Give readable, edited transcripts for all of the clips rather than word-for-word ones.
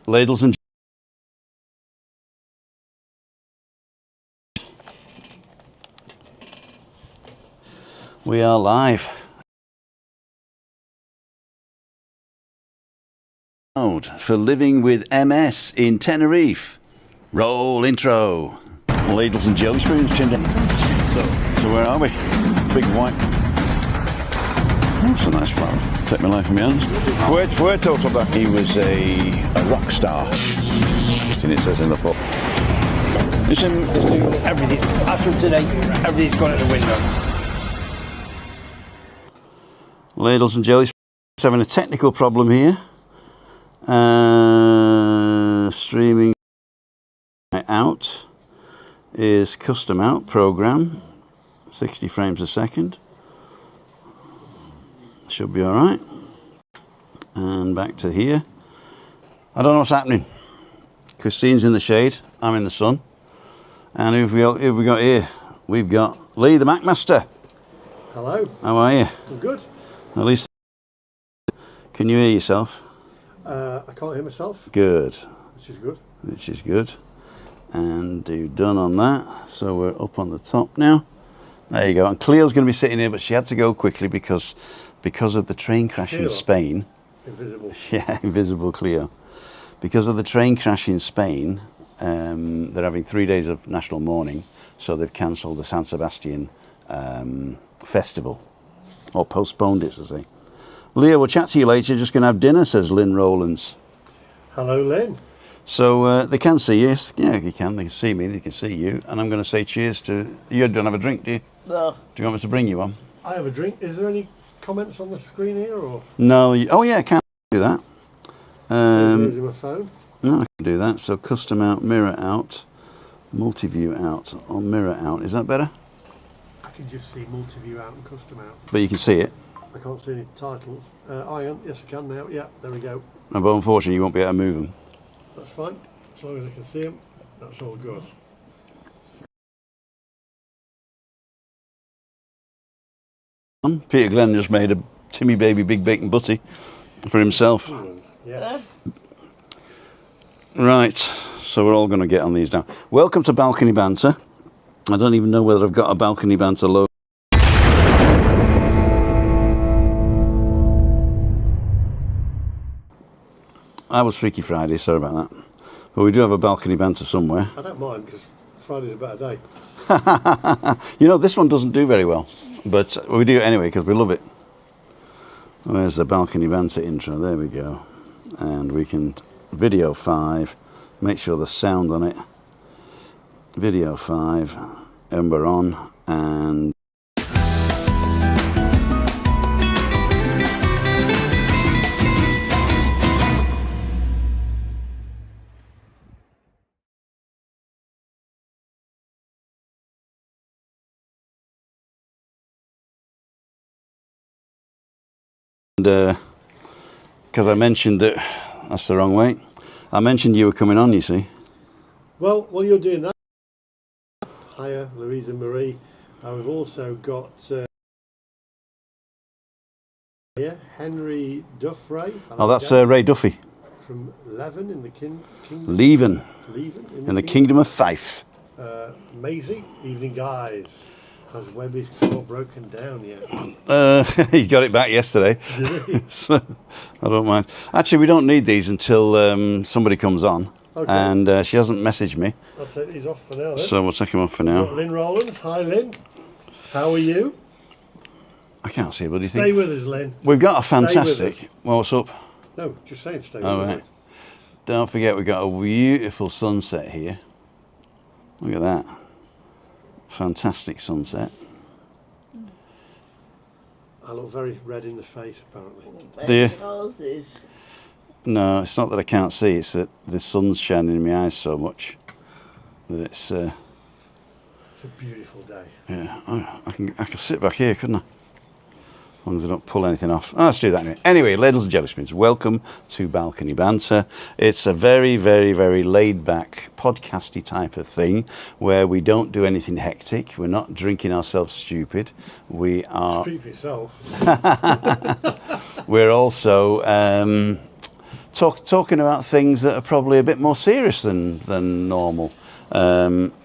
Ladles and we are live. For living with MS in Tenerife. Roll intro. Ladles and jelly spoons, chinned in. So where are we? Big white. Oh, it's a nice flower. Take my life in my hands. Fue total. He was a rock star. And it says in the foot. Listen, everything. As from today, everything's gone out the window. Ladles and jelly spoons having a technical problem here. Streaming out is custom out program, 60 frames a second. Should be all right. And back to here. I don't know what's happening. Christine's in the shade. I'm in the sun. And who have we got here? We've got Lee, the Macmaster. Hello. How are you? I'm good. At least. Can you hear yourself? I can't hear myself. Good. Which is good. Which is good. And you've done on that. So we're up on the top now. There you go. And Cleo's going to be sitting here, but she had to go quickly because of the train crash in Spain. Invisible. Yeah, invisible Cleo. Because of the train crash in Spain, they're having 3 days of national mourning, so they've cancelled the San Sebastian festival, or postponed it, as they say. Leah, we'll chat to you later. Just going to have dinner, says Lynn Rowlands. Hello, Lynn. So they can see you. Yeah, you can. They can see me. They can see you. And I'm going to say cheers to... You don't have a drink, do you? No. Do you want me to bring you one? I have a drink. Is there any comments on the screen here, or...? No. Oh, yeah, I can do that. Using my phone. No, I can do that. So custom out, mirror out, multi-view out, or mirror out. Is that better? I can just see multi-view out and custom out. But you can see it. I can't see any titles. Yes, I can now. Yeah, there we go. No, but unfortunately, you won't be able to move them. That's fine. As long as I can see them, that's all good. Peter Glenn just made a Timmy Baby Big Bacon Butty for himself. Yeah. Right, so we're all going to get on these now. Welcome to Balcony Banter. I don't even know whether I've got a Balcony Banter logo. That was Freaky Friday, sorry about that. But we do have a Balcony Banter somewhere. I don't mind, because Friday's a better day. You know, this one doesn't do very well, but we do it anyway because we love it. Where's the Balcony Banter intro? There we go. And we can video 5, make sure there's sound on it. Video 5, and we're on. And because I mentioned that, that's the wrong way. I mentioned you were coming on, you see. Well, while you're doing that, hiya, Louise and Marie. We've also got Henry Duffray. Oh, that's Ray Duffy. From Leven in the Kingdom. Leven in the Kingdom of Fife. Maisie, evening guys. Has Webby's claw broken down yet? He got it back yesterday. Did he? So, I don't mind. Actually, we don't need these until somebody comes on. Okay. And she hasn't messaged me. I'll take these off for now then. So we'll take them off for now. Lynn Rowlands. Hi, Lynn. How are you? I can't see it, but do you Stay think? with us, Lynn. We've got a Stay with fantastic... us. Well, what's up? No, just saying stay with All us. right. Don't forget, we've got a beautiful sunset here. Look at that. Fantastic sunset. I look very red in the face, apparently. Do you? No, it's not that I can't see, it's that the sun's shining in my eyes so much that it's... It's a beautiful day. Yeah, I can sit back here, couldn't I? As long as I don't pull anything off. Oh, let's do that anyway. Anyway, ladies and jelly spoons, welcome to Balcony Banter. It's a very, very, very laid-back, podcasty type of thing where we don't do anything hectic. We're not drinking ourselves stupid. We are... Speak for yourself. We're also talking about things that are probably a bit more serious than normal.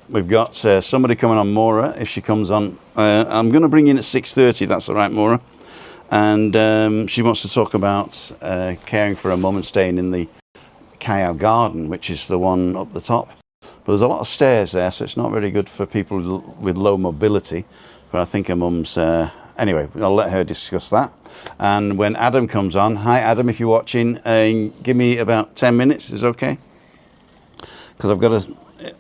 We've got somebody coming on, Maura, if she comes on. I'm going to bring in at 6:30, if that's all right, Maura. And she wants to talk about caring for a mum and staying in the Callao Garden, which is the one up the top. But there's a lot of stairs there, so it's not very good for people with low mobility. But I think her mum's... anyway, I'll let her discuss that. And when Adam comes on, hi Adam, if you're watching, give me about 10 minutes, is okay? Because I've got to...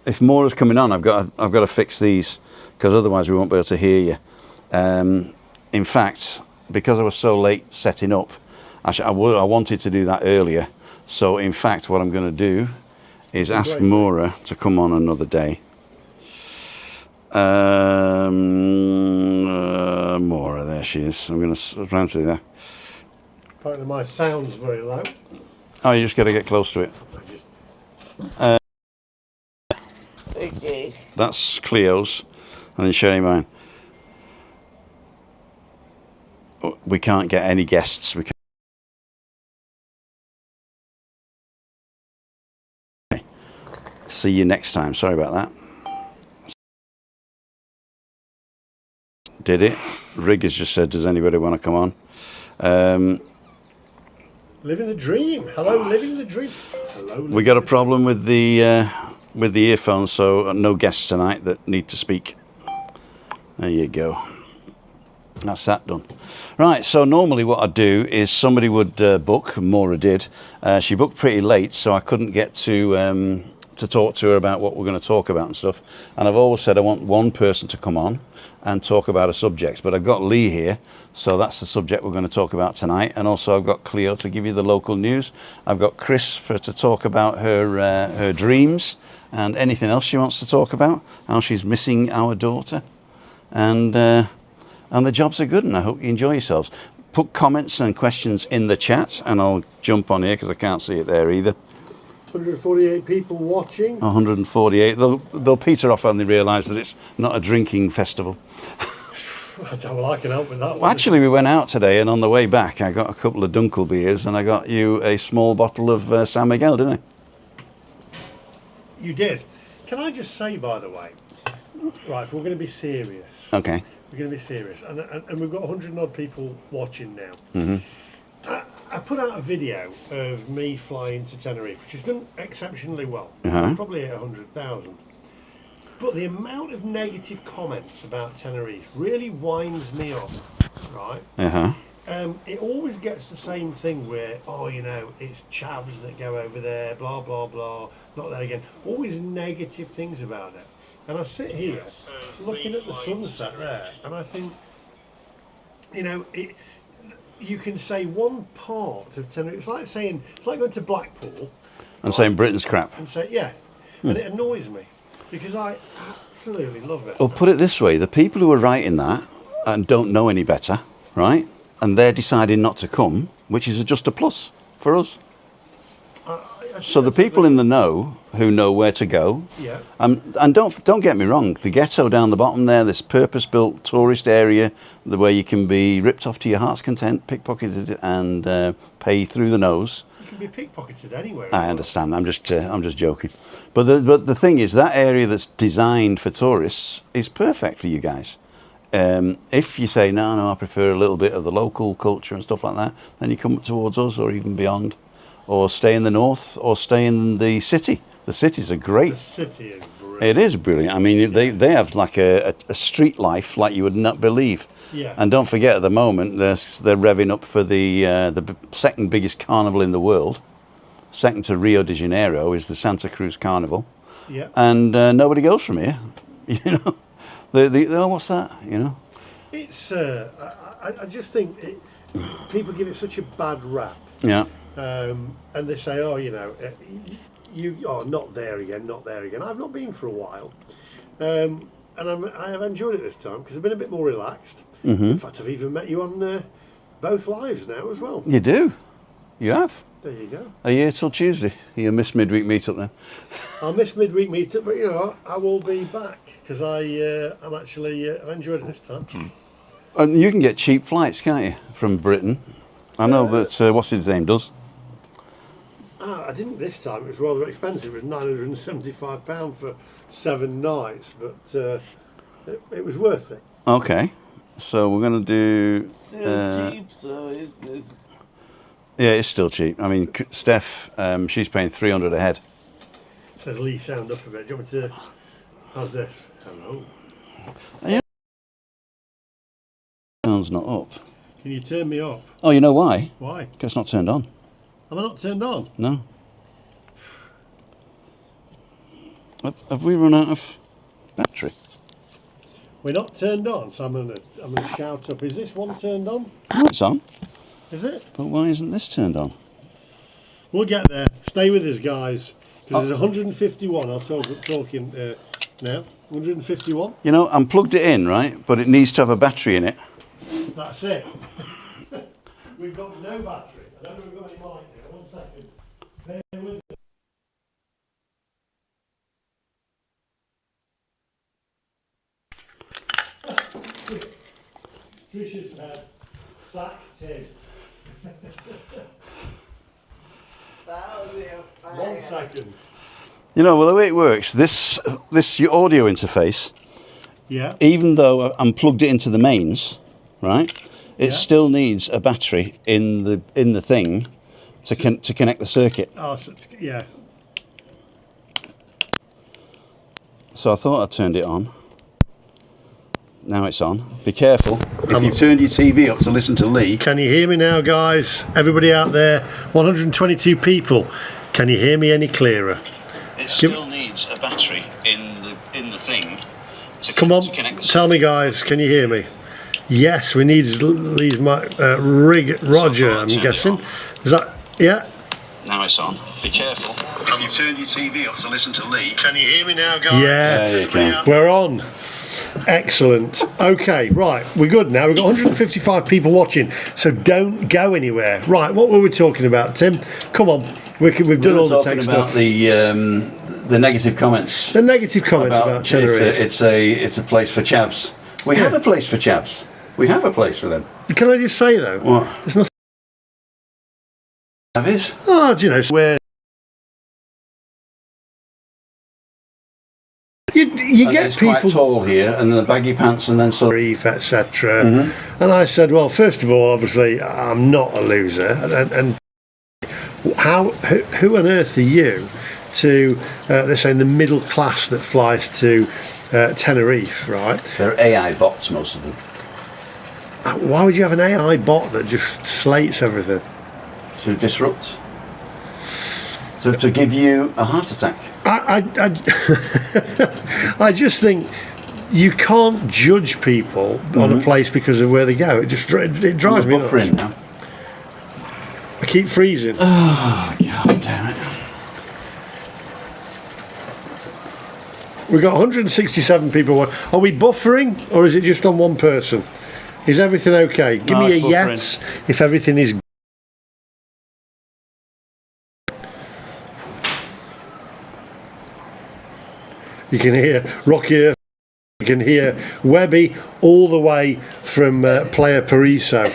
If Maura's coming on, I've got to fix these, because otherwise we won't be able to hear you. In fact... because I was so late setting up, I wanted to do that earlier. So in fact, what I'm going to do is ask Maura to come on another day. Maura, there she is. I'm going to run through there. Apparently my sound's very low. Oh, you just got to get close to it. Okay. That's Cleo's, and then Sherry mine. We can't get any guests. We can't. See you next time. Sorry about that. Did it? Rig has just said, does anybody want to come on? Living the dream. Hello, living the dream. Hello. We got a problem with the earphones, so no guests tonight that need to speak. There you go. That's that done. Right, so normally what I'd do is somebody would book, Maura did. She booked pretty late, so I couldn't get to talk to her about what we're going to talk about and stuff. And I've always said I want one person to come on and talk about a subject. But I've got Lee here, so that's the subject we're going to talk about tonight. And also I've got Cleo to give you the local news. I've got Chris to talk about her dreams and anything else she wants to talk about, how she's missing our daughter. And the jobs are good, and I hope you enjoy yourselves. Put comments and questions in the chat, and I'll jump on here because I can't see it there either. 148 people watching. 148. They'll peter off when they realise that it's not a drinking festival. Well, I can help with that one. Well, actually, we went out today, and on the way back, I got a couple of Dunkel beers, and I got you a small bottle of San Miguel, didn't I? You did. Can I just say, by the way, right, if we're going to be serious. Okay. We're going to be serious, and we've got 100 and odd people watching now. Mm-hmm. I put out a video of me flying to Tenerife, which has done exceptionally well. Uh-huh. Probably at 100,000. But the amount of negative comments about Tenerife really winds me up, right? Uh-huh. It always gets the same thing where, oh, you know, it's chavs that go over there, blah, blah, blah, not there again. Always negative things about it. And I sit here looking at the sunset there, and I think, you know, you can say one part of Tenerife. It's like going to Blackpool And saying Britain's crap. and say, yeah, and it annoys me because I absolutely love it. Well, put it this way, the people who are writing that and don't know any better, right? And they're deciding not to come, which is just a plus for us. So the people in the know who know where to go, Yeah. and don't get me wrong, the ghetto down the bottom there, this purpose-built tourist area, where you can be ripped off to your heart's content, pickpocketed, and pay through the nose. You can be pickpocketed anywhere. I understand. I'm just joking. But the thing is, that area that's designed for tourists is perfect for you guys. If you say no, I prefer a little bit of the local culture and stuff like that, then you come towards us or even beyond. Or stay in the north, or stay in the city. The cities are great. The city is brilliant. It is brilliant. I mean, they have like a street life like you would not believe. Yeah. And don't forget, at the moment, they're revving up for the second biggest carnival in the world. Second to Rio de Janeiro is the Santa Cruz Carnival. Yeah. And nobody goes from here. You know, oh, what's that? You know. It's. I just think people give it such a bad rap. Yeah. And they say, oh, you know, not there again, not there again. I've not been for a while. And I have enjoyed it this time because I've been a bit more relaxed. Mm-hmm. In fact, I've even met you on both lives now as well. You do. You have. There you go. Are you here till Tuesday? You miss midweek meet-up then? I'll miss midweek meetup, but you know I will be back because I'm actually I enjoyed it this time. And you can get cheap flights, can't you, from Britain? I know that what's his name does. I didn't this time. It was rather expensive. It was £975 for 7 nights, but it was worth it. Okay, so we're going to do. Still cheap, so it's the Yeah, it's still cheap. I mean, Steph, she's paying 300 a head. Says Lee, sound up a bit. Do you want me to? How's this? Hello. Sound's not up. Can you turn me up? Oh, you know why? Why? Because it's not turned on. Am I not turned on? No. Have we run out of battery? We're not turned on, so I'm gonna shout up. Is this one turned on? No, it's on. Is it? But why isn't this turned on? We'll get there. Stay with us, guys. Because there's 151. I'll talking now. 151. You know, I'm plugged it in, right? But it needs to have a battery in it. That's it. We've got no battery. I don't know if we've got any light here. 1 second. Bear with us. Trisha said, sack Tim. 1 second. You know, well, the way it works, this your audio interface, Yeah. even though I'm plugged it into the mains, right? It Yeah. still needs a battery in the thing to connect the circuit. Oh, so, yeah. So I thought I turned it on. Now it's on. Be careful. If you've turned your TV up to listen to Lee. Can you hear me now, guys? Everybody out there, 122 people. Can you hear me any clearer? It still needs a battery in the thing to Come on, connect the tell me, guys. Can you hear me? Yes, we need Lee's rig. Roger, I'm guessing. Is that? Yeah. Now it's on. Be careful. If you've turned your TV up to listen to Lee. Can you hear me now, guys? Yes, Yeah, you can. we're on. Excellent. Okay, right, we're good now. We've got 155 people watching, so don't go anywhere. Right, what were we talking about, Tim? Come on, we've done all the tech about stuff. The negative comments. The negative comments about Tenerife. It's a place for chavs. We have a place for chavs. We have a place for them. Can I just say though? What? There's nothing. Have it? Oh, do you know where? You And get it's quite people. tall here, and the baggy pants, and then some. Etc. Mm-hmm. And I said, well, first of all, obviously, I'm not a loser, and who on earth are you to? They're saying the middle class that flies to Tenerife, right? They're AI bots, most of them. Why would you have an AI bot that just slates everything? To disrupt. To give you a heart attack. I just think you can't judge people on a place because of where they go. It just it drives me nuts. Buffering now. I keep freezing. Oh, God damn it. We've got 167 people. Are we buffering, or is it just on one person? Is everything okay? Give No, me a it's buffering. yes if everything is. You can hear Rocky. You can hear Webby all the way from Playa Paraiso.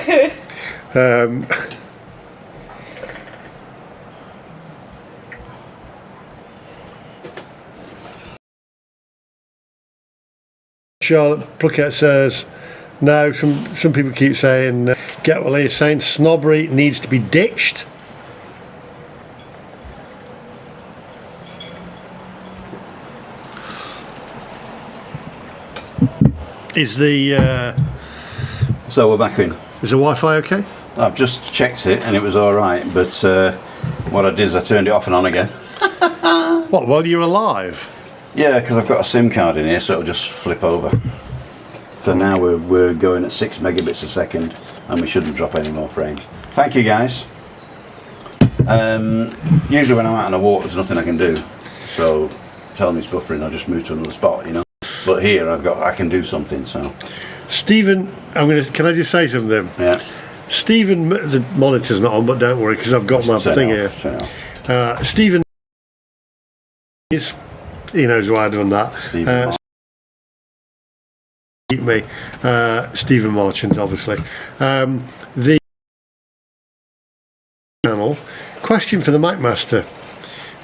Charlotte Pluckett says, no, some people keep saying, get what he's saying, snobbery needs to be ditched. Is the So we're back in. is the Wi-Fi okay? I've just checked it and it was all right, but what I did is I turned it off and on again. What, while you're alive? Yeah, because I've got a SIM card in here, so it'll just flip over. So now we're going at 6 megabits a second, and we shouldn't drop any more frames. Thank you, guys. Usually when I'm out on a walk, there's nothing I can do. So tell me it's buffering, I'll just move to another spot, you know. But here I can do something. So Stephen, can I just say something? yeah. Stephen, the monitor's not on, but don't worry because I've got my thing here. Stephen, he knows why I've done that. Stephen Me, Stephen Marchant, obviously. The channel question for the Mac Master: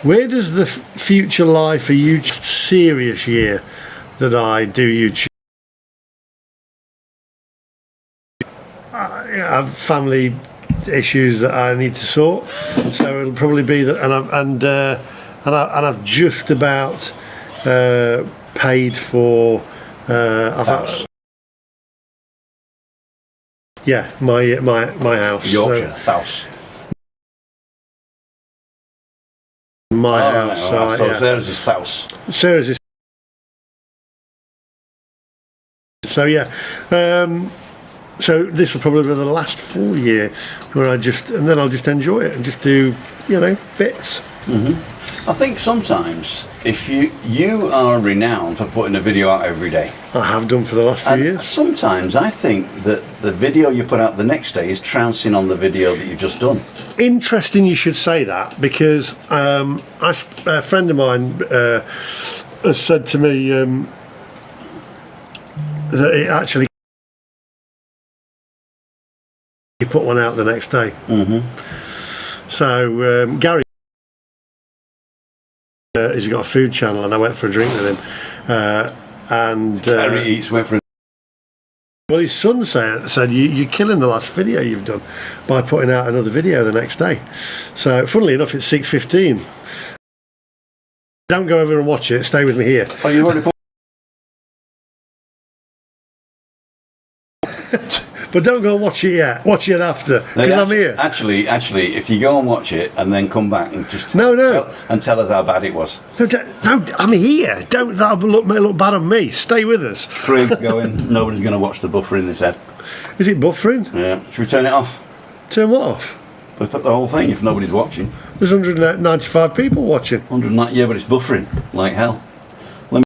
where does the future lie for you? Serious year that I do YouTube. I have family issues that I need to sort, so it'll probably be that, and I've just about paid for. house. Yeah, my house. Yorkshire, house. My house. So yeah. Sarah's is house. Sarah's is. So yeah, so this will probably be the last full year where and then I'll just enjoy it and just do, bits. I think sometimes if you are renowned for putting a video out every day. I have done for the last few And years. sometimes I think that the video you put out the next day is trouncing on the video that you've just done. Interesting you should say that, because a friend of mine has said to me that it actually you put one out the next day. So Gary, he's got a food channel, and I went for a drink with him, and Harry Eats went for a... well, his son said you're killing the last video you've done by putting out another video the next day. So funnily enough, it's 6:15. Don't go over and watch it, stay with me here. Oh, you already put... But don't go and watch it yet, watch it after, because I'm here. Actually, if you go and watch it and then come back and just No. tell us how bad it was. No, I'm here. That'll look bad on me. Stay with us. Craig's going, nobody's going to watch the buffer in this head. Is it buffering? Yeah. Should we turn it off? Turn what off? The whole thing, if nobody's watching. There's 195 people watching. 190, yeah, but it's buffering like hell. Let me...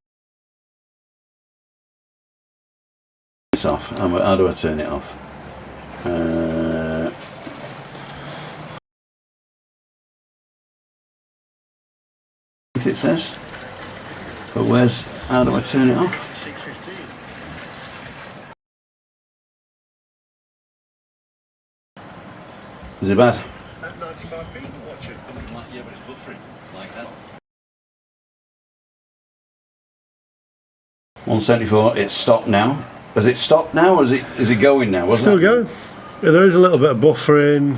this off. How do I turn it off? It says, but how do I turn it off? 6:15. Is it bad? 95 people watching. Yeah, but it's buffering like hell. 174. It's stopped now. Has it stopped now, or is it going now? Wasn't Still it? going. Yeah, there is a little bit of buffering.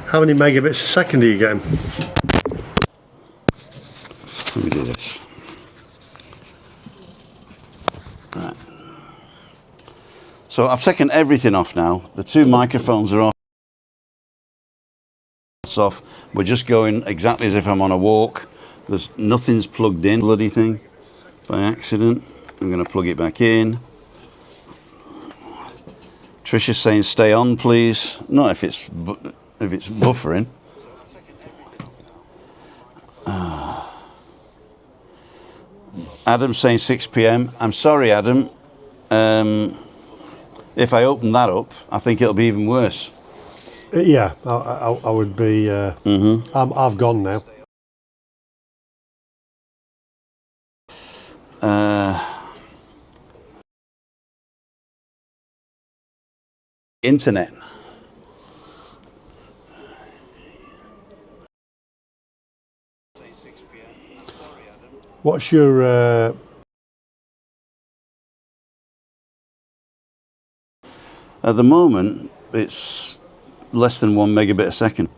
How many megabits a second are you getting? Let me do this. Right. So I've taken everything off now. The two microphones are off. That's off. We're just going exactly as if I'm on a walk. Nothing's plugged in, bloody thing, by accident. I'm going to plug it back in. Trisha's saying stay on, please. Not if it's buffering. Adam's saying 6 p.m. I'm sorry, Adam. If I open that up, I think it'll be even worse. Yeah, I would be. I've gone now. Internet. What's your? At the moment, it's less than 1 megabit a second.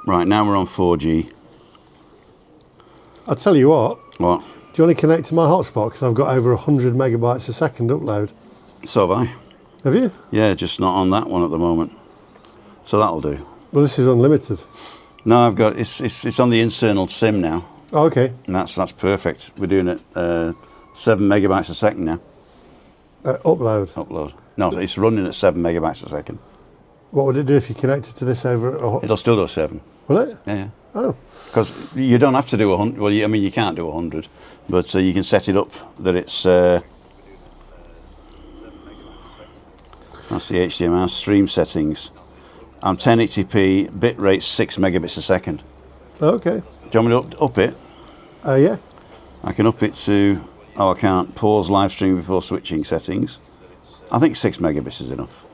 Right, now we're on 4G. I'll tell you what. What? Do you want to connect to my hotspot? Because I've got over 100 megabytes a second upload. So have I. Have you? Yeah, just not on that one at the moment. So that'll do. Well, this is unlimited. No, I've got it's on the internal SIM now, Oh, okay. and that's perfect. We're doing it 7 megabytes a second now. Upload. Upload. No, it's running at 7 megabytes a second. What would it do if you connected to this over? It'll still do 7. Will it? Yeah. Oh. Because you don't have to do 100. Well, I mean, you can't do 100, but you can set it up that it's. That's the HDMI stream settings. I'm 1080p, bit rate 6 megabits a second. Okay. Do you want me to up it? Yeah. I can up it to. Oh, I can't pause live stream before switching settings. I think 6 megabits is enough.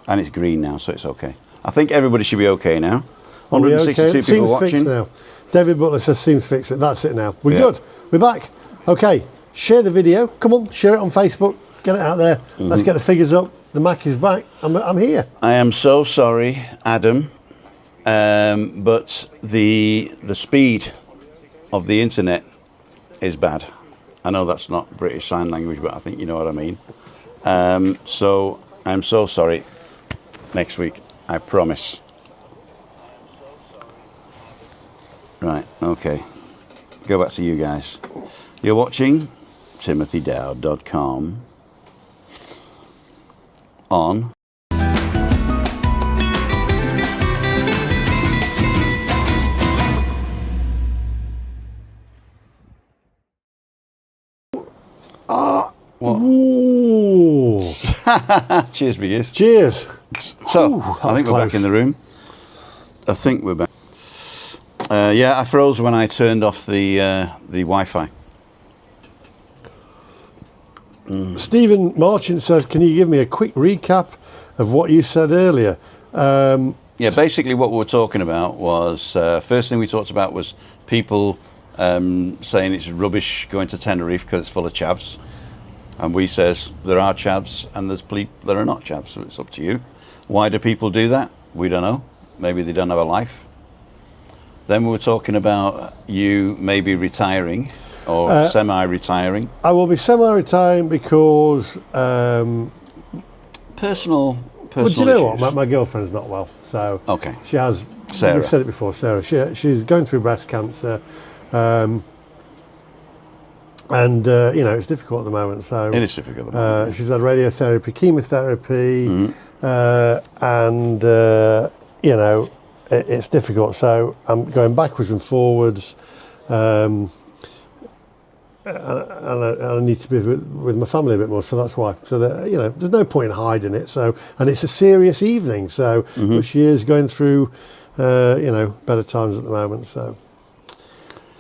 And it's green now, so it's okay. I think everybody should be okay now. 162 people seems watching. Fixed now. David Butler says seems fixed. That's it now. We're good. We're back. Okay. Share the video. Come on, share it on Facebook. Get it out there. Let's get the figures up. The Mac is back. I'm here. I am so sorry, Adam, but the speed of the internet is bad. I know that's not British Sign Language, but I think you know what I mean. So I'm so sorry. Next week, I promise. Right, okay. Go back to you guys. You're watching timothydowd.com on what? Ooh. Cheers, biggies. Cheers. So, I think we're close. back in the room. I think we're back. Yeah, I froze when I turned off the Wi-Fi. Stephen Marchant says, can you give me a quick recap of what you said earlier? Yeah, basically what we were talking about was, first thing we talked about was people saying it's rubbish going to Tenerife because it's full of chavs. And we says there are chavs and there's people that are not chavs, so it's up to you. Why do people do that? We don't know. Maybe they don't have a life. Then we were talking about you maybe retiring or semi-retiring. I will be semi-retiring because... Personal well, do you know issues. what? My girlfriend's not well, so Okay. she has... Sarah. We've said it before, Sarah. She's going through breast cancer. And, you know, it's difficult at the moment. So It is difficult at the moment. she's had radiotherapy, chemotherapy, and, you know, it's difficult. So I'm going backwards and forwards. And I need to be with my family a bit more, so that's why. So that, you know, there's no point in hiding it. So, and it's a serious evening. So, but she is going through, you know, better times at the moment. So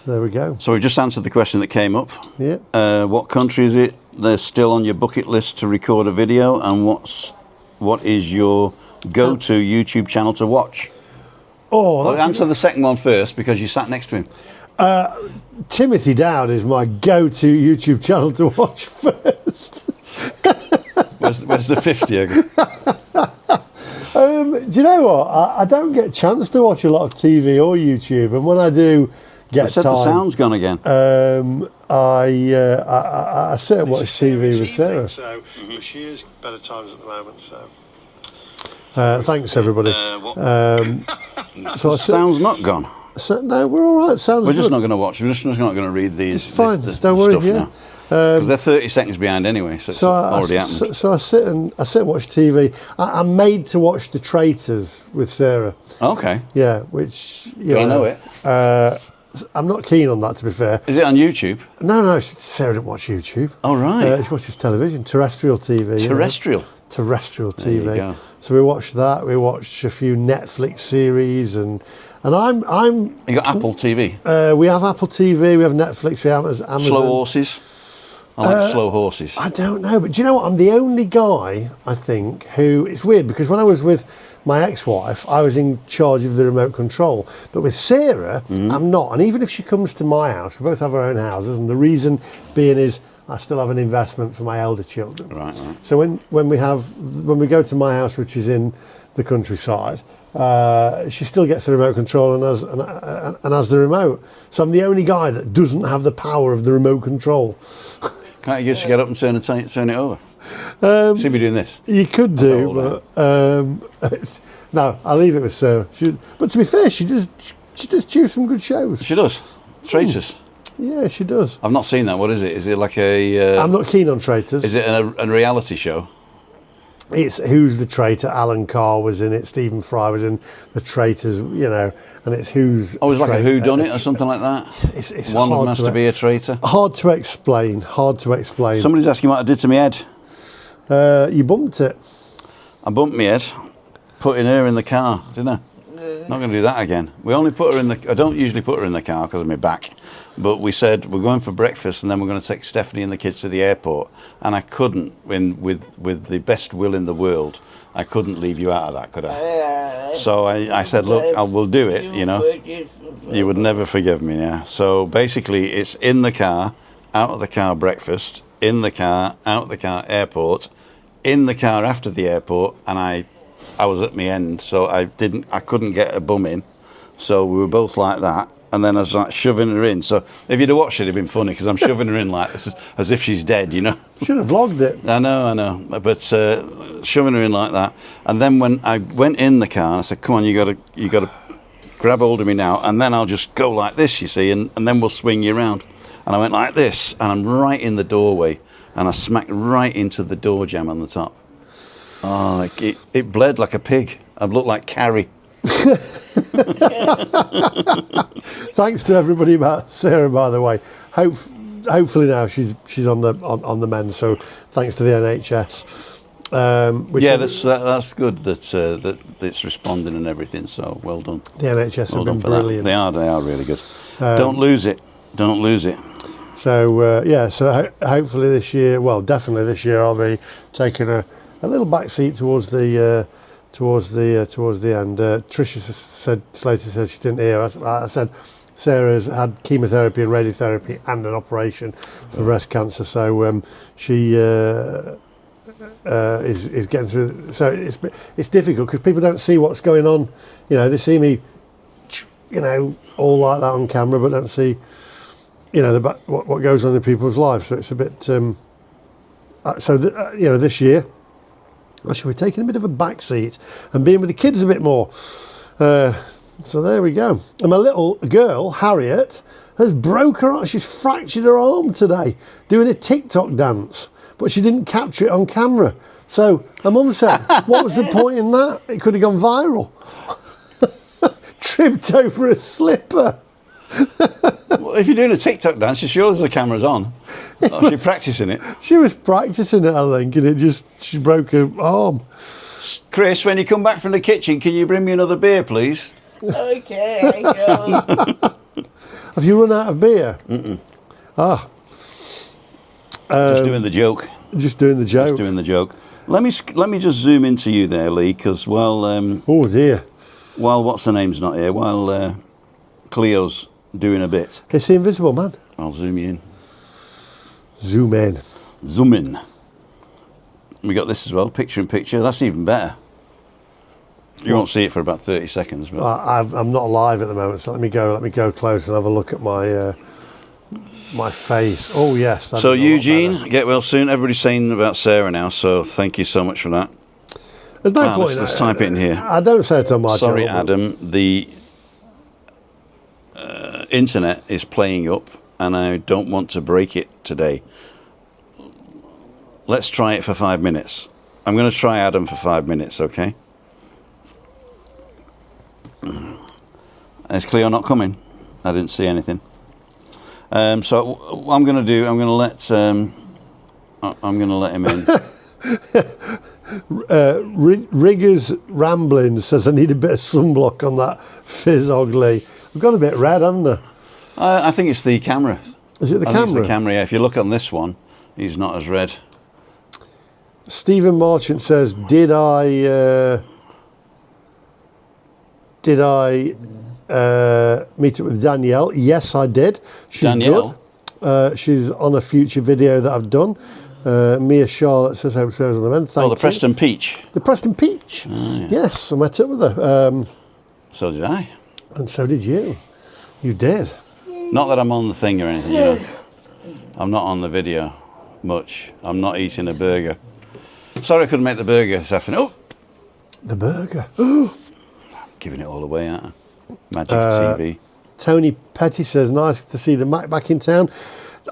there we go. So we just answered the question that came up. Yeah. What country is it? They're still on your bucket list to record a video, and what is your go-to YouTube channel to watch? Oh, Well, answer the second one first because you sat next to him. Timothy Dowd is my go-to YouTube channel to watch first. Where's the 50? Do you know what? I don't get a chance to watch a lot of TV or YouTube, and when I do get I said time, the sound's gone again. I sit and watch TV with Sarah. So she is better times at the moment. So Thanks, everybody. So I sit, Sound's not gone. so, no, we're all right. Sounds We're good. just not going to watch. We're just not going to read these. It's fine. this Don't worry. stuff Yeah. now. Because they're 30 seconds behind anyway, so it's already happened. So I sit and watch TV. I'm made to watch The Traitors with Sarah. Okay. Yeah, which Do I know it? I'm not keen on that, to be fair. Is it on YouTube? No, Sarah didn't watch YouTube. Oh, right. She watches television, terrestrial TV. you know. Terrestrial. Terrestrial There you TV. go. So we watched that. We watched a few Netflix series, and I'm. You got Apple TV. We have Apple TV. We have Netflix. We have Amazon. Slow horses. I like slow horses. I don't know, but do you know what? I'm the only guy, I think, who... It's weird, because when I was with my ex-wife, I was in charge of the remote control. But with Sarah, I'm not. And even if she comes to my house, we both have our own houses, and the reason being is I still have an investment for my elder children. Right. So when we go to my house, which is in the countryside, she still gets the remote control and has the remote. So I'm the only guy that doesn't have the power of the remote control. Can't you just get up and turn it over? See me doing this. You could do, but no, I'll leave it with Sarah. But to be fair, she does choose some good shows. She does. Traitors. Yeah, she does. I've not seen that. What is it? Is it like a... I'm not keen on Traitors. Is it a reality show? it's who's the traitor. Alan Carr was in it. Stephen Fry was in the traitors. You know, and it's who's. Oh, it's like a whodunit or something like that. It's One of hard them has to be a traitor. Hard to explain. Hard to explain. Somebody's asking what I did to my head. You bumped it. I bumped my head, putting her in the car, didn't I? Not going to do that again. We only put her in the. I don't usually put her in the car because of my back. But we said we're going for breakfast and then we're going to take Stephanie and the kids to the airport. And I couldn't, with the best will in the world, I couldn't leave you out of that, could I? So I said, look, we'll do it, you know. You would never forgive me, yeah. So basically it's in the car, out of the car breakfast, in the car, out of the car airport, in the car after the airport, and I was at my end, so I couldn't get a bum in. So we were both like that. And then I was like shoving her in. So if you'd have watched it, it'd been funny because I'm shoving her in like this, as if she's dead, you know. Should have vlogged it. I know. But shoving her in like that. And then when I went in the car, and I said, "Come on, you got to grab hold of me now." And then I'll just go like this, you see, and then we'll swing you around. And I went like this, and I'm right in the doorway, and I smacked right into the door jamb on the top. Oh, it bled like a pig. I looked like Carrie. Thanks to everybody about Sarah, by the way. Hopefully now she's on the mend. So thanks to the NHS. That's good that it's responding and everything. So well done. The NHS have been brilliant. They are really good. Don't lose it. Don't lose it. So So hopefully this year, well, definitely this year, I'll be taking a little back seat towards the. Towards the end. Tricia Slater said she didn't hear. I said Sarah's had chemotherapy and radiotherapy and an operation for breast cancer, so she is getting through. So it's difficult because people don't see what's going on. You know, they see me, you know, all like that on camera, but don't see, you know, what goes on in people's lives. So it's a bit. You know, this year. Actually, we're taking a bit of a back seat and being with the kids a bit more. So there we go. And my little girl, Harriet, has broke her arm. She's fractured her arm today doing a TikTok dance, but she didn't capture it on camera. So her mum said, what was the point in that? It could have gone viral. Tripped over a slipper. Well, if you're doing a TikTok dance, you're sure the camera's on. Oh, she's practicing it. She was practicing it, I think, and she broke her arm. Chris, when you come back from the kitchen, can you bring me another beer, please? Okay, I go. Have you run out of beer? Mm-mm. Ah. Just doing the joke. Just doing the joke. Just doing the joke. Let me just zoom into you there, Lee, because oh dear. While what's her name's not here, while Cleo's doing a bit. It's the Invisible Man. I'll zoom you in. Zoom in. Zoom in. We got this as well, picture in picture. That's even better. You won't see it for about 30 seconds. But I'm not live at the moment, so let me go close and have a look at my my face. Oh yes. So Eugene, get well soon. Everybody's saying about Sarah now, so thank you so much for that. There's no point. Let's type it in here. I don't say it on my channel. Sorry, Adam. The internet is playing up, and I don't want to break it today. Let's try it for 5 minutes. I'm going to try Adam for 5 minutes, okay? Is Cleo not coming? I didn't see anything. So what I'm going to do, I'm going to let him in. Riggers Ramblings says I need a bit of sunblock on that fizz ugly. We've got a bit red, haven't they? I think it's the camera. Is it the I camera? think it's the camera, yeah. If you look on this one, he's not as red. Stephen Marchant says, did I meet up with Danielle? Yes, I did. She's Danielle? Good. She's on a future video that I've done. Mia Charlotte says, hope Sarah's on the mend. Thank you. The Preston Peach. The Preston Peach. Oh, yeah. Yes, I met up with her. So did I. And so did you. You did. Not that I'm on the thing or anything, you know. I'm not on the video much. I'm not eating a burger. Sorry I couldn't make the burger this afternoon. Oh! The burger. Giving it all away, aren't I? Magic TV. Tony Petty says, nice to see the Mac back in town.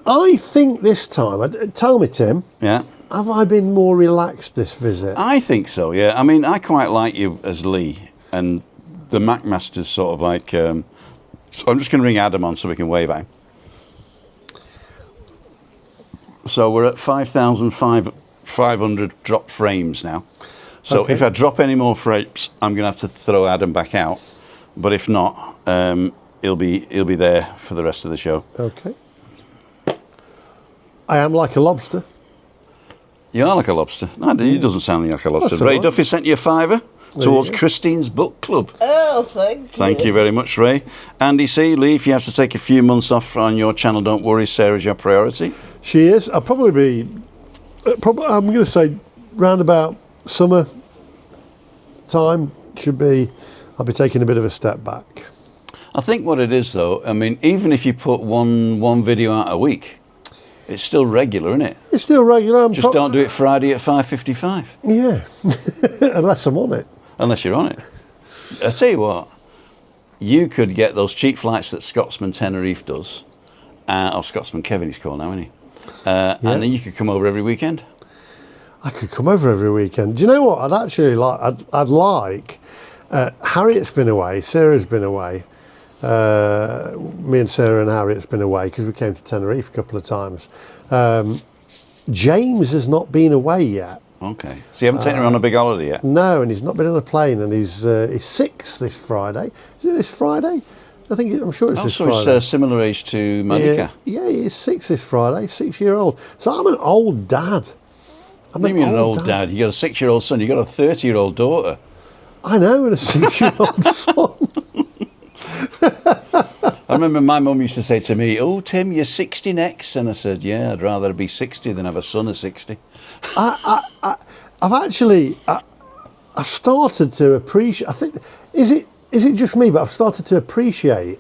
I think this time, tell me, Tim. Yeah. have I been more relaxed this visit? I think so, yeah. I mean, I quite like you as Lee, and the McMaster's sort of like... so I'm just going to ring Adam on so we can wave at him. So we're at 5,500 drop frames now. So Okay. if I drop any more frames, I'm going to have to throw Adam back out. But if not, he'll be there for the rest of the show. Okay. I am like a lobster. You are like a lobster. No, he doesn't sound like a lobster. That's Ray all right. Duffy sent you a £5 towards Christine's book club. Oh, thank you. Thank you very much, Ray. Andy C. Lee, if you have to take a few months off on your channel, don't worry. Sarah's your priority. She is. I'll probably be. I'm going to say round about summer time should be. I'll be taking a bit of a step back. I think what it is, though, I mean, even if you put one video out a week, it's still regular, isn't it? It's still regular. Just don't do it Friday at 5:55. Yeah, unless I'm on it. Unless you're on it. I tell you what, you could get those cheap flights that Scotsman Tenerife does, or Scotsman Kevin he's called now, isn't he? And then you could come over every weekend. I could come over every weekend. Do you know what? I'd actually like. I'd like. Harriet's been away. Sarah's been away. Me and Sarah and Harriet's been away because we came to Tenerife a couple of times. James has not been away yet. Okay. So you haven't taken her on a big holiday yet? No, and he's not been on a plane, and he's 6 this Friday. Is it this Friday? I'm sure it's this So Friday. it's similar age to Monica. Yeah, he's 6 this Friday, 6-year-old. So I'm an old dad. What do you mean an old dad? You got a 6-year-old son, you got a 30-year-old daughter. I know, and a 6-year-old son. I remember my mum used to say to me, "Oh, Tim, you're 60 next." And I said, "Yeah, I'd rather be 60 than have a son of 60. I've started to appreciate. I think is it just me, but I've started to appreciate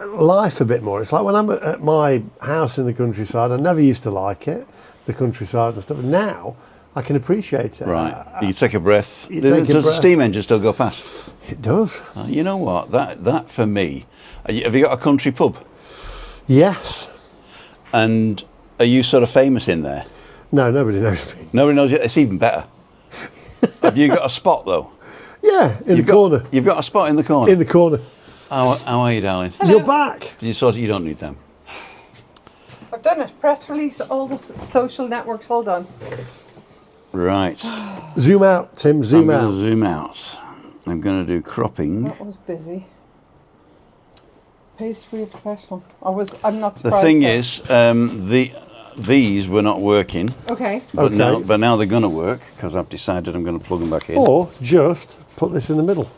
life a bit more. It's like when I'm at my house in the countryside. I never used to like it, the countryside and stuff. Now I can appreciate it. Right. You take a breath. You take a Does the breath. steam engine still go past? It does. You know what? That for me. Have you got a country pub? Yes. And are you sort of famous in there? No, nobody knows me. Nobody knows you. It's even better. Have you got a spot though? Yeah, in the corner. You've got a spot in the corner. In the corner. How are you, darling? You're back. You don't need them. I've done it. Press release, all the social networks. Hold on. Right. Zoom out, Tim. Zoom I'm out. going to zoom out. I'm going to do cropping. That was busy. Pastry professional. I'm not The surprised. thing though. is, these were not working, Okay. but Okay. now they're going to work because I've decided I'm going to plug them back in. Or just put this in the middle.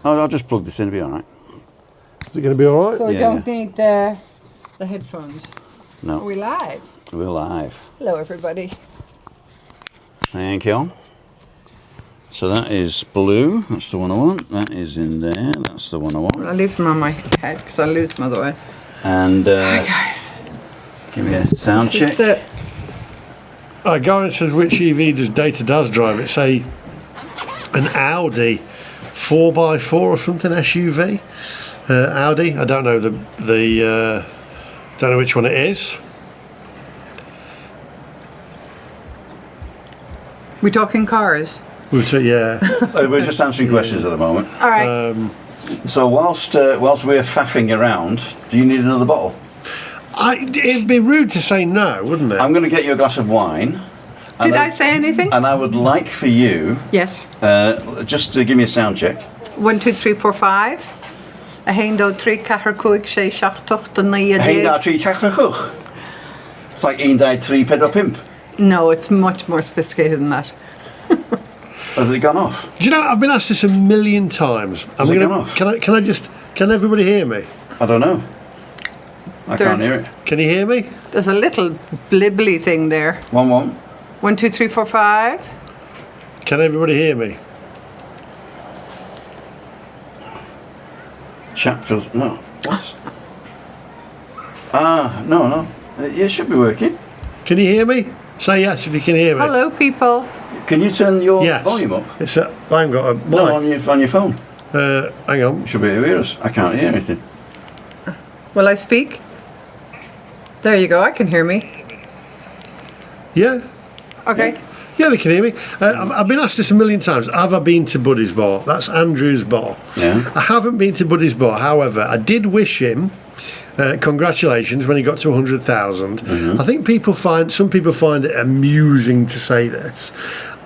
I'll just plug this in, it'll be all right. Is it going to be all right? So we Yeah. don't need the headphones. Are No, we live? we're live. Hello, everybody. Thank you. So that is blue. That's the one I want. That is in there. That's the one I want. I'll leave them on my head because I'll lose them otherwise. And Hi, guys. give me a sound check. Just, Garrett says, which EV does Data does drive? It's an Audi 4x4 or something, SUV. Audi. I don't know don't know which one it is. we talking cars? Yeah. We're just answering questions at the moment. All right. So whilst we're faffing around, do you need another bottle? It'd be rude to say no, wouldn't it? I'm going to get you a glass of wine. Did I say anything? And I would like for you, Yes. just to give me a sound check. 1, 2, 3, 4, 5. A hen do 3, 4, 5, 6, 7, 8, 9, 10. 1, 2, 3, 4, 5. It's like 1, 2, 3, 4, 5. No, it's much more sophisticated than that. Has it gone off? Do you know, I've been asked this a million times. Has it gone off? Can everybody hear me? I don't know. I can't hear it. Can you hear me? There's a little blibbly thing there. 1, 1. 1, 2, 3, 4, 5. Can everybody hear me? Chat feels... No. What? No. It should be working. Can you hear me? Say yes if you can hear me. Hello, people. Can you turn your Yes. volume up? I haven't got a mic. No, on your phone. Hang on. You should be able to hear us. I can't hear anything. Will I speak? There you go. I can hear me. Yeah. Okay. Yeah, they can hear me. I've been asked this a million times. Have I been to Buddy's bar? That's Andrew's bar. Yeah. I haven't been to Buddy's bar. However, I did wish him congratulations when he got to 100,000. I think some people find it amusing to say this.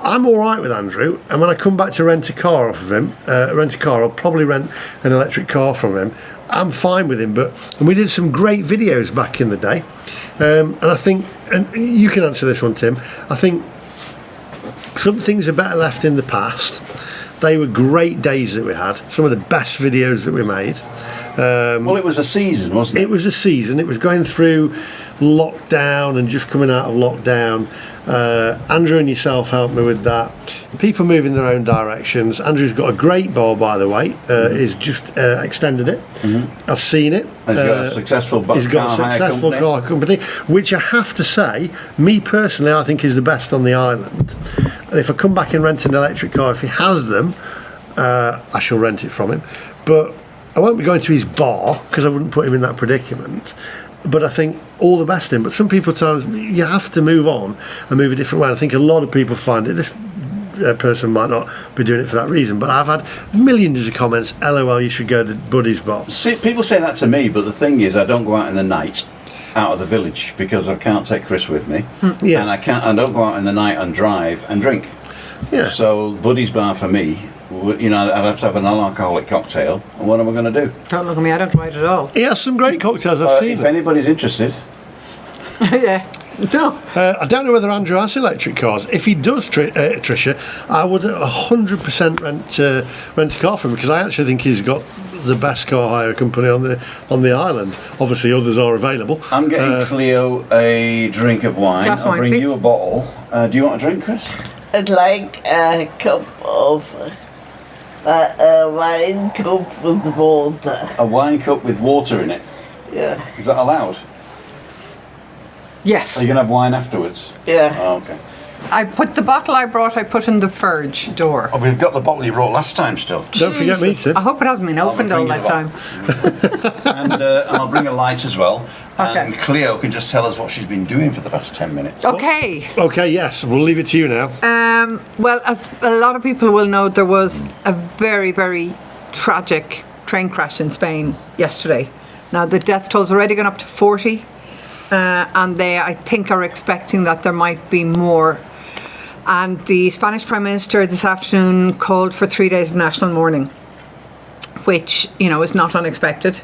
I'm all right with Andrew, and when I come back to rent a car off of him, I'll probably rent an electric car from him. I'm fine with him, and we did some great videos back in the day, and I think, and you can answer this one, Tim, I think some things are better left in the past. They were great days that we had, some of the best videos that we made. Well, it was a season, wasn't it? It was a season. It was going through lockdown and just coming out of lockdown. Andrew and yourself helped me with that. People move in their own directions. Andrew's got a great bar, by the way. He's just extended it. I've seen it. He's got a successful car company, which I have to say, me personally, I think is the best on the island. And if I come back and rent an electric car, if he has them, I shall rent it from him. But I won't be going to his bar because I wouldn't put him in that predicament. But I think all the best in him. But some people, times, you have to move on and move a different way. I think a lot of people find it. This person might not be doing it for that reason. But I've had millions of comments. LOL, you should go to Buddy's bar. See, people say that to me, but the thing is, I don't go out in the night out of the village because I can't take Chris with me, and I don't go out in the night and drive and drink. Yeah. So Buddy's bar for me, you know, I'd have to have an non-alcoholic cocktail, and what am I going to do? Don't look at me, I don't drink at all. He has some great cocktails. I've seen If them. anybody's interested. Yeah. No. I don't know whether Andrew has electric cars. If he does, Tricia, I would 100% rent a car from him, because I actually think he's got the best car hire company on the island. Obviously, others are available. I'm getting Cleo a drink of wine. Glass I'll wine, bring please. you a bottle. Do you want a drink, Chris? I'd like a cup of wine cup with water. A wine cup with water in it. Yeah. Is that allowed? Yes. Are you going to have wine afterwards? Yeah. Oh, okay. I put the bottle I brought, I put in the fridge door. Oh, we've got the bottle you brought last time still. Don't forget me, Tim. I hope it hasn't been opened all bring that it time. And I'll bring a light as well. Okay. And Cleo can just tell us what she's been doing for the past 10 minutes. Okay. Okay, yes, we'll leave it to you now. Well, as a lot of people will know, there was a very, very tragic train crash in Spain yesterday. Now, the death toll's already gone up to 40, and they, I think, are expecting that there might be more. And the Spanish Prime Minister this afternoon called for 3 days of national mourning, which, you know, is not unexpected.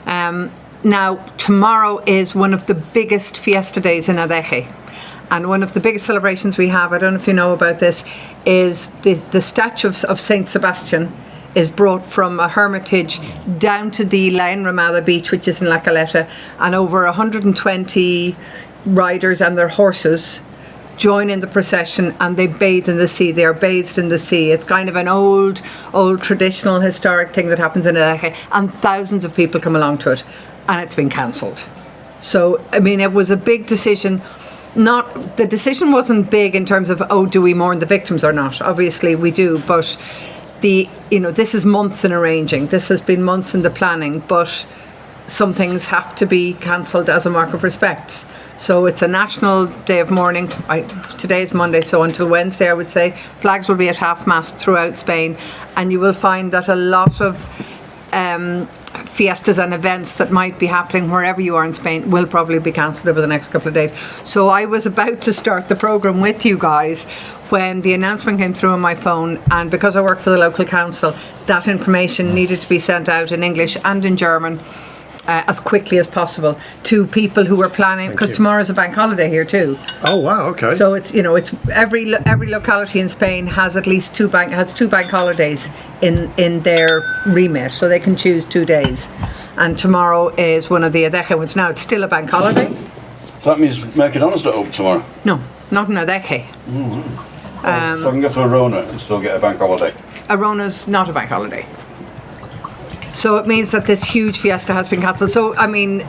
Now, tomorrow is one of the biggest fiesta days in Adeje. And one of the biggest celebrations we have, I don't know if you know about this, is the statue of Saint Sebastian is brought from a hermitage down to the La Enramada beach, which is in La Caleta, and over 120 riders and their horses join in the procession, and they bathe in the sea. They are bathed in the sea. It's kind of an old traditional historic thing that happens in Adeje, and thousands of people come along to it, and it's been cancelled. So, I mean, it was a big decision. The decision wasn't big in terms of, oh, do we mourn the victims or not? Obviously we do, but this is months in arranging. This has been months in the planning, but some things have to be cancelled as a mark of respect. So it's a national day of mourning. Today is Monday, so until Wednesday, I would say. Flags will be at half-mast throughout Spain, and you will find that a lot of fiestas and events that might be happening wherever you are in Spain will probably be cancelled over the next couple of days. So I was about to start the programme with you guys when the announcement came through on my phone, and because I work for the local council, that information needed to be sent out in English and in German as quickly as possible to people who were planning, because tomorrow's a bank holiday here too. Oh wow, okay. So it's every locality in Spain has at least two bank holidays in their remit, so they can choose 2 days. And tomorrow is one of the Adeje ones. Now it's still a bank holiday. So that means Mercadon's not open tomorrow? No, not in Adeje. So I can go to Arona and still get a bank holiday? Arona's not a bank holiday. So it means that this huge fiesta has been cancelled. So, I mean,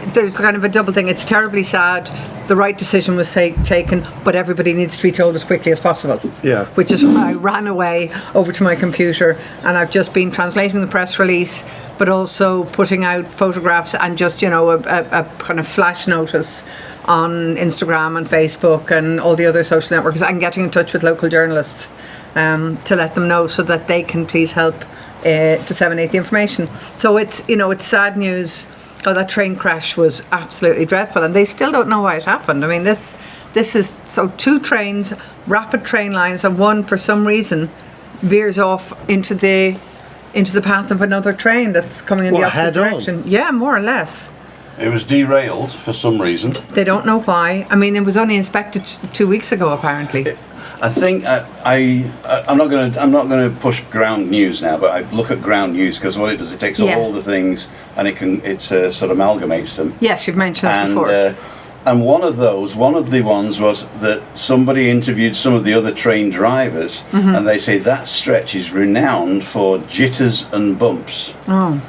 there's kind of a double thing. It's terribly sad. The right decision was taken, but everybody needs to be told as quickly as possible. Yeah. Which is why I ran away over to my computer, and I've just been translating the press release, but also putting out photographs and just, a kind of flash notice on Instagram and Facebook and all the other social networks, and getting in touch with local journalists to let them know so that they can please help disseminate the information. So it's sad news. Oh, that train crash was absolutely dreadful, and they still don't know why it happened. I mean, this is so 2 trains, rapid train lines, and one for some reason veers off into the path of another train that's coming in the opposite direction. Yeah, more or less. It was derailed for some reason. They don't know why. I mean, it was only inspected 2 weeks ago, apparently. I think I'm not going to push ground news now, but I look at ground news because what it does, it takes all the things and it sort of amalgamates them. Yes, you've mentioned this before. And one of the ones was that somebody interviewed some of the other train drivers, and they say that stretch is renowned for jitters and bumps. Oh.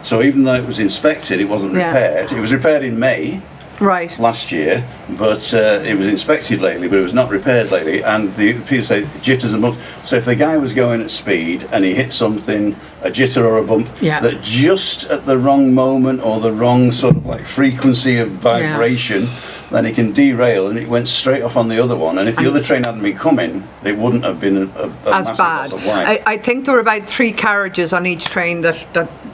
So even though it was inspected, it wasn't repaired. It was repaired in May. Right. Last year, but it was inspected lately, but it was not repaired lately. And the people say jitters and bumps. So if the guy was going at speed and he hit something, a jitter or a bump, that just at the wrong moment or the wrong sort of like frequency of vibration, then it can derail, and it went straight off on the other one. And if the other train hadn't been coming, it wouldn't have been a as massive bad. loss of life. I think there were about 3 carriages on each train that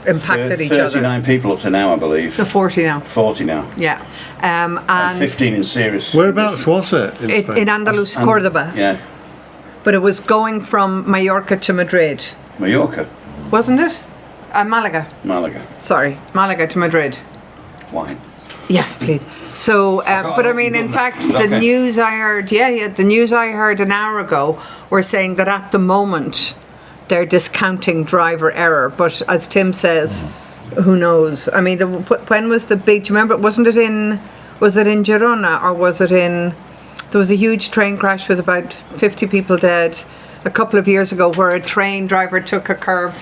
impacted each other. 39 people up to now, I believe. The 40 now. 40 now. Yeah. And 15 in serious. Whereabouts was it? In Andalus, Cordoba. Yeah. But it was going from Mallorca to Madrid. Mallorca. Wasn't it? Malaga. Malaga. Sorry, Malaga to Madrid. Wine. Yes, please. So, but I mean, in fact, the news I heard, the news I heard an hour ago were saying that at the moment they're discounting driver error. But as Tim says, who knows? I mean, when was the big? Do you remember? Was it in Girona or was it in? There was a huge train crash with about 50 people dead a couple of years ago, where a train driver took a curve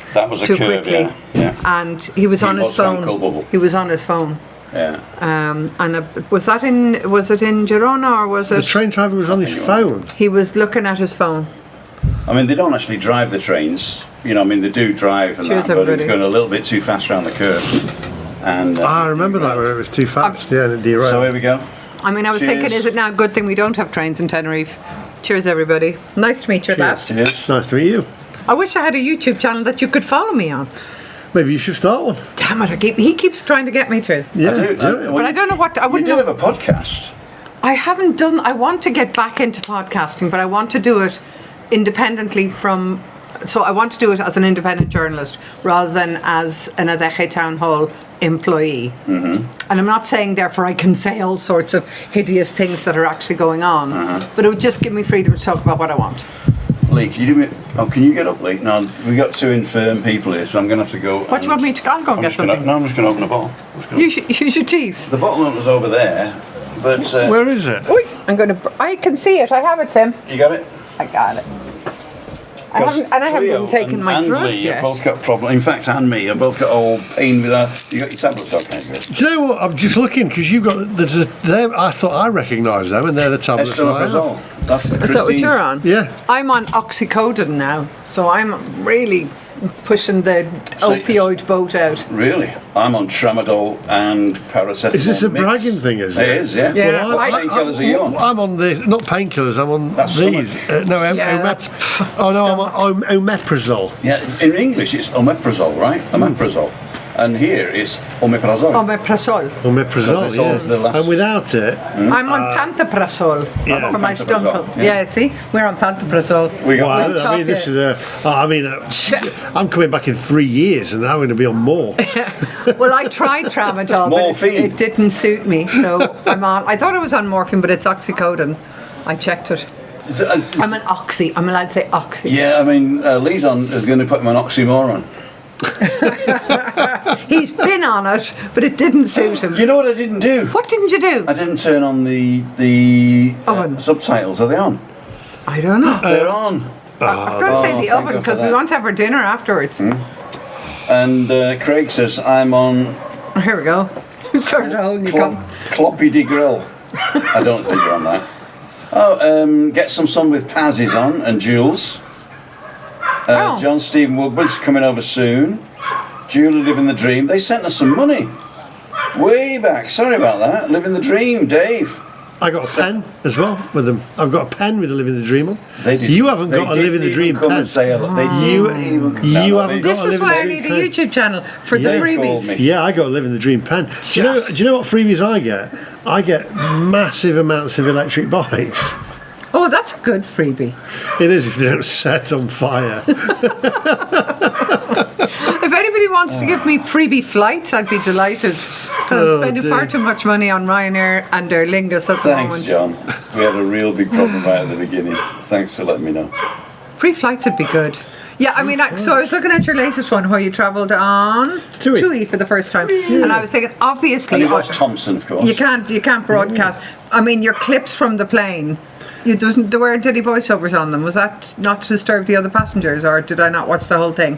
too quickly, and he was on his phone. He was on his phone. Yeah. Was it in Girona or was it? The train driver was on his phone. He was looking at his phone. I mean, they don't actually drive the trains. You know, I mean, they do drive and Cheers, that, but it's everybody. going a little bit too fast around the curve. And I remember that where it was too fast. And it derailed. So here we go. I mean, I was Cheers. thinking, is it now a good thing we don't have trains in Tenerife? Cheers, everybody. Nice to meet you, Dad. Cheers. Nice to meet you. I wish I had a YouTube channel that you could follow me on. Maybe you should start one. Damn it, he keeps trying to get me to. Yeah, I do. do it. But I don't know what, I You wouldn't do know. have a podcast. I haven't done, I want to get back into podcasting, but I want to do it independently from, so I want to do it as an independent journalist rather than as an Adeje Town Hall employee. And I'm not saying therefore I can say all sorts of hideous things that are actually going on, but it would just give me freedom to talk about what I want. Lee, can you do me? Oh, can you get up, Lee? No, we got 2 infirm people here, so I'm going to have to go. What do you want me to? I'll go and get something. I'm just going to open a bottle. Use your teeth. The bottle was over there, but Where is it? Oi, I can see it. I have it, Tim. you got it. I got it. I haven't been taking my drugs Lee yet. have both got problem. In fact, and me have both got all pain with that. You got your tablets, okay? Good. Do you know what? I'm just looking because you've got them. I thought I recognised them, and they're the tablets. that I have. Estomeprazole. That's Is that what Christine's. you're on? Yeah. I'm on oxycodone now, so I'm really pushing the opioid boat out. Really? I'm on tramadol and paracetamol. Is this a mix. bragging thing? Is it? It is, yeah. Yeah. What painkillers are you on? I'm on the not painkillers. I'm on That's these. that's I'm on omeprazole. Yeah, in English it's omeprazole, right? Omeprazole. And here it's omeprazole. Omeprazole. Omeprazole, Because it's the last- And without it, I'm on pantoprazole yeah. for my Pantoprazole, stomach. yeah. Yeah, see, we're on pantoprazole. We got well, I mean, this is I'm coming back in 3 years, and I'm going to be on more. Well, I tried tramadol, but Morphine. it didn't suit me, so I'm on. I thought it was on morphine, but it's oxycodone. I checked it. I'm an oxy. I'm allowed to say oxy. Yeah, I mean, Lee's going to put him on oxymoron. He's been on it, but it didn't suit him. You know what I didn't do? What didn't you do? I didn't turn on the Oven. subtitles. Are they on? I don't know. They're on. I was going to say the thank oven God for because we that. want to have our dinner afterwards. And Craig says, I'm on Here we go. Started a whole new cup. Cloppy de Grill. I don't think you're on that. Oh, Get Some Sun with Paz is on, and Jules. Oh. John Stephen Woodward's coming over soon. Julie Living the Dream. They sent us some money. Way back. Sorry about that. Living the Dream, Dave. I got a pen as well with them. I've got a pen with a Living the Dream on. They did. You haven't got a Living the Dream pen. You haven't This got a is Living why the I Dream need a pen. YouTube channel for the freebies. Yeah, I got a Living the Dream pen. Do you know what freebies I get? I get massive amounts of electric bikes. Oh, that's a good freebie. It is if they don't set on fire. If anybody wants to give me freebie flights, I'd be delighted. I'm spending far too much money on Ryanair and Aer Lingus at the moment. Thanks, John. We had a real big problem right at the beginning. Thanks for letting me know. Free flights would be good. Yeah, I mean, so I was looking at your latest one where you travelled on TUI for the first time, and I was thinking, obviously, And you watched Thompson, of course. you can't broadcast. I mean, your clips from the plane. There weren't any voiceovers on them. Was that not to disturb the other passengers, or did I not watch the whole thing?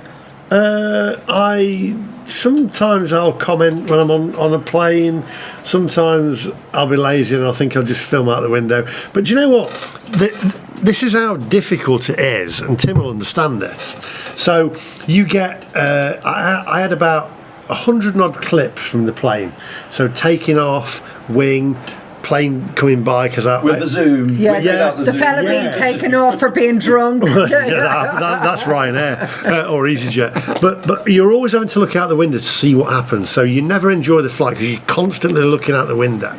Sometimes I'll comment when I'm on a plane. Sometimes I'll be lazy and I'll think I'll just film out the window. But do you know what? This is how difficult it is, and Tim will understand this. So you get, I had about 100 odd clips from the plane. So taking off, wing, plane coming by because with the zoom. The fella being taken off for being drunk. That's Ryanair or EasyJet. But you're always having to look out the window to see what happens. So you never enjoy the flight because you're constantly looking out the window.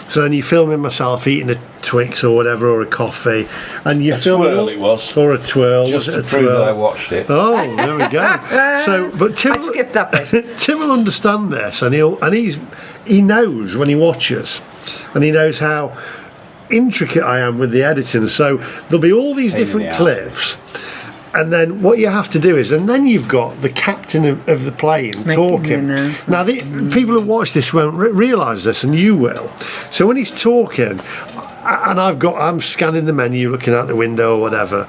So then you're filming myself eating a Twix or whatever, or a coffee, and you film twirl it was, or a twirl, just to prove that I watched it. Oh, there we go. So, but Tim, I skipped that bit. Tim will understand this, and he knows when he watches, and he knows how intricate I am with the editing. So there'll be all these different clips. And then what you have to do is, and then you've got the captain of the plane talking. Now, people who watch this won't realise this, and you will. So when he's talking, and I'm scanning the menu, looking out the window or whatever,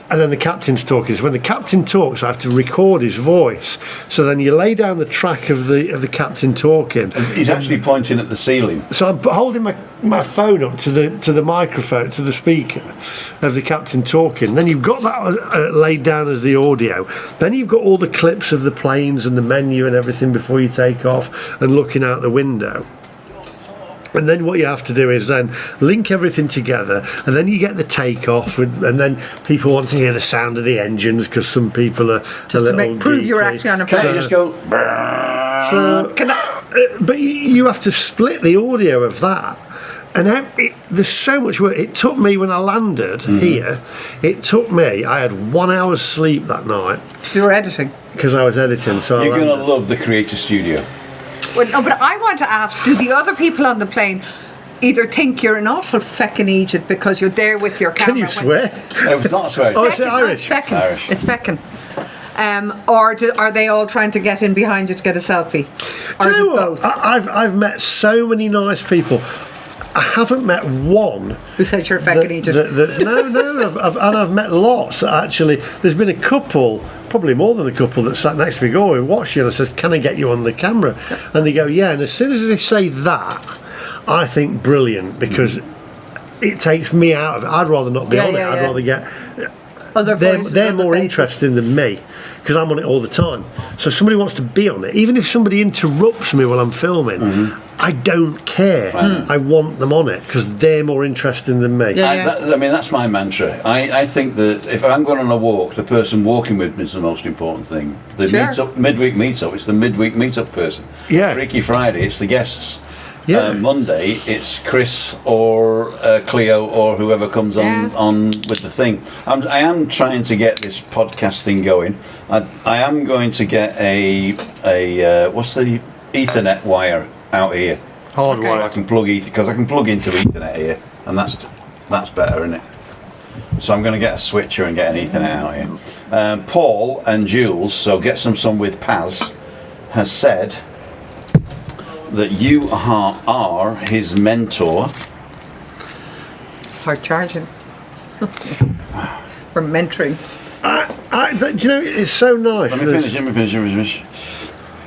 and then the captain's talking. So when the captain talks, I have to record his voice. So then you lay down the track of the captain talking. He's actually pointing at the ceiling. So I'm holding my phone up to the microphone, to the speaker of the captain talking. Then you've got that laid down as the audio. Then you've got all the clips of the planes and the menu and everything before you take off and looking out the window. And then what you have to do is then link everything together, and then you get the takeoff, and then people want to hear the sound of the engines because some people are just a little prove you're actually on a plane. Can't you just go? But you have to split the audio of that. And there's so much work. It took me, when I landed here, I had 1 hour's sleep that night. You were editing? Because I was editing. So you're going to love the Creator Studio. Well, no, but I want to ask, do the other people on the plane either think you're an awful feckin' Egypt because you're there with your camera? Can you swear? It was not swearing. Oh, is it Irish? Feckin'. Irish. It's feckin'. Or are they all trying to get in behind you to get a selfie? Or Do you know both? what? I've met so many nice people. I haven't met one who said you're a feckin' Egypt. I've met lots. Actually, there's been a couple, probably more than a couple, that sat next to me going, watch you, and I says, can I get you on the camera? And they go, yeah. And as soon as they say that, I think brilliant, because it takes me out of it. I'd rather not be on it. I'd rather get other voices, they're more interesting than me, because I'm on it all the time. So if somebody wants to be on it, even if somebody interrupts me while I'm filming, I don't care. I want them on it because they're more interesting than me. I mean, that's my mantra. I think that if I'm going on a walk, the person walking with me is the most important thing. The midweek meetup, it's the midweek meetup person. Yeah. Freaky Friday, it's the guests. Yeah. Monday, it's Chris or Cleo or whoever comes on with the thing. I am trying to get this podcast thing going. I am going to get a what's the Ethernet wire out here? Hardwire. So I can plug because I can plug into Ethernet here, and that's better, isn't it? So I'm going to get a switcher and get an Ethernet out here. Paul and Jules, so Get Some Sun with Paz, has said that you are his mentor. Start charging for mentoring. Do you know, it's so nice. Let me finish.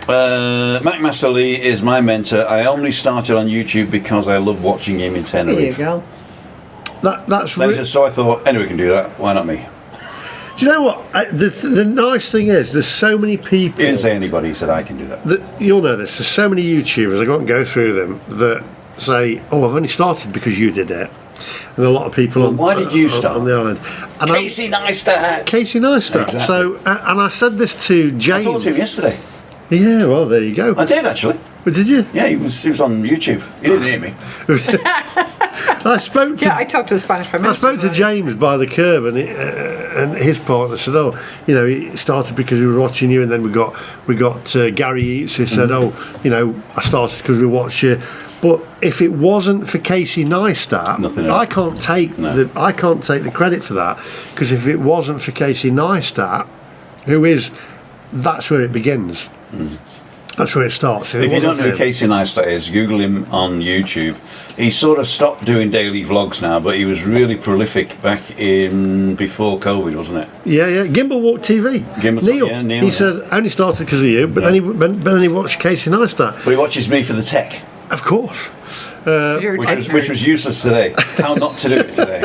Mac Master Lee is my mentor. I only started on YouTube because I love watching him in Tenerife. There you go. That's so I thought, anyone can do that, why not me? Do you know what? The nice thing is, there's so many people. He didn't say anybody, he said I can do that. You'll know this. There's so many YouTubers, I can't go through them, that say, "Oh, I've only started because you did it," and a lot of people. Well, why did you start? On the island? And Casey Neistat. Casey Neistat. Exactly. So, and I said this to James. I talked to him yesterday. Yeah, well, there you go. I did actually. But did you? Yeah, he was on YouTube. He didn't hear me. I spoke to. Yeah, I talked to the Spanish Prime Minister. I spoke to James by the curb, and his partner said, "Oh, it started because we were watching you, and then we got Gary Eates who said, oh, I started because we watched you." But if it wasn't for Casey Neistat, I can't take the credit for that, because if it wasn't for Casey Neistat, that's where it begins. That's where it starts. If you don't know who Casey Neistat is, Google him on YouTube. He sort of stopped doing daily vlogs now, but he was really prolific back before COVID, wasn't it? Yeah. Gimbal Walk TV. Neil. He said only started because of you, but then he watched Casey Neistat. But he watches me for the tech. Of course. Which was useless today. How not to do it today.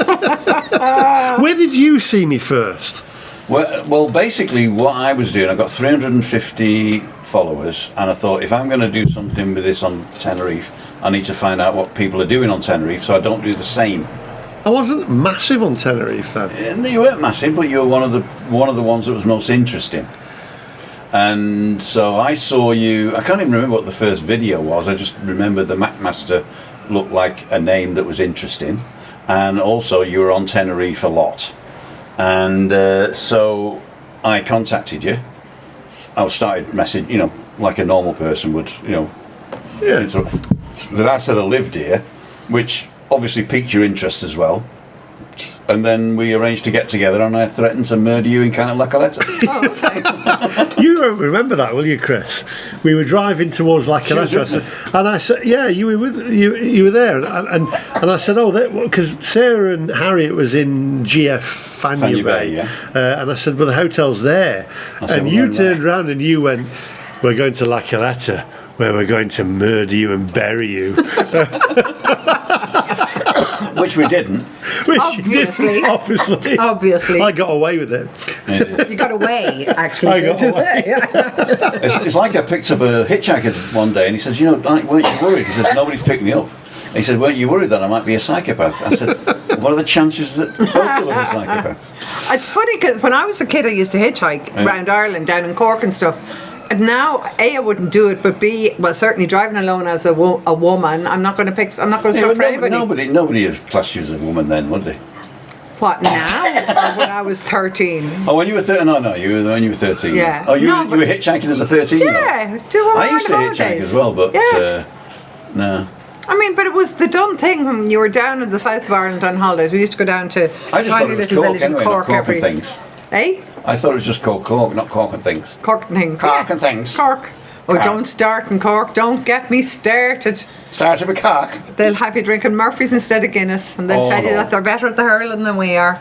Where did you see me first? Well, basically what I was doing, I got 350 followers, and I thought, if I'm going to do something with this on Tenerife, I need to find out what people are doing on Tenerife so I don't do the same. I wasn't massive on Tenerife then. You weren't massive, but you were one of the ones that was most interesting. And so I saw you. I can't even remember what the first video was. I just remember the MacMaster looked like a name that was interesting, and also you were on Tenerife a lot. And so I contacted you. I started messaging, like a normal person would, Yeah. That I said I lived here, which obviously piqued your interest as well. And then we arranged to get together, and I threatened to murder you in kind of like a letter. Oh, okay. You won't remember that, will you, Chris? We were driving towards La Caleta, and I said, "Yeah, you were there," and I said, "Oh, because Sarah and Harriet was in GF Fania Bay, yeah. And I said, "Well, the hotel's there," and you turned around and you went, "We're going to La Caleta, where we're going to murder you and bury you." Which we didn't. Obviously. Obviously. I got away with it. You got away, actually. I got away. It's like I picked up a hitchhiker one day, and he says, weren't you worried? He says, nobody's picked me up. He said, weren't you worried that I might be a psychopath? I said, what are the chances that both of us are psychopaths? It's funny, because when I was a kid, I used to hitchhike around Ireland, down in Cork and stuff. And now, A, I wouldn't do it, but B, well, certainly driving alone as a woman, I'm not going to stop for anybody. Nobody has classed you as a woman then, would they? What, now? Or when I was 13? Oh, when you were 13? No, when you were 13. Yeah. Oh, you were hitchhiking as a 13-year-old? Yeah. I used to hitchhike as well, but no. I mean, but it was the done thing when you were down in the south of Ireland on holidays. We used to go down to tiny little village in Cork every... things. Eh? I thought it was just called Cork, not Cork and Things. Cork and Things. Cork and Things. Cork. Oh, Cork. Don't start in Cork. Don't get me started. Started with Cork. They'll have you drinking Murphy's instead of Guinness, and they'll tell you that they're better at the hurling than we are.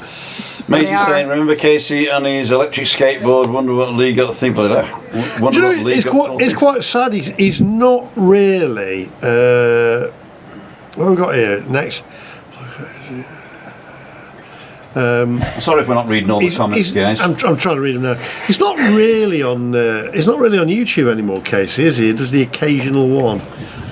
Maisie saying, remember Casey on his electric skateboard, wonder what league got the thing like that. Do you know, it's quite sad. He's not really... what have we got here? Next... sorry if we're not reading all the comments, guys. I'm trying to read them now. He's not really on YouTube anymore, Casey, is he? He does the occasional one.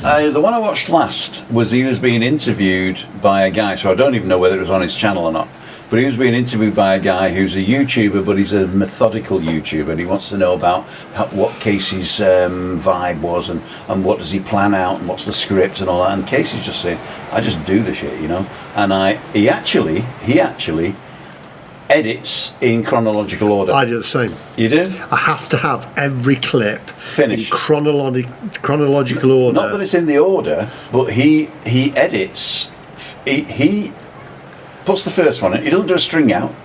The one I watched last was he was being interviewed by a guy, so I don't even know whether it was on his channel or not. But he was being interviewed by a guy who's a YouTuber, but he's a methodical YouTuber, and he wants to know about what Casey's vibe was, and what does he plan out, and what's the script and all that. And Casey's just saying, I just do the shit, And he actually edits in chronological order. I do the same. You do? I have to have every clip finished in chronological order. Not that it's in the order, but he edits. He puts the first one in. He doesn't do a string out.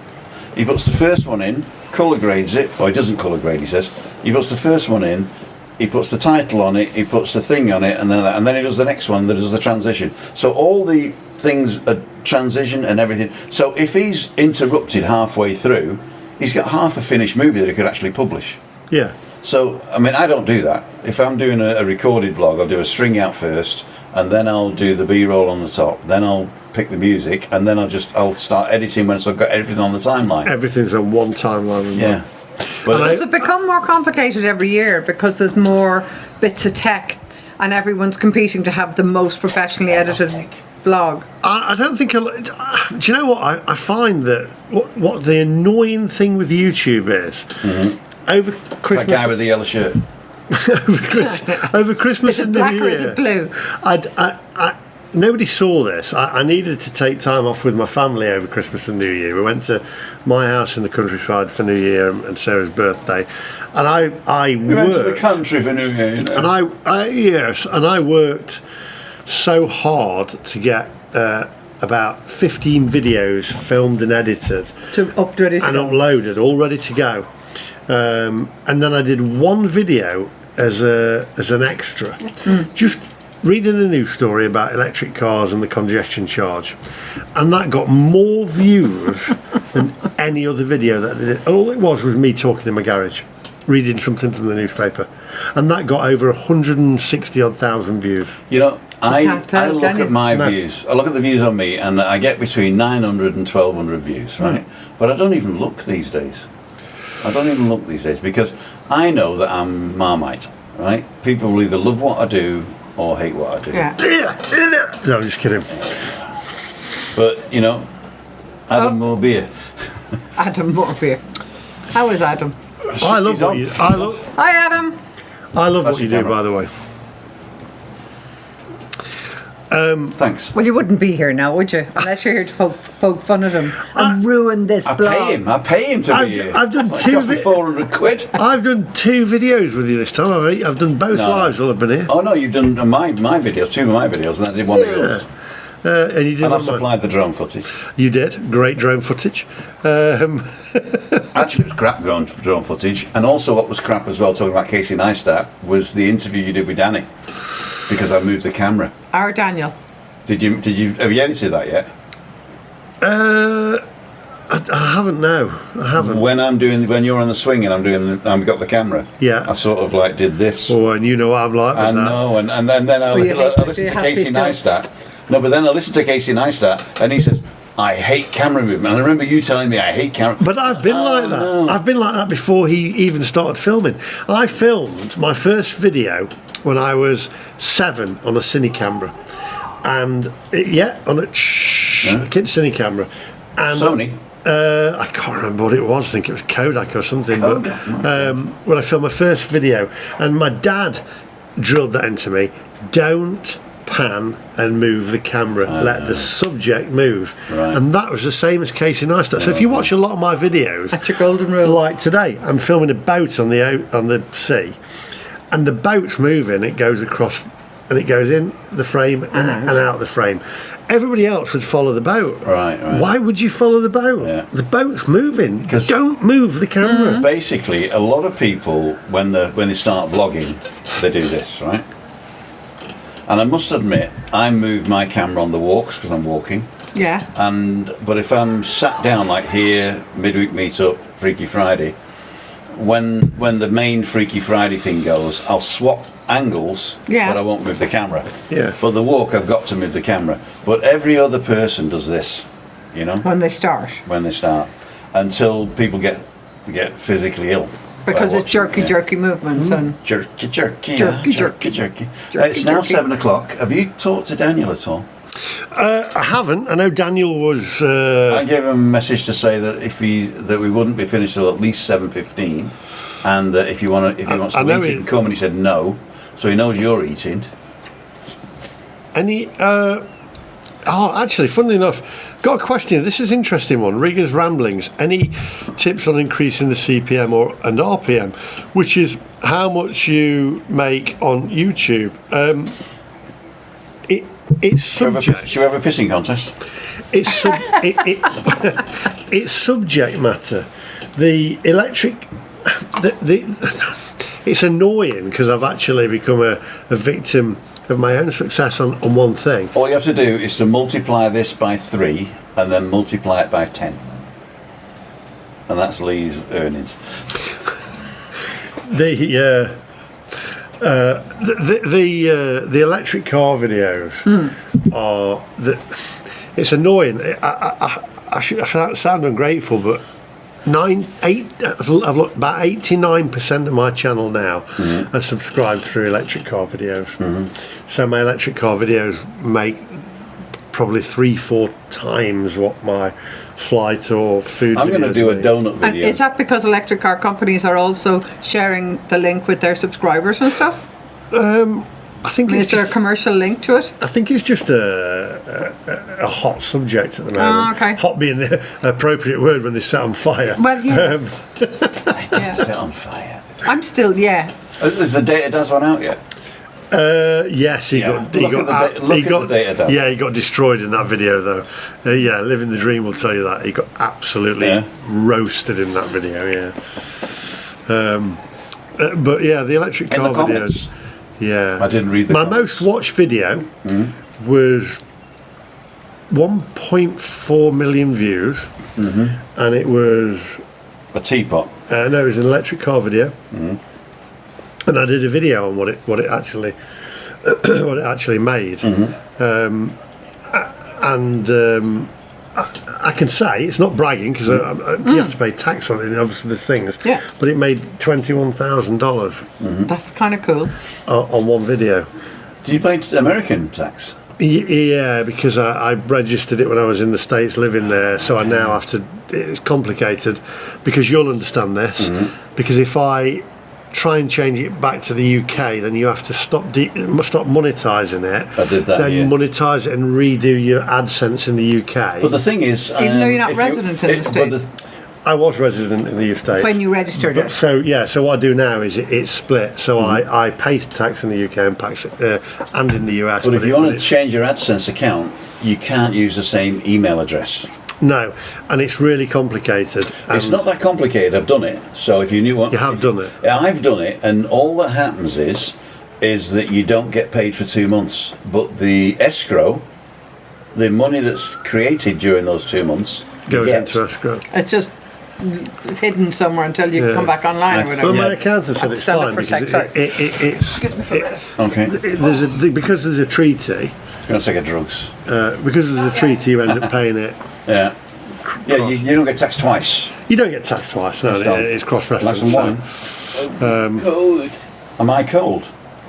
He puts the first one in, colour grades it, or he doesn't colour grade, he says. He puts the first one in, he puts the title on it, he puts the thing on it, and then he does the next one that does the transition. So all the things are transition and everything. So if he's interrupted halfway through, he's got half a finished movie that he could actually publish. Yeah. So, I mean, I don't do that. If I'm doing a recorded vlog, I'll do a string out first, and then I'll do the B-roll on the top, then I'll pick the music, and then I'll start editing once I've got everything on the timeline. Everything's on one timeline. Yeah. But does it become more complicated every year because there's more bits of tech and everyone's competing to have the most professionally edited blog. I don't think. Do you know what? I find that what the annoying thing with YouTube is over Christmas. That guy with the yellow shirt. over Christmas Is it and black New or Year. is it blue? Nobody saw this. I needed to take time off with my family over Christmas and New Year. We went to my house in the countryside for New Year and Sarah's birthday, and I We went to the country for New Year, you know. and I worked so hard to get about 15 videos filmed and edited To ready to and go. uploaded, all ready to go. And then I did one video as an extra, just reading a news story about electric cars and the congestion charge, and that got more views than any other video that I did. All it was me talking in my garage, reading something from the newspaper, and that got over 160 odd thousand views. You know, I can't tell, look can you? at my No. views. I look at the views on me, and I get between 900 and 1,200 views, right? But I don't even look these days. Because I know that I'm Marmite, right? People will either love what I do or hate what I do. Yeah. No, I'm just kidding. But, you know, Adam more beer. Adam Morbier. How is Adam? I love He's what on. you. Hi, Adam. I love That's what you your do, camera. by the way. Thanks. Well, you wouldn't be here now, would you? Unless you're here to poke fun at him and ruin this I blog. pay him to I've be here. I've done It two cost me 400 quid. I've done 2 videos with you this time. I've done both No. lives while I've been here. Oh no, you've done my videos, 2 of my videos, and I did one of yours. And you did And I one of mine. supplied the drone footage. You did. Great drone footage. Actually, it was crap drone footage, and also what was crap as well, talking about Casey Neistat, was the interview you did with Danny, because I moved the camera. Our Daniel. Have you edited that yet? I haven't, no. I haven't. When you're on the swing and I've got the camera. Yeah. I sort of like did this. Oh, and you know what I'm like with I that. know, and then I you hate listened it to has to be Casey still. Neistat. No, but then I listened to Casey Neistat, and he says, I hate camera movement. And I remember you telling me I hate camera. But I've been like that. no. I've been like that before he even started filming. I filmed my first video when I was 7 on a cine camera. And, on a cine camera. And Sony? I can't remember what it was. I think it was Kodak or something. Kodak, But when I filmed my first video, and my dad drilled that into me: don't pan and move the camera. Let the subject move. Right. And that was the same as Casey Neistat. So if you watch a lot of my videos, That's your golden rule. like today, I'm filming a boat on the sea, and the boat's moving. It goes across, and it goes in the frame and out the frame. Everybody else would follow the boat. Right. Why would you follow the boat? Yeah. The boat's moving. 'Cause- Don't move the camera. Basically, a lot of people, when they start vlogging, they do this, right? And I must admit, I move my camera on the walks because I'm walking. Yeah. But if I'm sat down like here, midweek meetup, Freaky Friday, when the main Freaky Friday thing goes, I'll swap angles, Yeah. but I won't move the camera. Yeah. But the walk, I've got to move the camera. But every other person does this, you know, When they start. when they start, until people get physically ill. by Because it's watching, jerky movements and Jerky, jerky, Jerky, jerky. jerky. It's now Jerky. 7 o'clock. Have you talked to Daniel at all? I haven't. I know Daniel was. I gave him a message to say that that we wouldn't be finished till at least 7:15, and that if he wants to I know eat, he he- can come. And he said no, so he knows you're eating. Any. Actually, funnily enough, got a question. This is an interesting one. Regan's Ramblings. Any tips on increasing the CPM and RPM, which is how much you make on YouTube? It's subject. Should we have a pissing contest? It's it's subject matter. The electric. It's annoying because I've actually become a victim of my own success on one thing. All you have to do is to multiply this by 3 and then multiply it by 10, and that's Lee's earnings. The electric car videos are it's annoying. I sound ungrateful, but I've looked, about 89% of my channel now are subscribed through electric car videos. So my electric car videos make probably 3-4 times what my flight or food I'm going to videos do a make. donut And video. is that because electric car companies are also sharing the link with their subscribers and stuff? I think Is it's there a just, commercial link to it? I think it's just a hot subject at the moment. okay. Hot being the appropriate word when they set on fire. Well, yes. Yeah. Set on fire. I'm still, yeah. Is the Data Does one out yet? Yes, he Yeah. got. He Look got. at the da- he look got at the data, Dan. yeah, he got destroyed in that video though. Yeah, living the dream will tell you that he got absolutely Yeah. roasted in that video. Yeah. But yeah, the electric In car the comments? videos. Yeah, I didn't read the My comments. most watched video was 1.4 million views, and it was A teapot. no, it was an electric car video, and I did a video on what it actually what it actually made, I can say it's not bragging because you have to pay tax on it, and obviously the things. Yeah. But it made $21,000 That's kind of cool. on one video. Do you pay American tax? Yeah, because I registered it when I was in the States living there, so I now have to. It's complicated because you'll understand this. Because if I try and change it back to the UK, then you have to stop monetising it. I did that, Then yeah. monetise it and redo your AdSense in the UK. But the thing is, Even though you're not if resident in the but States. I was resident in the States. When you registered But it. so what I do now is it's split. So I pay tax in the UK and and in the US. But if you it- want to it's- change your AdSense account, you can't use the same email address. no, and it's really complicated. It's and not that complicated. I've done it. So if you knew what You have done it. Yeah, I've done it, and all that happens is that you don't get paid for 2 months, but the escrow, the money that's created during those 2 months, you goes get. into escrow. It's just hidden somewhere until you Yeah. come back online or Well, whatever. Well, my Yeah. accountant said it's Stand up fine for a because sec, sorry. it's Excuse me for a minute. Okay, because there's a treaty. going to take a drugs. Because there's a treaty, you end up paying it. Yeah, yeah. You don't get taxed twice. You don't get taxed twice. No, That's done. it's cross-reference. Nice and so- wine. Cold. Am I cold?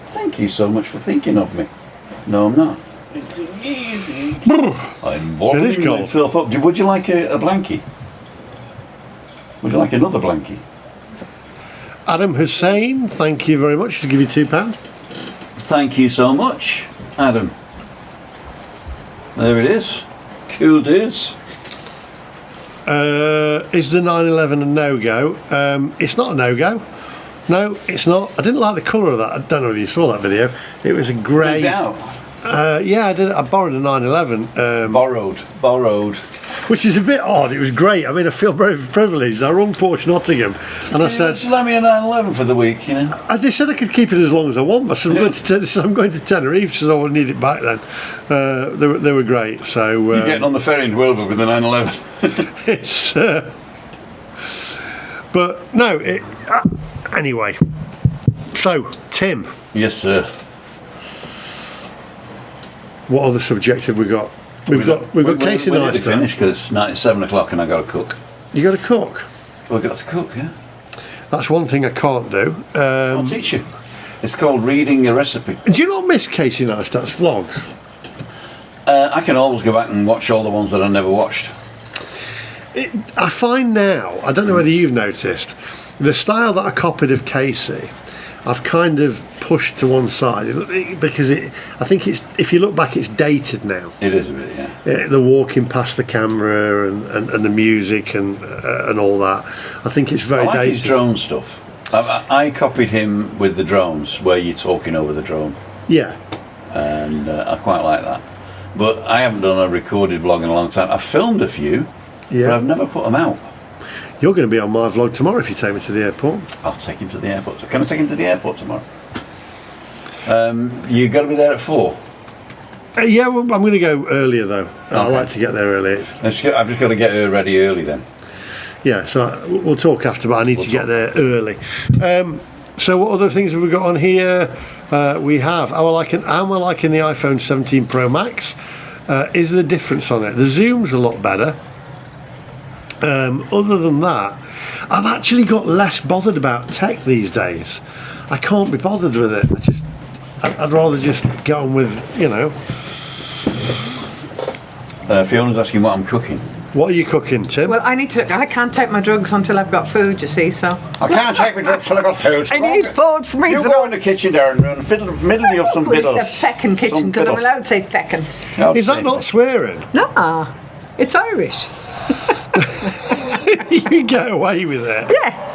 Thank you so much for thinking of me. No, I'm not. It's easy. I'm warming It is cold. myself up. Would you like a blankie? Would you like another blankie? Adam Hussein, thank you very much. To give you £2. Thank you so much, Adam. There it is. Cool dudes. Is the 911 a no-go? It's not a no-go. No, it's not. I didn't like the colour of that. I don't know whether you saw that video. It was a grey. Is it out? Yeah, I did. I borrowed a 911, Borrowed. which is a bit odd. It was great. I mean, I feel very privileged. I rung Porsche Nottingham, and I said, Just let me a 911 for the week, you know. they said I could keep it as long as I want. I said, I'm going to Tenerife, so I would need it back then. They were great. So You're getting on the ferry in Wilbur with the 911. it's. But no. Anyway. So Tim, Yes, sir. what other subject have we got? We've got Casey We need to Neistat. finish because it's 7 o'clock and I got to cook. You got to cook. We've got to cook, yeah. That's one thing I can't do. I'll teach you. It's called reading a recipe. Do you not miss Casey Neistat's vlogs? I can always go back and watch all the ones that I never watched. I find now, I don't know whether you've noticed, the style that I copied of Casey, I've kind of pushed to one side because I think it's, if you look back, it's dated now. It is a bit, yeah. The walking past the camera and the music and all that. I think it's very I like dated. his drone stuff. I copied him with the drones, where you're talking over the drone, Yeah. and I quite like that. But I haven't done a recorded vlog in a long time. I've filmed a few, but Yeah. I've never put them out. You're going to be on my vlog tomorrow if you take me to the airport. I'll take him to the airport. Can I take him to the airport tomorrow? You got to be there at 4. Yeah, well, I'm going to go earlier though. I like to get there early. I've just got to get her ready early then. Yeah, so we'll talk after, but I need to get there early. So what other things have we got on here? We have, am I liking the iPhone 17 Pro Max? Is there a difference on it? The zoom's a lot better. Other than that, I've actually got less bothered about tech these days. I can't be bothered with it. I'd rather just get on with, you know. Fiona's asking what I'm cooking. What are you cooking, Tim? Well, I can't take my drugs until I've got food, you see, so. I can't take my drugs till I got food. I need food for me You to go in the kitchen there and middle me of some The fiddles. feckin' kitchen, because I'm allowed to say feckin'. Is that not swearing? No, it's Irish. You get away with it. Yeah.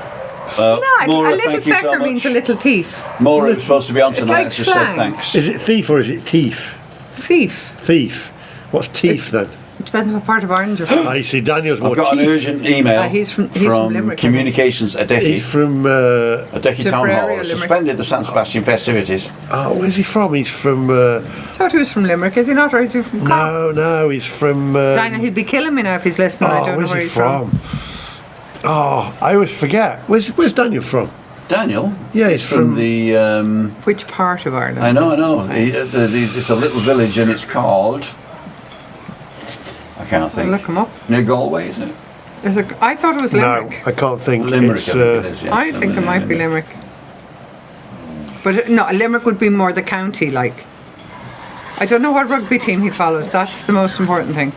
No, Maura, a little thank you so fecker much. means a little thief. Maura was supposed to be on tonight. like Has just said slang. thanks. Is it thief or is it teeth? Thief. Thief. What's teeth then? It depends what part of Orange you're from. I see Daniel's more I've got an teeth. urgent email He's from Limerick, Communications He's Adeje. from, Adeje Town Tipperary or Hall Limerick? suspended the San Sebastian festivities. where's he from? He's from, I thought he was from Limerick, is he not? Or is he from Cork? no, he's from, Daniel, he'd be killing me now if he's listening. I don't know where's where he he's from. Oh, I always forget. Where's Daniel from? Daniel? Yeah, he's from from- the. Which part of Ireland? I know. It's a little village and it's called. I can't think. Look him up. Near Galway, is it? I thought it was Limerick. No, I can't think. Limerick, It's, I think it is. Yes. I think it might be Limerick. But no, Limerick would be more the county, like. I don't know what rugby team he follows. That's the most important thing.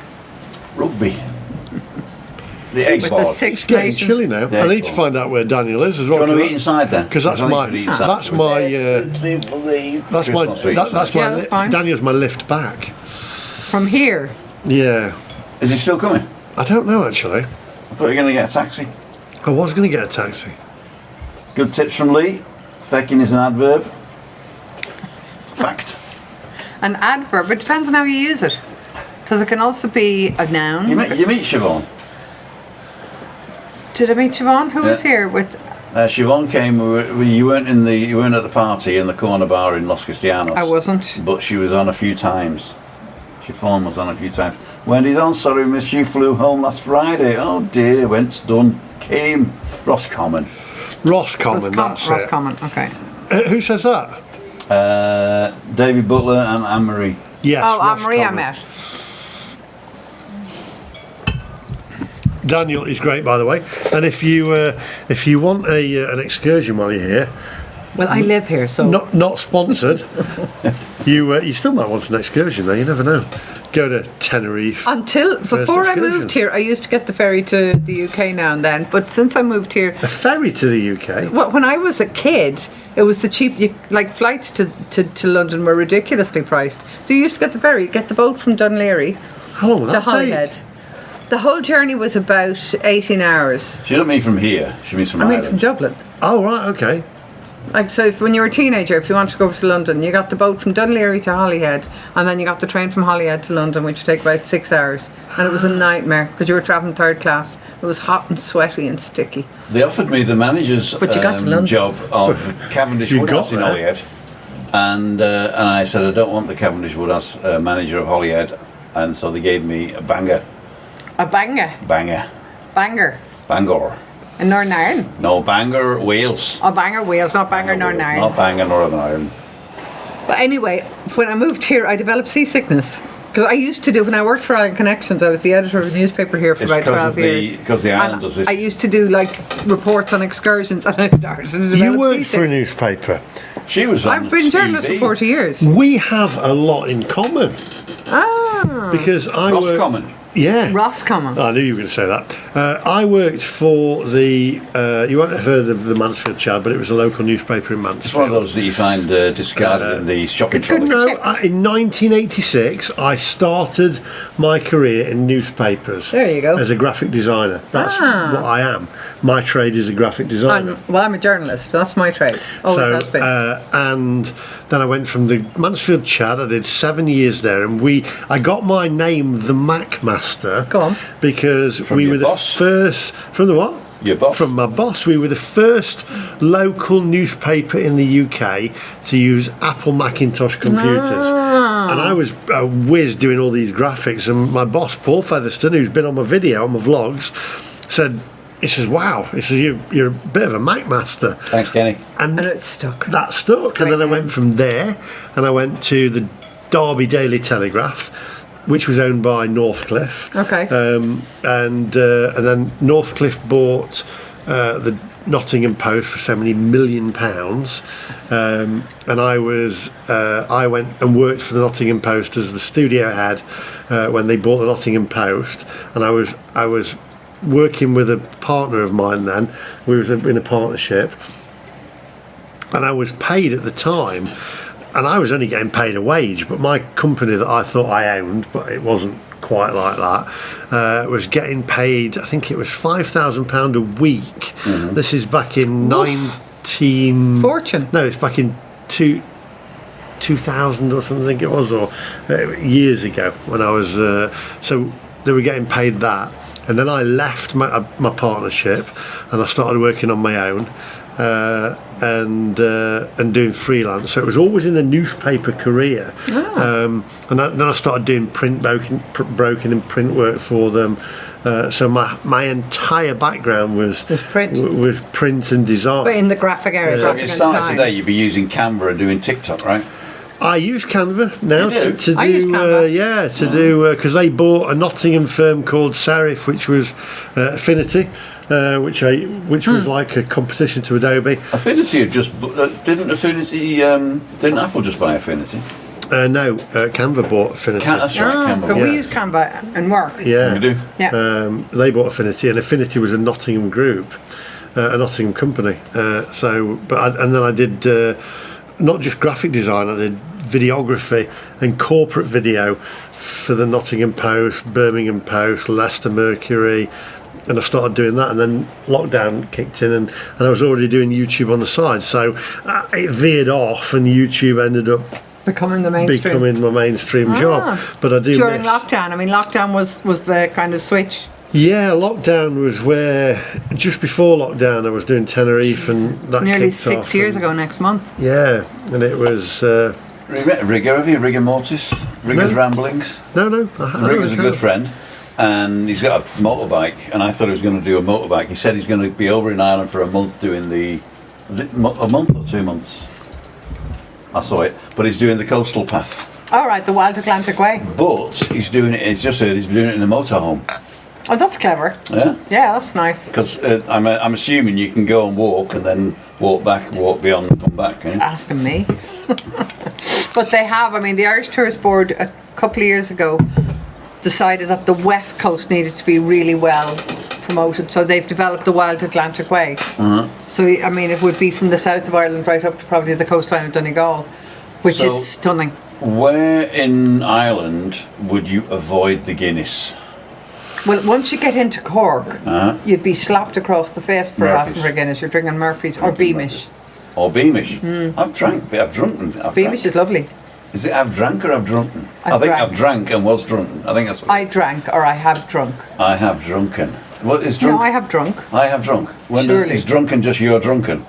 Rugby. The egg With ball. the Do Six getting Nations. chilly now. Yeah, I need to cool. find out where Daniel is as you well. want to eat inside then? Because that's I think my you could eat inside. that's my that's my Christmas sweets. that's Yeah, my that's fine. Daniel's my lift back. From here. Yeah, Is he still coming? I don't know actually. I thought you were going to get a taxi. I was going to get a taxi. Good tips from Lee. Fecking is an adverb. Fact. An adverb, it depends on how you use it. Because it can also be a noun. You meet Siobhan. Did I meet Siobhan? Who was Yeah. here with? Siobhan came. You weren't at the party in the corner bar in Los Cristianos. I wasn't. But she was on a few times. Siobhan was on a few times. Wendy's on. Sorry, miss. You flew home last Friday. Oh dear. Whence done came. Roscommon. Roscommon, that's it. Roscommon, okay. Who says that? David Butler and Anne-Marie. Yes. Oh, Anne-Marie I Roscommon. met. Daniel is great, by the way. And if you want an excursion while you're here, Well, I live here, so. not sponsored, you still might want an excursion though. You never know. Go to Tenerife. Before I moved excursions. here, I used to get the ferry to the UK now and then. But since I moved here, A ferry to the UK. well, when I was a kid, it was the cheap. Flights to London were ridiculously priced. So you used to get the ferry, get the boat from Dunleary How long will to that Holyhead. take? The whole journey was about 18 hours. She doesn't mean from here. She means from I mean, Ireland. from Dublin. Oh right, okay. When you were a teenager, if you wanted to go over to London, you got the boat from Dunleary to Holyhead, and then you got the train from Holyhead to London, which would take about 6 hours. And it was a nightmare because you were travelling third class. It was hot and sweaty and sticky. They offered me the manager's But you got to London. job of Cavendish You Woodhouse got in there. Holyhead, and I said I don't want the Cavendish Woodhouse manager of Holyhead, and so they gave me a Bangor, A banger. Bangor. Bangor. In Northern Ireland. No, Bangor, Wales. Oh, Bangor, Wales, not Bangor, Northern Not Ireland. Bangor, Northern Ireland. But anyway, when I moved here, I developed seasickness. Because I used to do, when I worked for Ireland Connections, I was the editor of a newspaper here for It's about 12 years. because the island does And it. I used to do reports on excursions, and I started to develop You worked for a seasickness. Oh, newspaper. She was on I've been a journalist for TV. 40 years. We have a lot in common Ah. because I worked. Roscommon. Yeah. Roscommon. I knew you were going to say that. I worked for the. You won't have heard of the Mansfield Chad, but it was a local newspaper in It's one of Mansfield. those that you find discarded in the shopping good trolley. for No, chips. in 1986, I started my career in newspapers. There you go. As a graphic designer. That's Ah. what I am. My trade is a graphic designer. I'm a journalist. That's my trade. Always has been. And then I went from the Mansfield Chad. I did 7 years there, and I got my name, the Mac Master. Go on. Because From we your were the boss? first. From the what? Your boss? From my boss. We were the first local newspaper in the UK to use Apple Macintosh computers. And I was a whiz doing all these graphics. And my boss, Paul Featherstone, who's been on my video, on my vlogs, said, he says, wow, he says, you're a bit of a Mac master. Thanks, Kenny. And it stuck. That stuck. And then I went from there and I went to the Derby Daily Telegraph. which was owned by Northcliffe. Okay. And then Northcliffe bought the Nottingham Post for £70 million. And I went and worked for the Nottingham Post as the studio head when they bought the Nottingham Post, and I was working with a partner of mine then. We was in a partnership, and I was paid at the time, and I was only getting paid a wage, but my company that I thought I owned, but it wasn't quite like that, was getting paid, I think it was £5,000 a week. Mm-hmm. This is back in 19... Fortune. No, it's back in 2000 or something, I think it was, or years ago when I was... so they were getting paid that. And then I left my partnership and I started working on my own. And doing freelance, so it was always in a newspaper career. And then I started doing broken and print work for them. So my entire background was print and design. But in the graphic area. So if you started today, you'd be using Canva and doing TikTok, right? I use Canva now You do? to I use do Canva. because they bought a Nottingham firm called Serif, which was Affinity. Which was like a competition to Adobe. Affinity had just didn't Apple just buy Affinity? No, Canva bought Affinity. That's right, Canva. But Yeah. we use Canva and work. Yeah, You do? Yeah. they bought Affinity, and Affinity was a Nottingham group, a Nottingham company. And then I did not just graphic design. I did videography and corporate video for the Nottingham Post, Birmingham Post, Leicester Mercury. And I started doing that, and then lockdown kicked in, and I was already doing YouTube on the side, so it veered off, and YouTube ended up Becoming the mainstream. becoming my mainstream job. But I do During miss- lockdown. I mean, lockdown was the kind of switch. Yeah, lockdown was where just before lockdown I was doing Tenerife, and that Nearly kicked 6 off, years and- ago next month. Yeah, and it was Rigger, have you? Rigger Mortis? Rigger's No. Ramblings? no, I haven't Rigger's a heard good of- friend, and he's got a motorbike, and I thought he was going to do a motorbike. He said he's going to be over in Ireland for a month doing was it a month or 2 months? I saw it, but he's doing the coastal path. All right, the Wild Atlantic Way. But he's doing it, he's just heard he's doing it in a motorhome. Oh, that's clever. Yeah? Yeah, that's nice. Because I'm assuming you can go and walk and then walk back, walk beyond and come back. Eh? Asking me. But they have, I mean, the Irish Tourist Board a couple of years ago decided that the West Coast needed to be really well promoted, so they've developed the Wild Atlantic Way. So, I mean, it would be from the south of Ireland right up to probably the coastline of Donegal, which So- is stunning. Where in Ireland would you avoid the Guinness? Well, once you get into Cork, you'd be slapped across the face for Murphy's. asking for Guinness. You're drinking Murphy's or Beamish. Or Beamish? I've drunken. Beamish is lovely. Is it I've drank or I've drunken? I've I think drank. I've drank and was drunken. I think that's what I drank or I have drunk. I have drunken. What is drunk? No, I have drunk. I have drunk. When Surely. is drunken just you're drunken?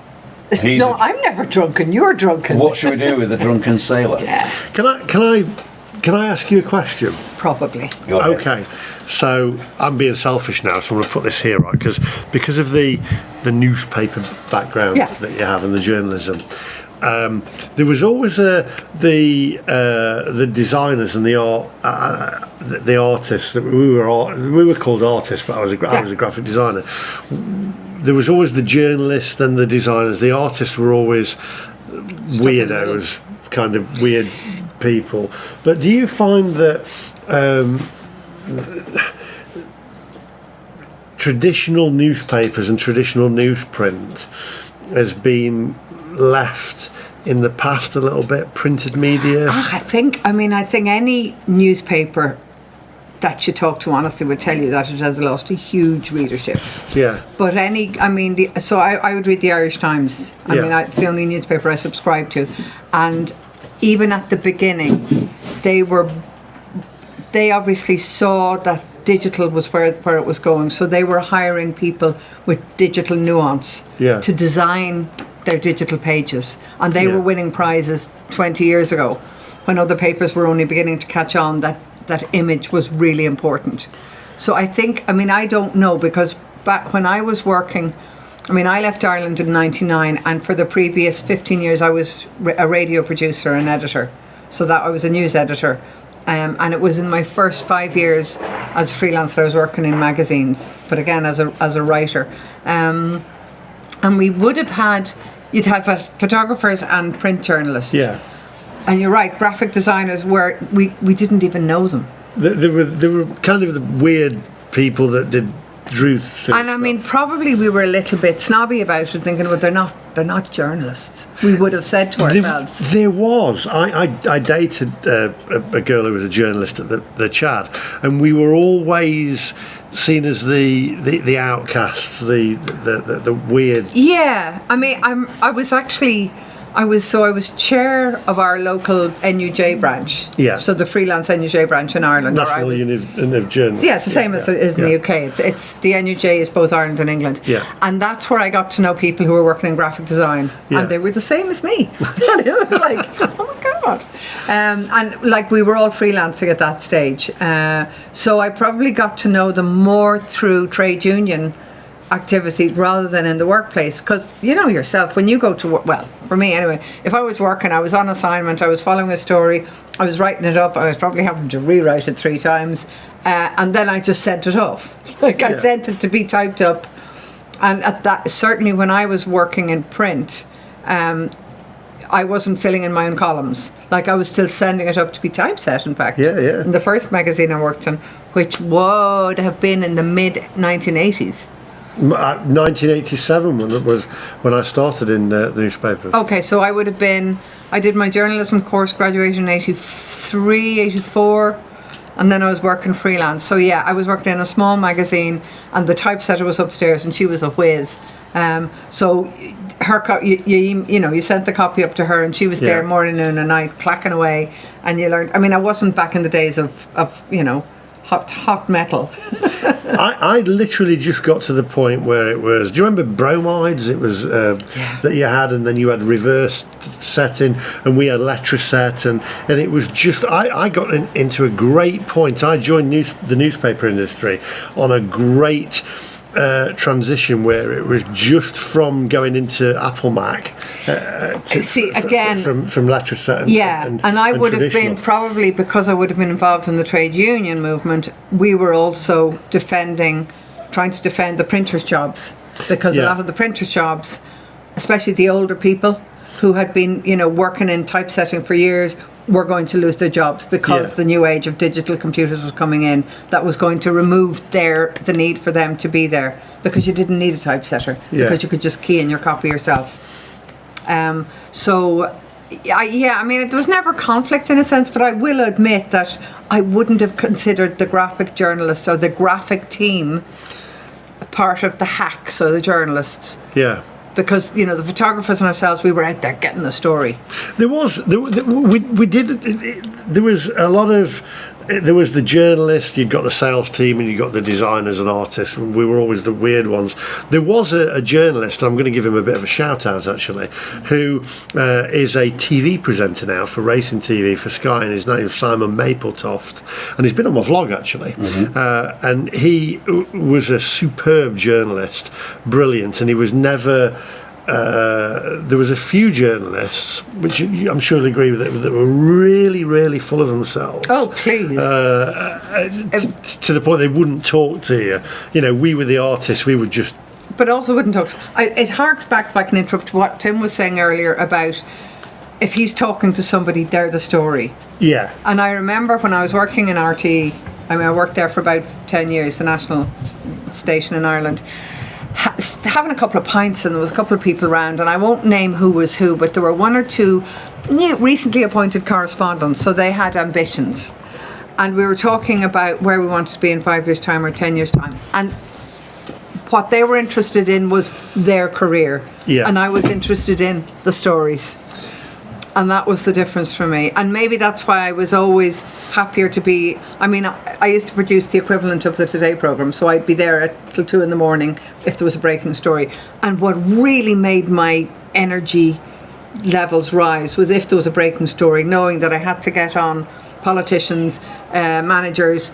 He's No, a- I'm never drunken. You're drunken. What should we do with the drunken sailor? Yeah, Can I ask you a question? probably. Go ahead. Okay, so I'm being selfish now, so I'm going to put this here, right? Because of the newspaper background Yeah. that you have and the journalism, there was always the designers and the artists that we were called artists, but I was a graphic designer. There was always the journalists and the designers. The artists were always weirdos, kind of weird people. But do you find that traditional newspapers and traditional newsprint has been left in the past a little bit, printed media? I think any newspaper that you talk to honestly would tell you that it has lost a huge readership. Yeah. But I would read the Irish Times. It's the only newspaper I subscribe to. And even at the beginning, they obviously saw that digital was where it was going. So they were hiring people with digital nuance to design their digital pages. And they were winning prizes 20 years ago when other papers were only beginning to catch on that image was really important. So I don't know, because back when I was working, I left Ireland in 99, and for the previous 15 years I was a radio producer and editor. So that I was a news editor. And it was in my first 5 years as a freelancer I was working in magazines, but again as a writer. And we would have you'd have photographers and print journalists. Yeah. And you're right, graphic designers we didn't even know them. There were kind of the weird people that drew things. And I mean, probably we were a little bit snobby about it, thinking, well, they're not journalists. We would have said to ourselves. There was. I dated a girl who was a journalist at the Chad, and we were always seen as the outcasts, the weird. Yeah, I mean, I was chair of our local NUJ branch. Yeah. So the freelance NUJ branch in Ireland. National Union of Journalists. Yeah, it's the same as it is in the UK. It's the NUJ is both Ireland and England. Yeah. And that's where I got to know people who were working in graphic design. Yeah. And they were the same as me. And it was like, oh my God. And like we were all freelancing at that stage. So I probably got to know them more through trade union activity rather than in the workplace, because you know yourself, when you go to work, well, for me anyway, if I was working, I was on assignment, I was following a story, I was writing it up, I was probably having to rewrite it 3 times, and then I just sent it off. I sent it to be typed up. And at that, certainly when I was working in print, I wasn't filling in my own columns. Like I was still sending it up to be typeset, in fact. Yeah. In the first magazine I worked on, which would have been in the mid 1980s. 1987 was when I started in the newspaper. Okay, so I did my journalism course, graduation in 83, 84, and then I was working freelance. So yeah, I was working in a small magazine, and the typesetter was upstairs, and she was a whiz. So her you sent the copy up to her, and she was there morning, noon, and night, clacking away, and you learned. I mean, I wasn't back in the days of hot metal. I literally just got to the point where it was. Do you remember bromides? It was that you had, and then you had reverse setting, and we had letraset, and it was just. I got into a great point. I joined the newspaper industry on a great transition where it was just from going into Apple Mac from letraset. And I would have been, probably because I would have been involved in the trade union movement, we were also trying to defend the printers' jobs, because a lot of the printers' jobs, especially the older people who had been working in typesetting for years, were going to lose their jobs because the new age of digital computers was coming in, that was going to remove the need for them to be there, because you didn't need a typesetter, because you could just key in your copy yourself. I mean, there was never conflict in a sense, but I will admit that I wouldn't have considered the graphic journalists or the graphic team part of the hacks or the journalists. Yeah. Because the photographers and ourselves, we were out there getting the story. There was a lot of. There was the journalist, you'd got the sales team, and you got the designers and artists. We were always the weird ones. There was a journalist, I'm going to give him a bit of a shout out actually, who is a TV presenter now for racing TV for Sky, and his name is Simon Mapletoft, and he's been on my vlog actually. Mm-hmm. And he was a superb journalist, brilliant, and he was never. There was a few journalists, which I'm sure you'll agree with, that were really, really full of themselves. Oh, please. To the point they wouldn't talk to you. We were the artists, we would just... But also wouldn't talk. It harks back, if I can interrupt, what Tim was saying earlier about if he's talking to somebody, they're the story. Yeah. And I remember when I was working in RTE, I worked there for about 10 years, the national station in Ireland, having a couple of pints, and there was a couple of people around, and I won't name who was who, but there were 1 or 2 recently appointed correspondents, so they had ambitions, and we were talking about where we wanted to be in 5 years' time or 10 years' time, and what they were interested in was their career, and I was interested in the stories. And that was the difference for me. And maybe that's why I was always happier to be... I mean, I used to produce the equivalent of the Today programme, so I'd be there till 2 a.m. if there was a breaking story. And what really made my energy levels rise was if there was a breaking story, knowing that I had to get on politicians, managers,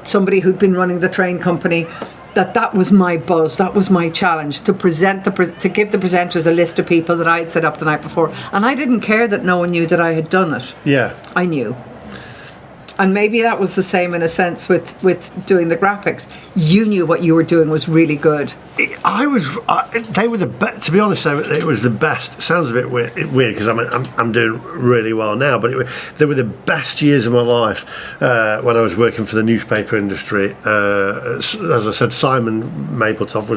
somebody who'd been running the train company, that was my buzz, that was my challenge, to present to give the presenters a list of people that I'd set up the night before, and I didn't care that no one knew that I had done it. Yeah, I knew, And maybe that was the same in a sense with doing the graphics. You knew what you were doing was really good. They were the best. To be honest, it was the best. It sounds a bit weird because I'm doing really well now, but they were the best years of my life when I was working for the newspaper industry. As I said, Simon Mapletoft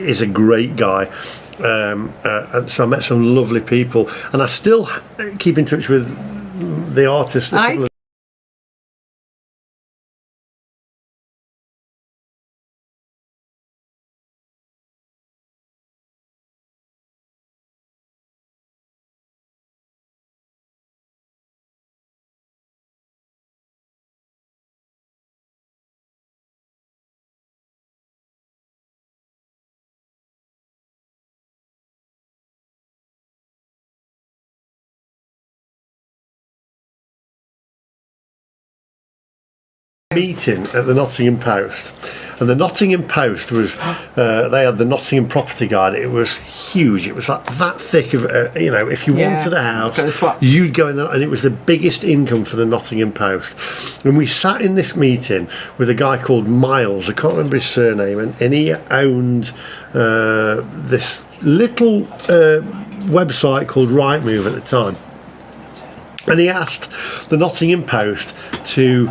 is a great guy. And so I met some lovely people, and I still keep in touch with the artists. Meeting at the Nottingham Post, and the Nottingham Post was they had the Nottingham Property Guide. It was huge. It was like that thick of if you wanted a house, you'd go in there, and it was the biggest income for the Nottingham Post. And we sat in this meeting with a guy called Miles, I can't remember his surname, and he owned this little website called Rightmove at the time. And he asked the Nottingham Post to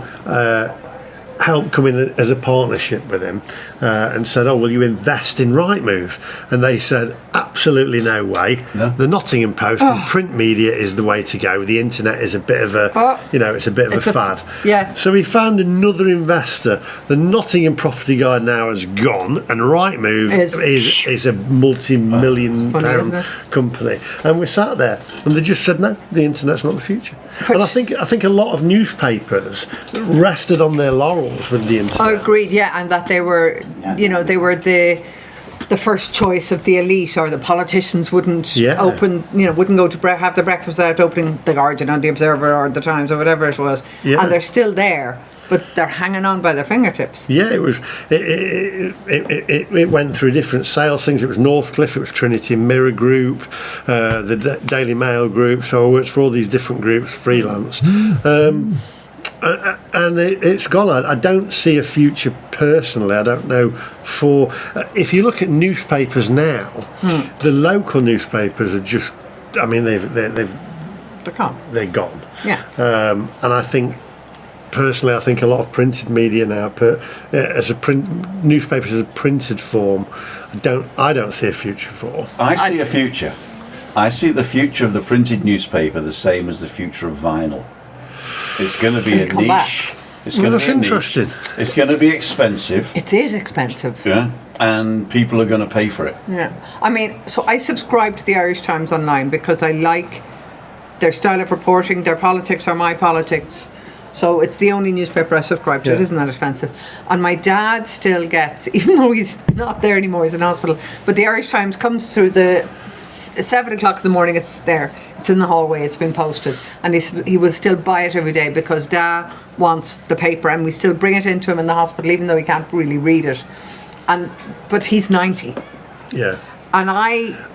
help come in as a partnership with him, and said, "Oh, will you invest in Rightmove?" And they said, "Absolutely no way. No. The Nottingham Post and print media is the way to go. The internet is a bit of a, it's a bit of a fad." Yeah. So he found another investor. The Nottingham Property Guide now has gone, and Rightmove is a multi-million pound company. And we sat there, and they just said, "No, the internet's not the future." And I think a lot of newspapers rested on their laurels with the internet. I agreed, yeah, and that they were, they were the first choice of the elite, or the politicians wouldn't open, wouldn't go to have the breakfast without opening the Guardian or the Observer or the Times or whatever it was, and they're still there, but they're hanging on by their fingertips. Yeah, it was. It went through different sales things. It was Northcliffe, it was Trinity Mirror Group, the Daily Mail Group. So I worked for all these different groups, freelance. And it's gone. I don't see a future personally. I don't know for if you look at newspapers now, the local newspapers are just. I mean, they're gone. Yeah. And I think personally, I think a lot of printed media now, newspapers as a printed form, I don't see a future for. I see a future. I see the future of the printed newspaper the same as the future of vinyl. It's going to be a niche. It's going to be interesting. It's going to be expensive. It is expensive. Yeah, and people are going to pay for it. Yeah, I mean, so I subscribe to the Irish Times Online because I like their style of reporting. Their politics are my politics. So it's the only newspaper I subscribe to. It isn't that expensive. And my dad still gets, even though he's not there anymore, he's in hospital, but the Irish Times comes through the 7 o'clock in the morning, it's there. It's in the hallway, it's been posted. And he will still buy it every day because Dad wants the paper, and we still bring it into him in the hospital, even though he can't really read it. But he's 90. Yeah. And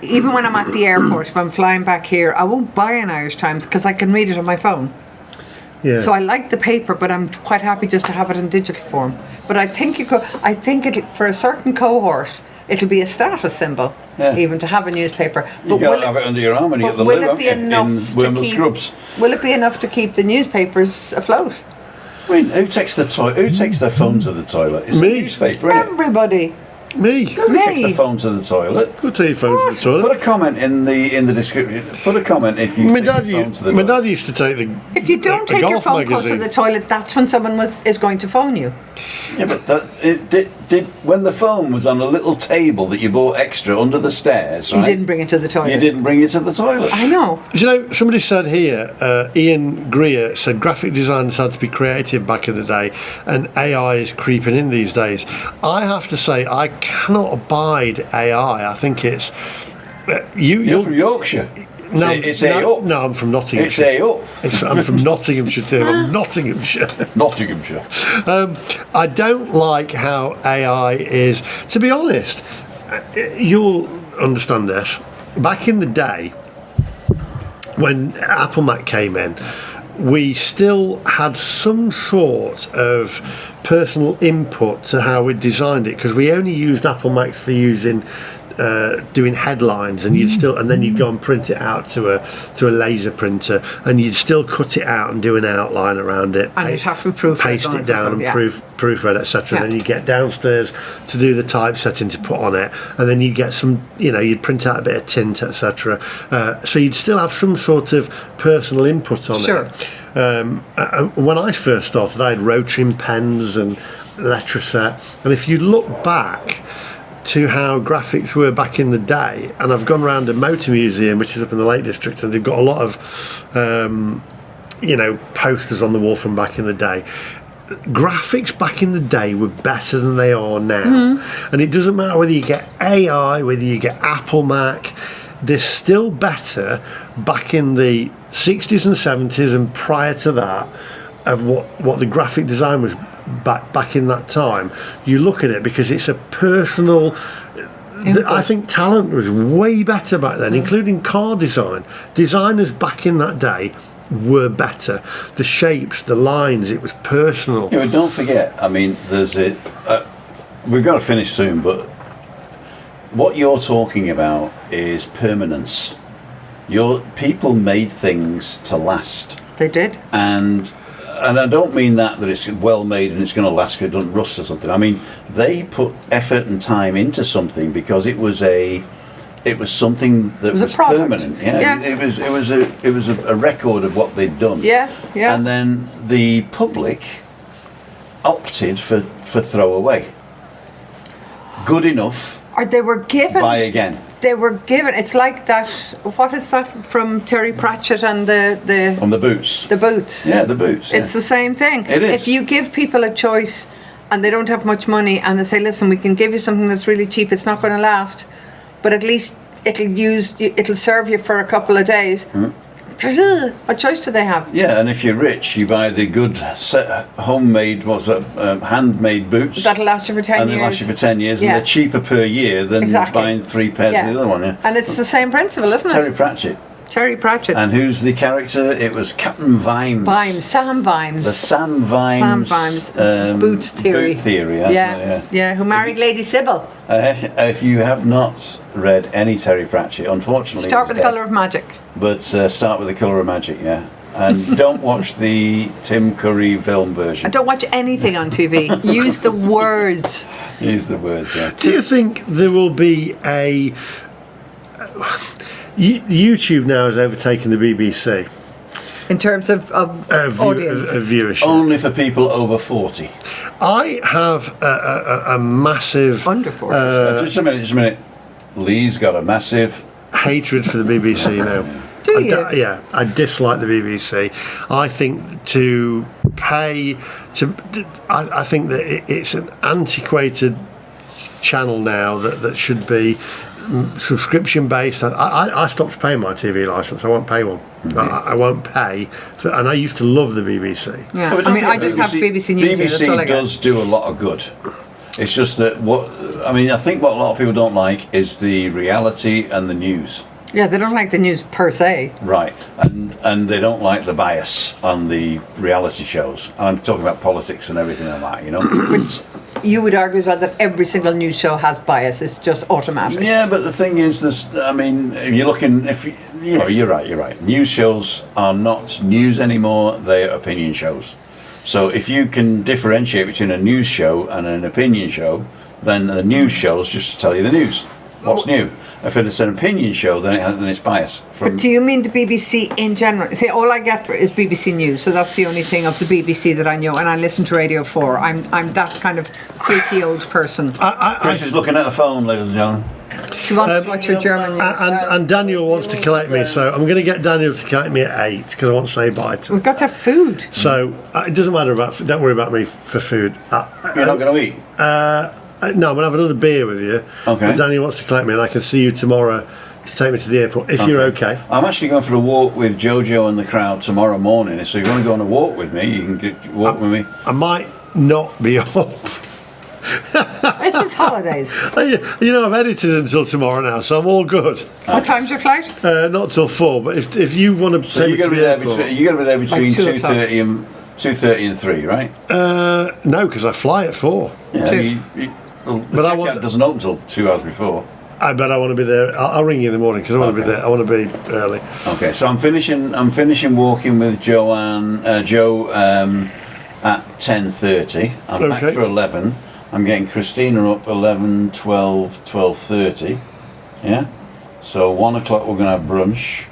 even when I'm at the airport, if I'm flying back here, I won't buy an Irish Times because I can read it on my phone. Yeah. So I like the paper, but I'm quite happy just to have it in digital form. But I think for a certain cohort, it'll be a status symbol, even to have a newspaper. But you got to have it under your arm and you get the loo in Wormel Scrubs. Will it be enough to keep the newspapers afloat? I mean, who takes their phone to the toilet? It's Me. a newspaper, isn't it? Everybody. Me. Who takes their phone to the toilet? Who takes your phone to the toilet? Put a comment in the description. Put a comment if you take your phone to the toilet. My dad used to take the. If you don't take your phone call to the toilet, that's when someone is going to phone you. Yeah, but when the phone was on a little table that you bought extra under the stairs, right? You didn't bring it to the toilet. You didn't bring it to the toilet. I know. Do you know, somebody said here, Ian Greer said graphic designers had to be creative back in the day, and AI is creeping in these days. I have to say, I cannot abide AI. I think it's You're from Yorkshire. No, I'm from Nottinghamshire. I'm from Nottinghamshire too. I'm Nottinghamshire. Nottinghamshire. I don't like how AI is. To be honest, you'll understand this. Back in the day, when Apple Mac came in, we still had some sort of personal input to how we designed it, because we only used Apple Macs for using doing headlines, and then you'd go and print it out to a laser printer, and you'd still cut it out and do an outline around it, and you'd have to proofread, paste it down and proofread, etc. Yeah. Then you get downstairs to do the typesetting to put on it, and then you'd get some, you'd print out a bit of tint, etc. So you'd still have some sort of personal input on it. When I first started, I had rotring pens and Letraset, and if you look back to how graphics were back in the day, and I've gone around a motor museum which is up in the Lake District, and they've got a lot of posters on the wall from back in the day. Graphics back in the day were better than they are now, and it doesn't matter whether you get AI, whether you get Apple Mac, they're still better back in the 60s and 70s and prior to that, of what the graphic design was back in that time. You look at it because it's a personal I think talent was way better back then, including car design. Designers back in that day were better. The shapes, the lines, it was personal. Yeah, but don't forget, I mean, there's it. We've got to finish soon, but what you're talking about is permanence. Your people made things to last. They did. And I don't mean that it's well made and it's going to last, it doesn't rust or something. I mean, they put effort and time into something because it was something that was permanent. Yeah. It was a record of what they'd done. Yeah. And then the public opted for throwaway. Good enough. Or they were given. Buy again. They were given. It's like that. What is that from Terry Pratchett and the on the boots? The boots. Yeah, the boots. It's the same thing. It is. If you give people a choice and they don't have much money, and they say, "Listen, we can give you something that's really cheap. It's not going to last, but at least it'll serve you for a couple of days." What choice do they have? Yeah, and if you're rich, you buy the good homemade, handmade boots. That'll last you for 10 years. And they last you for 10 years, and they're cheaper per year than buying 3 pairs of the other one. Yeah. And it's the same principle, isn't it? Terry Pratchett. Terry Pratchett. And who's the character? It was Captain Vimes. Sam Vimes. The Sam Vimes. Boots theory. Boot theory. Yeah. Who married Lady Sybil. If you have not read any Terry Pratchett, unfortunately, start with The Colour of Magic. But start with The Colour of Magic, yeah. And don't watch the Tim Curry film version. And don't watch anything on TV. Use the words. Use the words, yeah. Do you think there will be a... YouTube now has overtaken the BBC in terms of audience of viewership. Only for people over 40. I have a massive under 40. Just a minute. Lee's got a massive hatred for the BBC now. Do you? I dislike the BBC. I think I think that it's an antiquated channel now that should be subscription based. I stopped paying my TV license. I won't pay one. I won't pay. And I used to love the BBC. Yeah, I mean, I just have BBC News. BBC does do a lot of good. It's just that I think what a lot of people don't like is the reality and the news. Yeah, they don't like the news per se. Right, and they don't like the bias on the reality shows. And I'm talking about politics and everything like that, you know. Which you would argue as well that every single news show has bias. It's just automatic. Yeah, but the thing is, if you're looking, you're right. News shows are not news anymore. They are opinion shows. So if you can differentiate between a news show and an opinion show, then the news shows just tell you the news. What's new? If it's an opinion show, then it's biased. But do you mean the BBC in general? See, all I get is BBC News, so that's the only thing of the BBC that I know, and I listen to Radio 4. I'm that kind of creaky old person. Chris is looking at the phone, ladies and gentlemen. She wants to watch your German news. And Daniel wants to collect me, so I'm going to get Daniel to collect me at 8 because I want to say bye to him. We've got to have food. So it doesn't matter don't worry about me for food. You're not going to eat? No, I'm going to have another beer with you. Okay. But Daniel wants to collect me, and I can see you tomorrow to take me to the airport, if you're okay. I'm actually going for a walk with Jojo and the crowd tomorrow morning, so if you want to go on a walk with me, you can walk with me. I might not be up. It's his holidays. You know, I've edited until tomorrow now, so I'm all good. What time's your flight? Not till 4, but if you want to So take you're me going to to be the there airport... between, you're going to be there between Like 2:30 and 3, right? No, because I fly at 4. Yeah. 2. The But I checkout want- doesn't open until 2 hours before. I bet I want to be there. I'll ring you in the morning because I want to be Okay. there. I want to be early. Okay, so I'm finishing walking with Joe at 10:30. I'm back Okay. for 11. I'm getting Christina up 11, 12, 12:30. Yeah. So 1 o'clock we're going to have brunch.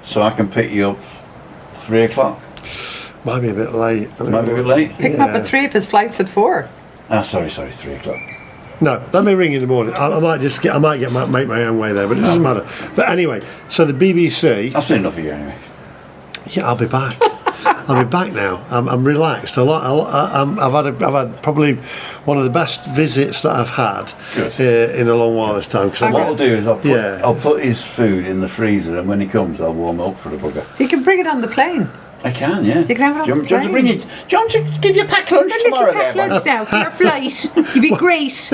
So I can pick you up 3 o'clock. Might be a bit late. Might be a bit late. Pick him up at 3 if his flight's at 4. Ah, sorry, 3 o'clock. No, let me ring you in the morning. I might make my own way there, but it doesn't matter. But anyway, so the BBC. That's enough of you anyway. Yeah, I'll be back. I'll be back now. I'm relaxed. I've had probably one of the best visits that I've had in a long while this time. What I'll do is Yeah. I'll put his food in the freezer, and when he comes, I'll warm it up for the bugger. You can bring it on the plane. I can, yeah. You can have it on do you want to bring it? Do you want to give you a packed lunch tomorrow there, man? Lunch now for your flight. You'd be great.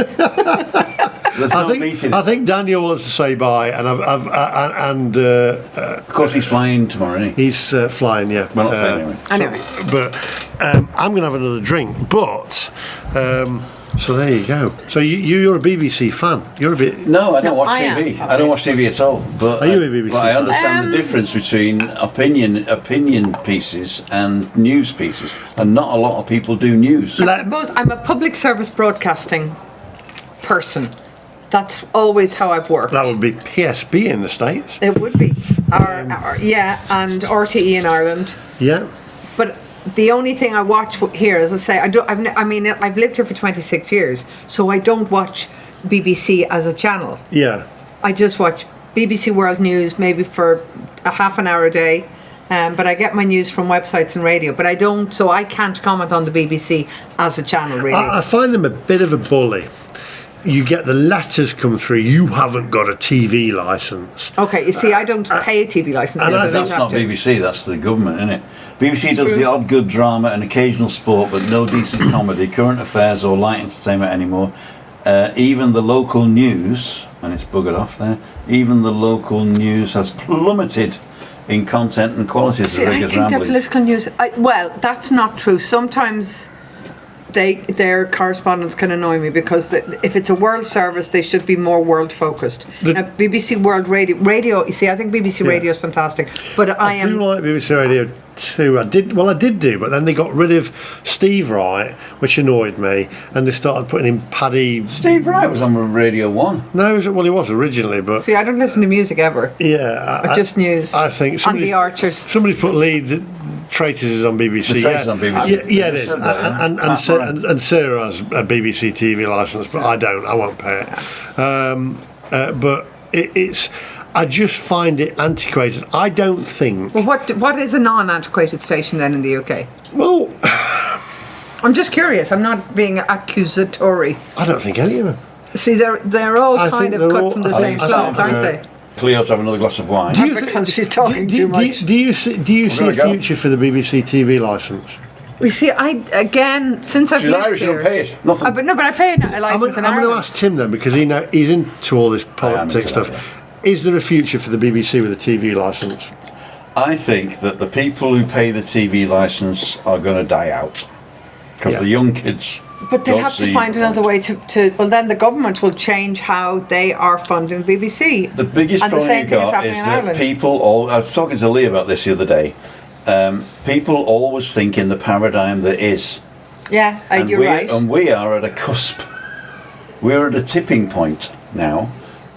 There's no meeting. I think Daniel wants to say bye, and Of course, he's flying tomorrow, isn't he? he's flying. Yeah. Well, not saying anyway. Anyway. But I'm going to have another drink. But so there you go. So you're a BBC fan. You're a bit. No, I don't watch I am. TV. I don't watch TV at all. But Are you a BBC But I fan? understand the difference between opinion pieces and news pieces, and not a lot of people do news. I suppose I'm a public service broadcasting person. That's always how I've worked. That would be PSB in the States. It would be. Yeah, and RTE in Ireland. Yeah. But the only thing I watch here, as I say, I've lived here for 26 years, so I don't watch BBC as a channel. Yeah. I just watch BBC World News maybe for a half an hour a day, but I get my news from websites and radio. But I don't, so I can't comment on the BBC as a channel, really. I find them a bit of a bully. You get the letters come through. You haven't got a TV license. Okay, you see, I don't pay a TV license. and I because That's don't not have to. BBC. That's the government, isn't it? BBC does the odd good drama and occasional sport, but no decent comedy, current affairs, or light entertainment anymore. Even the local news, and it's buggered off there. Even the local news has plummeted in content and quality as See, the I Riggers think the ramblings. political news. Well, that's not true. Sometimes their correspondents can annoy me because if it's a world service, they should be more world focused. Now, BBC World Radio. You see, I think BBC Radio is fantastic, but I do like BBC Radio too. I did, but then they got rid of Steve Wright, which annoyed me, and they started putting in Paddy. Steve Wright was on Radio 1. No, he was originally, but See, I don't listen to music ever. yeah, Just news. I think And somebody- the Archers. Somebody's put Lead Traitors is on BBC. The Traitors on BBC. Yeah, it is. Said that, yeah. And Sarah has a BBC TV licence, but I don't. I won't pay it. But it's. I just find it antiquated. I don't think. Well, what is a non-antiquated station then in the UK? Well, I'm just curious. I'm not being accusatory. I don't think any of them. See, they're all I kind think of they're cut all- from the I same think- cloth, aren't they? Cleo's have another glass of wine. Do you Because she's talking do too you- much. Do you see a gonna go. future for the BBC TV licence? We see, since I've She's lived Irish, you here, don't pay it. Nothing. but I pay a I'm license going in to Ireland. ask Tim then because he's into all this politics into that, stuff. Is there a future for the BBC with a TV licence? I think that the people who pay the TV licence are going to die out. Because Yeah. the young kids. But they don't have to see find the another point. way to. Well, then the government will change how they are funding the BBC. The biggest and the problem same you've thing is got happening is in that Ireland. people. I was talking to Lee about this the other day. People always think in the paradigm that is. Yeah, And you're right. And we are at a cusp. We're at a tipping point now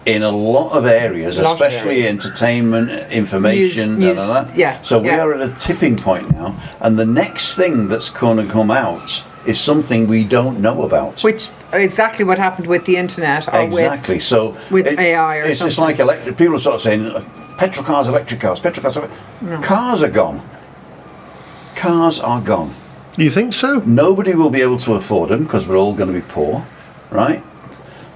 in a lot of areas, A lot of especially areas. entertainment, information, News, and all that. yeah, So we yeah. are at a tipping point now, and the next thing that's going to come out is something we don't know about. Which exactly what happened with the internet or Exactly. So with AI or it's just something. like electric. People are sort of saying petrol cars, electric cars, petrol cars. Cars are gone. Cars are gone. You think so? Nobody will be able to afford them because we're all going to be poor, right?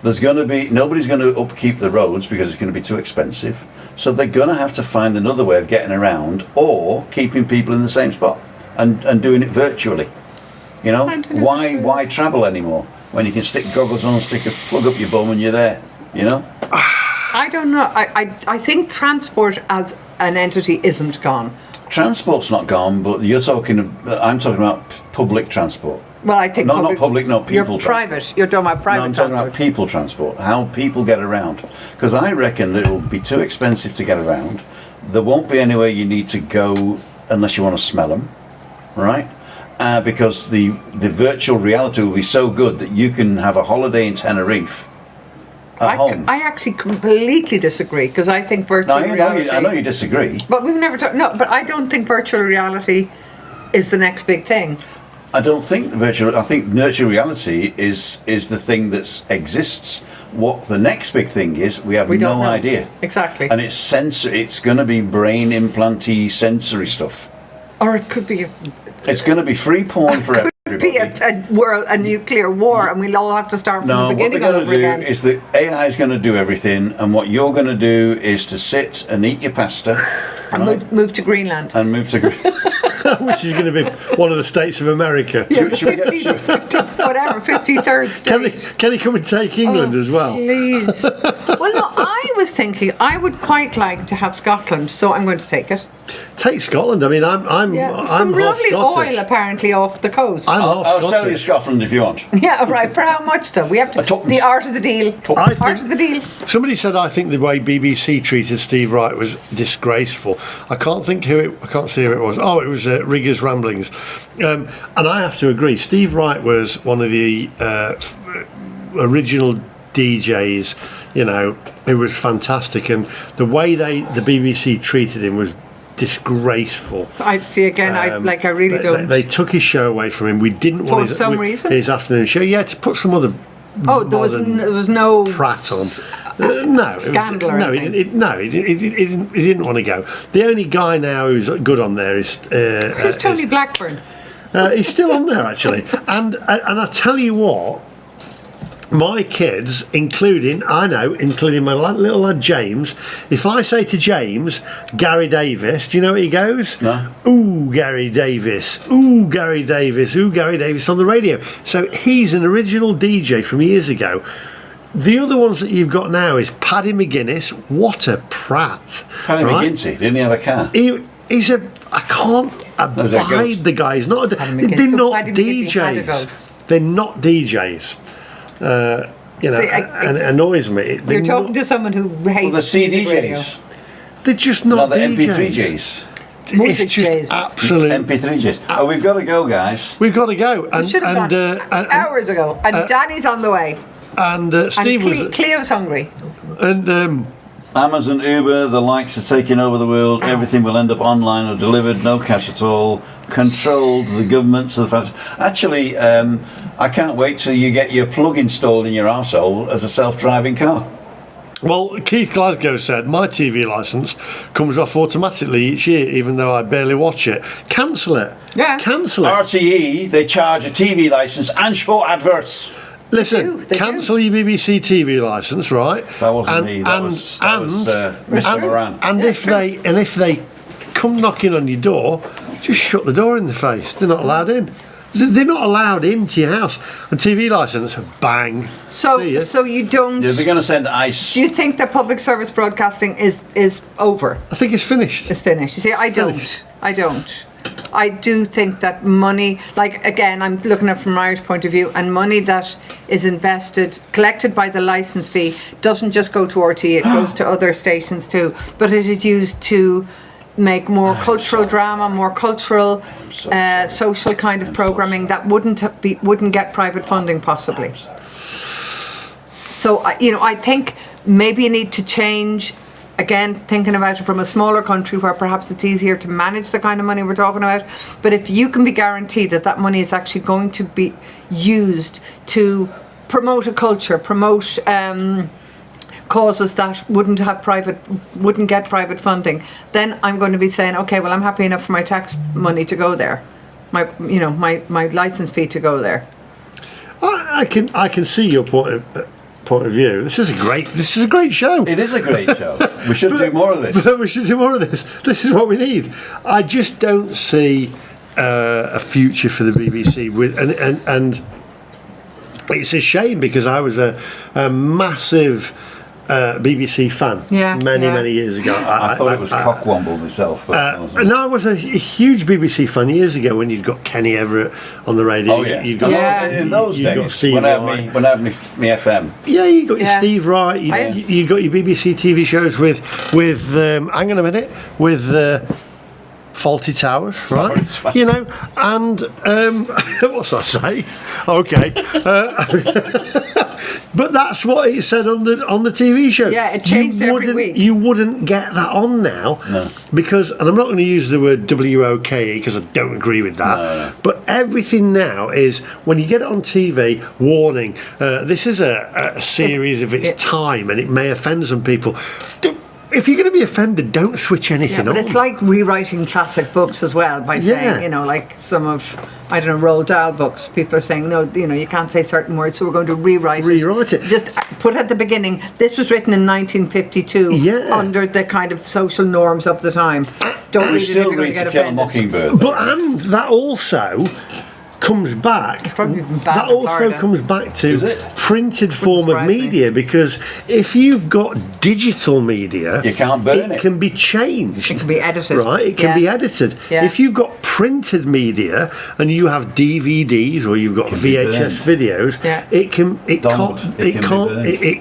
There's going to be nobody's going to upkeep the roads because it's going to be too expensive. So they're going to have to find another way of getting around or keeping people in the same spot and doing it virtually. You know, why travel anymore? when you can stick goggles on, stick a plug up your bum, and you're there. You know. I don't know. I think transport as an entity isn't gone. Transport's not gone, but I'm talking about public transport. Well, I think not public, not people. You're private. You're talking about private. No, I'm talking about people transport. How people get around. Because I reckon that it will be too expensive to get around. There won't be anywhere you need to go unless you want to smell them, right? Because the virtual reality will be so good that you can have a holiday in Tenerife at home. I actually completely disagree because I think virtual reality. I know you disagree. But we've never talked. No, but I don't think virtual reality is the next big thing. I don't think I think virtual reality is the thing that exists. What the next big thing is, we have no idea. Exactly. And it's going to be brain implanty sensory stuff. Or it could be. It's going to be free porn for everybody. It could be a nuclear war, and we'll all have to start from the beginning all over again. What they're going to do is that AI is going to do everything, and what you're going to do is to sit and eat your pasta. And move to Greenland. And move to Greenland. Which is going to be one of the states of America. Yeah, 53rd state. Can he come and take England as well? Please. Well, no, I was thinking I would quite like to have Scotland, so I'm going to take it. Take Scotland. I mean, I'm some half lovely Scottish. oil apparently off the coast. I'll sell you Scotland if you want. Yeah, right. For how much though? We have to. The art of the deal. Art of the deal. Somebody said I think the way BBC treated Steve Wright was disgraceful. I can't see who it was. Oh, it was Riggers Ramblings, and I have to agree. Steve Wright was one of the original DJs. You know, it was fantastic, and the way the BBC treated him was disgraceful. I see again. I really don't. They took his show away from him. We didn't want his afternoon show. Yeah, to put some other. Oh, there was no prat on. No scandal. He didn't want to go. The only guy now who's good on there is Tony Blackburn. He's still on there actually, and I tell you what. My kids, including my little lad James, if I say to James, Gary Davis, do you know what he goes? No. Ooh, Gary Davis. Ooh, Gary Davis. Ooh, Gary Davis on the radio. So he's an original DJ from years ago. The other ones that you've got now is Paddy McGuinness. What a prat. Paddy McGuinness, didn't he have a car? He's I can't abide the guy. They're not DJs. They're not DJs. It annoys me. You're talking to someone who hates the CDJs. They're just not the DJs. MP3Js. It's just absolute MP3Js. Oh, we've got to go, guys. We've got to go. And hours ago. And Danny's on the way. And Steve Cleo's hungry. And Amazon, Uber, the likes are taking over the world. Everything will end up online or delivered, no cash at all. Controlled, the governments are actually. I can't wait till you get your plug installed in your arsehole as a self-driving car. Well, Keith Glasgow said, my TV licence comes off automatically each year, even though I barely watch it. Cancel it. Yeah. Cancel it. RTE, they charge a TV licence and show adverts. Listen, cancel your BBC TV licence, right? That wasn't me. That was Mr. Moran. And if they come knocking on your door, just shut the door in the face. They're not allowed in. They're not allowed into your house. And TV licence, bang. So you don't. Yeah, they're going to send ice. Do you think that public service broadcasting is over? I think it's finished. It's finished. You see, I don't. I do think that money, like again, I'm looking at it from an Irish point of view, and money that is collected by the licence fee, doesn't just go to RTE, it goes to other stations too. But it is used to make more cultural drama, more cultural, social kind of programming that wouldn't get private funding possibly. So I think maybe you need to change. Again, thinking about it from a smaller country where perhaps it's easier to manage the kind of money we're talking about. But if you can be guaranteed that money is actually going to be used to promote a culture, promote causes that wouldn't get private funding, then I'm going to be saying, okay, well, I'm happy enough for my tax money to go there, my license fee to go there. I can see your point of view. This is a great show. It is a great show. We should do more of this. We should do more of this. This is what we need. I just don't see a future for the BBC with and it's a shame because I was a massive BBC fan many years ago. I thought it was Cockwomble myself. But no, I was a huge BBC fan years ago when you'd got Kenny Everett on the radio. Oh, yeah. You'd got, In those days, got Steve when I Wright. had me FM. Yeah, you got your Steve Wright. You got your BBC TV shows with hang on a minute, with Faulty Towers, right? You know, and what's I say? Okay, but that's what it said on the TV show. Yeah, it changed every week. You wouldn't get that on now, because, and I'm not going to use the word WOKE because I don't agree with that. No. But everything now is when you get it on TV. Warning: this is a series of its time, and it may offend some people. If you're going to be offended, don't switch anything on. But it's like rewriting classic books as well by saying, you know, like some of, I don't know, Roald Dahl books. People are saying, no, you know, you can't say certain words, so we're going to rewrite it. Just put at the beginning, this was written in 1952 under the kind of social norms of the time. Don't read it if you're going to get offended. Kill a Mockingbird. And that also comes back. It's probably been bad that in also Florida. comes back to printed form of surprise me. media, because if you've got digital media, You can't burn it. It can be changed. It can be edited. Right, it can be edited. Yeah. If you've got printed media and you have DVDs or you've got VHS videos, it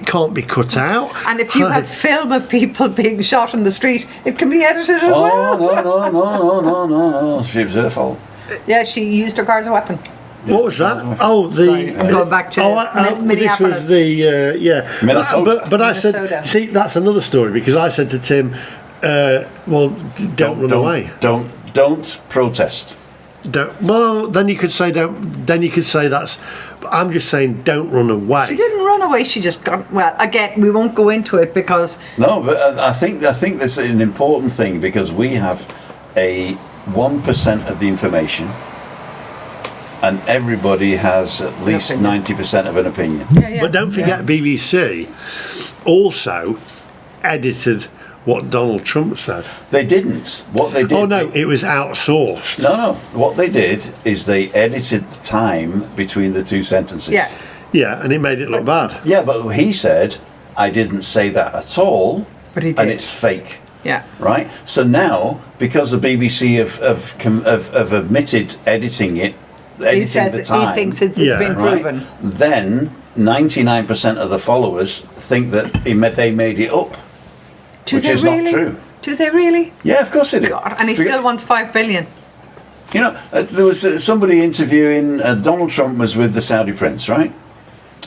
can't be cut out. And if you have film of people being shot in the street, it can be edited as well. No. She was her fault. Yeah, she used her car as a weapon. What was that? Oh, I'm going back to Minneapolis. This was the Minnesota. But I Minnesota. said, see, that's another story, because I said to Tim, don't run away. Don't protest. Well, then you could say don't. Then you could say that's. I'm just saying, don't run away. She didn't run away. She just got. Well, again, we won't go into it because. No, but I think this is an important thing, because we have a 1% of the information, and everybody has at least 90% of an opinion. But don't forget, BBC also edited what Donald Trump said. They didn't. What they did. Oh no, it was outsourced. No. What they did is they edited the time between the two sentences. Yeah, and it made it look bad. Yeah, but he said, I didn't say that at all. But he did. And it's fake. Yeah. Right? So now, because the BBC have admitted editing it, he says the time, he thinks it's been proven. Right, then 99% of the followers think that they made it up, which is not true. Do they really? Yeah, of course they do. God, and he still wants $5 billion. You know, there was somebody interviewing, Donald Trump was with the Saudi prince, right?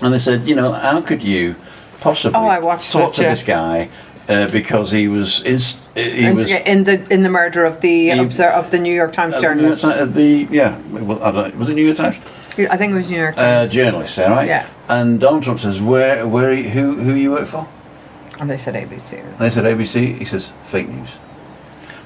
And they said, you know, how could you possibly talk to this guy because he was in the murder of the New York Times journalist. I don't know, was it New York Times? I think it was New York Times. Journalist, all right? Yeah. And Donald Trump says, who you work for? And they said ABC. They said ABC. He says, fake news.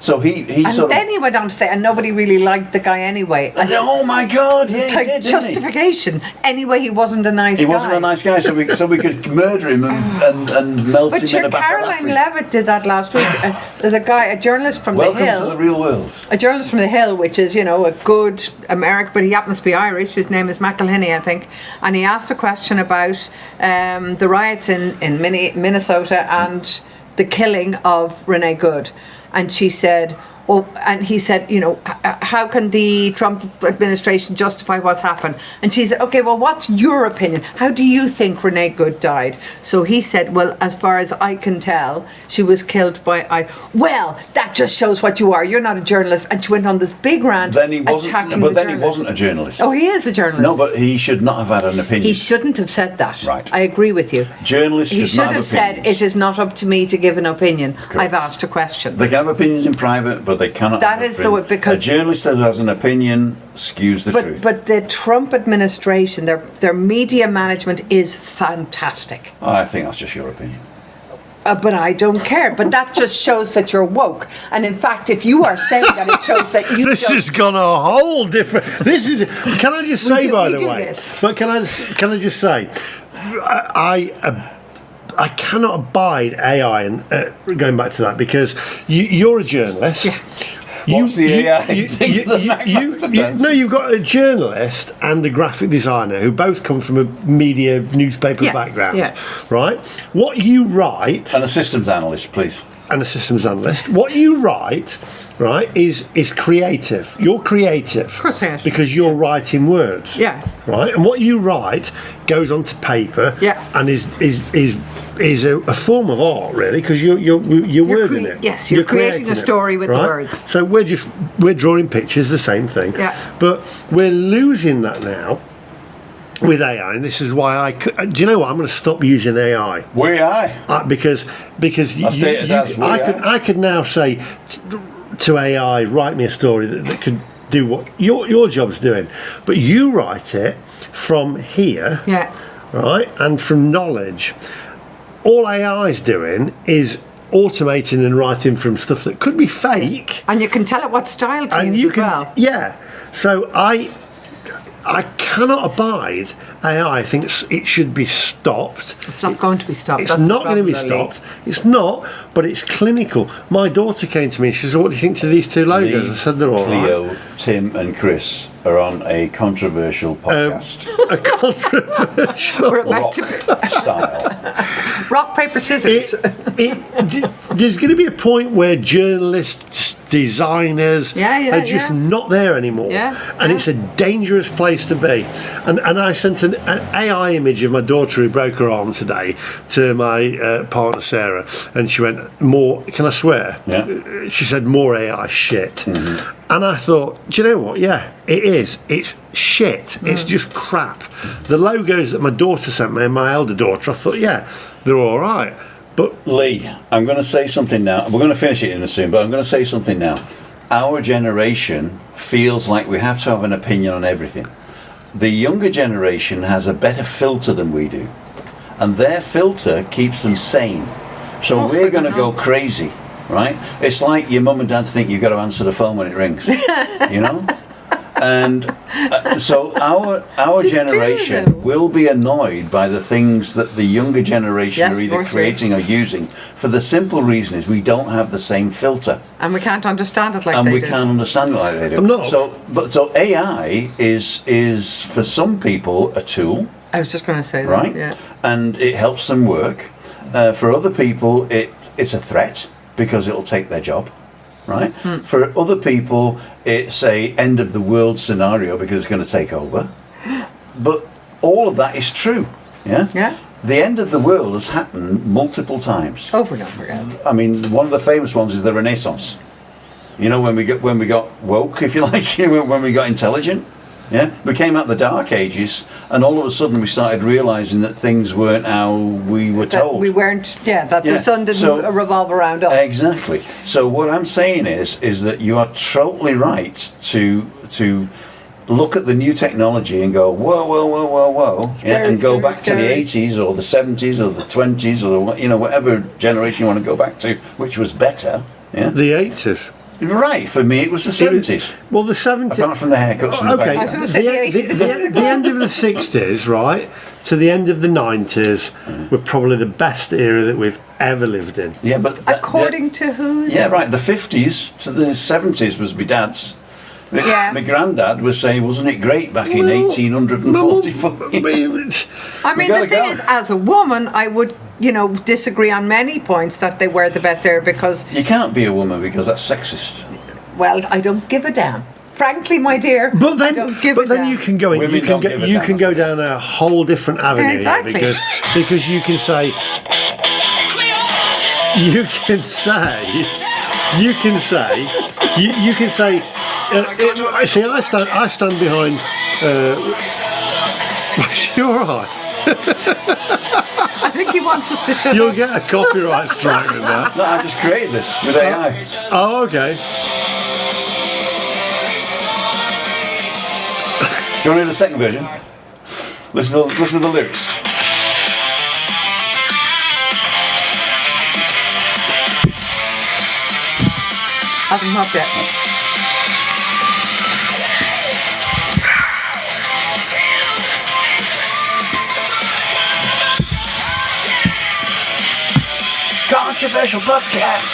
So he then he went on to say, and nobody really liked the guy anyway. And oh my God! Yeah, he did, justification. Anyway, he wasn't a nice guy. He wasn't a nice guy, so we could murder him and melt him in a back. Caroline Levitt did that last week. There's a journalist from the Hill. Welcome to the real world. A journalist from the Hill, which is, you know, a good American, but he happens to be Irish. His name is McElhinney, I think. And he asked a question about the riots in Minnesota and the killing of Renee Good. And she said, and he said, you know, how can the Trump administration justify what's happened? And she said, okay, well, what's your opinion? How do you think Renee Good died? So he said, well, as far as I can tell, she was killed by well, that just shows what you are. You're not a journalist. And she went on this big rant. Then he wasn't. But then he wasn't a journalist. Oh, he is a journalist. No, but he should not have had an opinion. He shouldn't have said that. Right. I agree with you. Journalists He should not have said, it is not up to me to give an opinion. Correct. I've asked a question. They can have opinions in private, but they cannot. That is the way, because a journalist that has an opinion skews the truth. But the Trump administration, their media management is fantastic. I think that's just your opinion. But I don't care. But that just shows that you're woke. And in fact, if you are saying that, it shows that you. This has gone a whole different. This is. Can I just say, by the way? But can I just say, I cannot abide AI, and going back to that, because you're a journalist. Yeah. What's the AI thing that Master does? No, you've got a journalist and a graphic designer who both come from a media newspaper background, right? What you write, And a systems analyst, please. and a systems analyst, what you write, right, is creative. You're creative, Of course I am. because you're writing words, Yeah. right? And what you write goes onto paper, and is a form of art, really, because you're wording it. Yes, you're creating a it, story with the right? words. So we're drawing pictures, the same thing. Yeah. But we're losing that now with AI, and this is why do you know what? I'm going to stop using AI. Because I could now say to AI, write me a story that could do what your job's doing, but you write it from here, right, and from knowledge. All AI's doing is automating and writing from stuff that could be fake, and you can tell it what style to use as well. Yeah. So I cannot abide AI. I think it should be stopped. It's not going to be stopped. It's not going to be stopped. It's not, but it's clinical. My daughter came to me and she said, "What do you think to these two logos?" I said, "They're all Cleo, right." Tim and Chris are on a controversial podcast. A controversial We're about to style. rock, paper, scissors. There's going to be a point where journalists, designers are just not there anymore, and it's a dangerous place to be. And I sent an AI image of my daughter who broke her arm today to my partner Sarah, and she went, "More, can I swear?" She said, "More AI shit." And I thought, do you know what? Yeah, it is. It's shit. It's just crap. The logos that my daughter sent me, and my elder daughter, I thought, yeah, they're all right. But Lee, I'm going to say something now. We're going to finish it in a soon, but I'm going to say something now. Our generation feels like we have to have an opinion on everything. The younger generation has a better filter than we do, and their filter keeps them sane. So we're going to go crazy, right? It's like your mum and dad think you've got to answer the phone when it rings, you know? And so our generation will be annoyed by the things that the younger generation are either creating or using, for the simple reason is we don't have the same filter. And we can't understand it like they do. And we can't understand it like they do. I'm not. So AI is for some people a tool. I was just going to say that, right? yeah. And it helps them work. For other people, it's a threat because it'll take their job. Right? For other people, it's a end of the world scenario because it's going to take over. But all of that is true. Yeah. The end of the world has happened multiple times. Over and over again. I mean, one of the famous ones is the Renaissance. You know, when we got woke, if you like, when we got intelligent. Yeah, we came out of the Dark Ages, and all of a sudden we started realising that things weren't how we were told. We weren't, the sun didn't revolve around us. Exactly. So what I'm saying is that you are totally right to look at the new technology and go, whoa, and go back to the 80s or the 70s or the 20s or the, whatever generation you want to go back to, which was better. Yeah, the 80s. Right, for me it was the 70s. Well, the 70s. Apart from the haircuts and okay, the the end of the 60s, right, to the end of the 90s were probably the best era that we've ever lived in. Yeah, but according to who? Yeah, right. The 50s to the 70s was my dad's. My granddad was saying, wasn't it great back in 1844? I mean, the thing is, as a woman, I would, disagree on many points that they were the best era because... You can't be a woman because that's sexist. Well, I don't give a damn. Frankly, my dear, but then, I don't give a damn. You can go in. You can go down a whole different avenue because you can say... You can say. See, I stand behind. You're right. I think he wants us to shut You'll up. get a copyright strike with that. No, I just created this with AI. Oh, okay. Do you want to hear the second version? Listen to the lyrics. Hasn't up yet. Controversial podcast.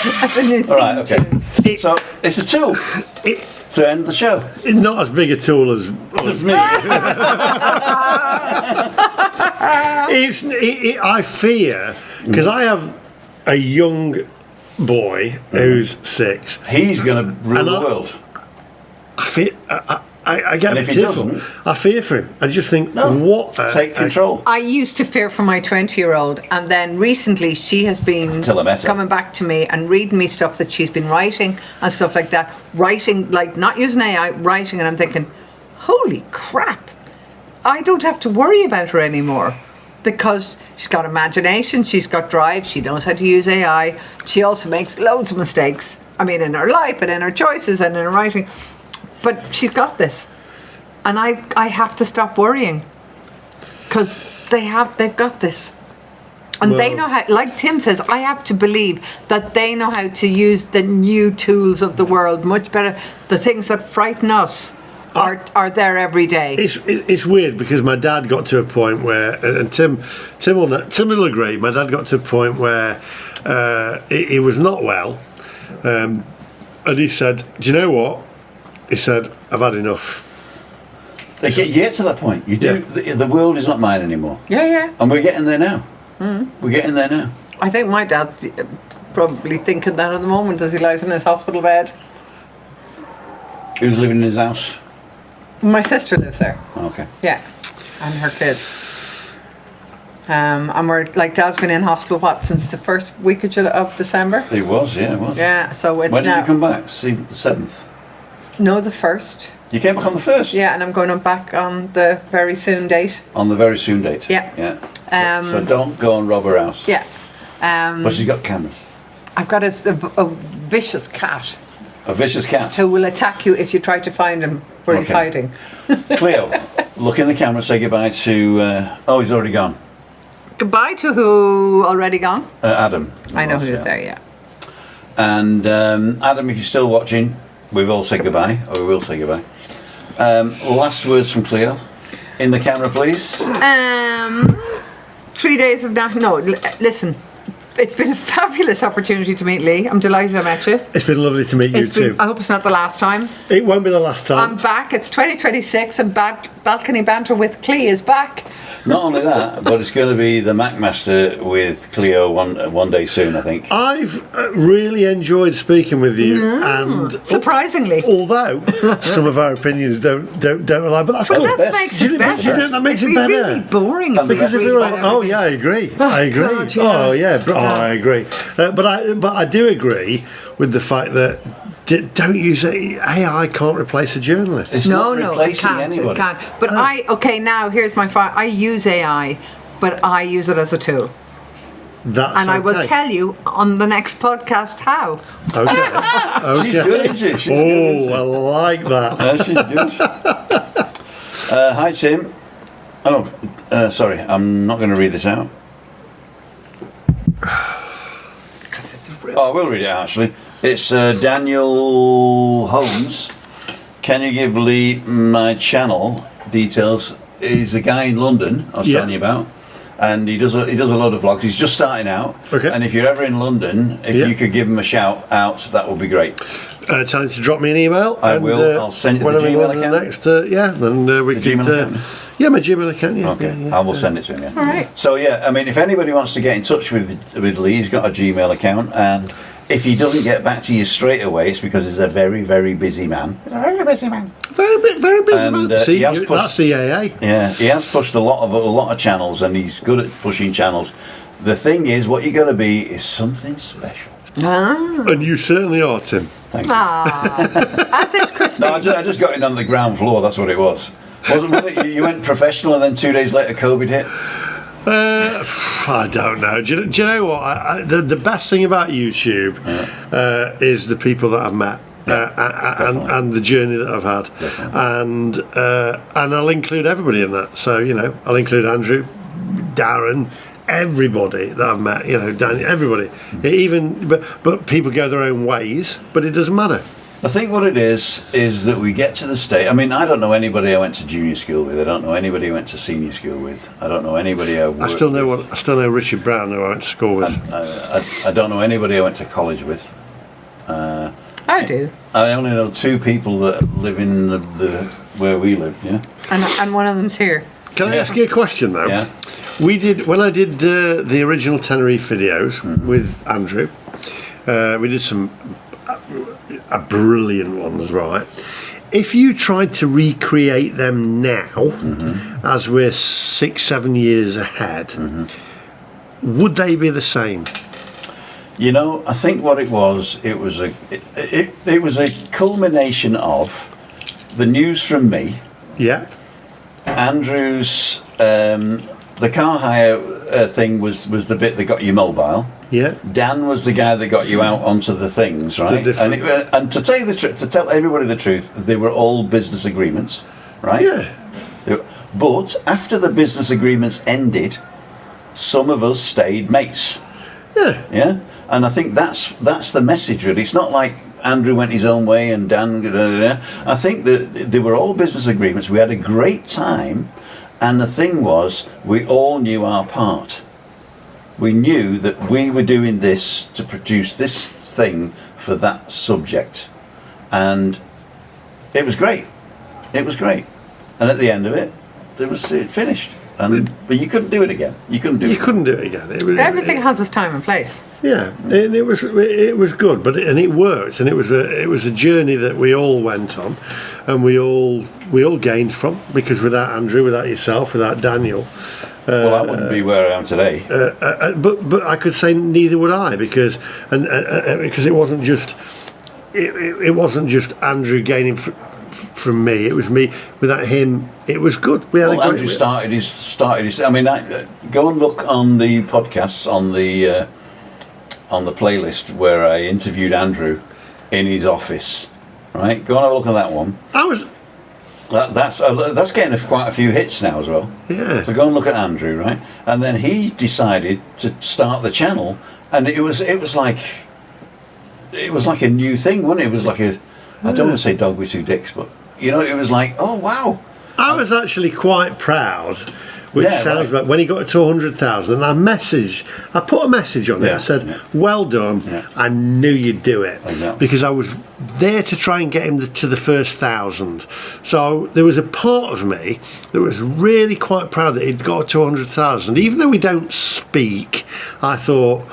That's a new thing. All right, okay. So it's a tool to end the show. It's not as big a tool as Me. I fear, because I have a young boy who's 6. He's going to rule And the I- world. I fear. I get And a if bit he tearful. doesn't- I fear for him. I just think, No, what? take control. I used to fear for my 20-year-old, and then recently she has been Until I met her. coming back to me and reading me stuff that she's been writing and stuff like that. Writing, like not using AI, writing, and I'm thinking, holy crap, I don't have to worry about her anymore because she's got imagination, she's got drive, she knows how to use AI. She also makes loads of mistakes. I mean, in her life and in her choices and in her writing, but she's got this. And I have to stop worrying because they've got this. And they know how, like Tim says, I have to believe that they know how to use the new tools of the world much better. The things that frighten us are there every day. It's weird because my dad got to a point where, and Tim will agree, my dad got to a point where he was not well, and he said, do you know what? He said, I've had enough. You get to that point. You do. The world is not mine anymore. Yeah. And we're getting there now. We're getting there now. I think my dad's probably thinking that at the moment as he lies in his hospital bed. Who's living in his house? My sister lives there. Okay. Yeah, and her kids. And we're like, Dad's been in hospital since the first week of December. It was, yeah, it was. Yeah, so it's When did now. you come back? See, the 7th. No, the 1st. You came back on the 1st? Yeah, and I'm going back on the very soon date. On the very soon date? Yeah. Yeah. So don't go and rob her house. Yeah. But she's got cameras. I've got a vicious cat A vicious cat. who will attack you if you try to find him where he's Okay. hiding. Cleo, look in the camera, say goodbye to... oh, he's already gone. Goodbye to who already gone? Adam. I know who's yeah. there, yeah. And Adam, if you're still watching, we will say goodbye, or we will say goodbye. Last words from Cleo. In the camera, please. 3 days of nothing. No, listen. It's been a fabulous opportunity to meet Lee. I'm delighted I met you. It's been lovely to meet you too. I hope it's not the last time. It won't be the last I'm time. back. It's 2026 and Balcony Banter with Clee is back. Not only that, but it's going to be the Macmaster with Cleo one day soon, I think. I've really enjoyed speaking with you, and Surprisingly. although some of our opinions don't align, but that's But good. that makes it better. Do you know that makes It'd it be better? really boring. And if Because we if they're read like, about oh yeah, I agree, I agree. God, yeah. Oh yeah, I agree. But I do agree with the fact that don't use it. AI can't replace a journalist. It's No, not it replacing can't. anybody. It can't. But now here's my fight. I use AI, but I use it as a tool. That's And I will okay. tell you on the next podcast how. Okay. She's good, isn't she? She's good, isn't Oh, I like that. she's good. Hi, Tim. Oh, sorry, I'm not going to read this out. Because it's real. Oh, I will read it out, actually. It's Daniel Holmes. Can you give Lee my channel details? He's a guy in London I was Yeah. telling you about, and he does a lot of vlogs. He's just starting out. Okay. And if you're ever in London, if Yeah. you could give him a shout out, that would be great. Tell him to drop me an email. I and, will. I'll send you when the I'm in Gmail London account. next. Then we The could. Gmail account? Yeah, my Gmail account. Yeah. Okay, Yeah, I will send it to him. Yeah. All right. So yeah, I mean, if anybody wants to get in touch with Lee, he's got a Gmail account, and if he doesn't get back to you straight away, it's because he's a very, very busy man. Very busy, And, man. See, he has pushed- that's the AA. Yeah, he has pushed a lot of channels, and he's good at pushing channels. The thing is, what you got to be is something special. And you certainly are, Tim. Thank you. As is Christy. No, I just got in on the ground floor. That's what it was. Wasn't it? You went professional, and then 2 days later, COVID hit. I don't know. Do you know what? The best thing about YouTube is the people that I've met. And the journey that I've had, and I'll include everybody in that. So I'll include Andrew, Darren, everybody that I've met. Danny, everybody. But people go their own ways, but it doesn't matter. I think what it is that we get to the state. I mean, I don't know anybody I went to junior school with. I don't know anybody I went to senior school with. I don't know anybody I worked I still know Richard Brown, who I went to school with. I don't know anybody I went to college with. I do. I only know 2 people that live in the where we live. Yeah. And one of them's here. Can I ask you a question though? Yeah. When I did the original Tenerife videos with Andrew, we did some brilliant ones, right? If you tried to recreate them now, as we're 6-7 years ahead, would they be the same? You know, I think what it was a culmination of the news from me, Yeah. Andrew's the car hire thing was the bit that got you mobile. Yeah. Dan was the guy that got you out onto the things, right? And to tell you the truth, to tell everybody the truth, they were all business agreements, right? Yeah. But after the business agreements ended, some of us stayed mates. Yeah. Yeah. And I think that's the message really. It's not like Andrew went his own way and Dan. I think that they were all business agreements. We had a great time, and the thing was, we all knew our part. We knew that we were doing this to produce this thing for that subject, and it was great. It was great, and at the end of it, it finished. But you couldn't do it again. You couldn't do it again. Everything has its time and place. Yeah, and it was good, but it worked, and it was a journey that we all went on, and we all gained from, because without Andrew, without yourself, without Daniel, well, I wouldn't be where I am today. But I could say neither would I, because it wasn't just Andrew gaining from me. It was me. Without him, it was good. Andrew started his. I mean, go and look on the podcasts on the playlist where I interviewed Andrew in his office. Right, go and have a look at that one. That's getting quite a few hits now as well. Yeah. So go and look at Andrew, right? And then he decided to start the channel, and it was like a new thing, wasn't it? It was like I don't want to say dog with 2 dicks, but you know, it was like, oh wow. I was actually quite proud, which sounds like when he got to 100,000, and I put a message on it. I said, well done. Yeah. I knew you'd do it, because I was there to try and get him to the first 1,000. So there was a part of me that was really quite proud that he'd got to 100,000. Even though we don't speak, I thought,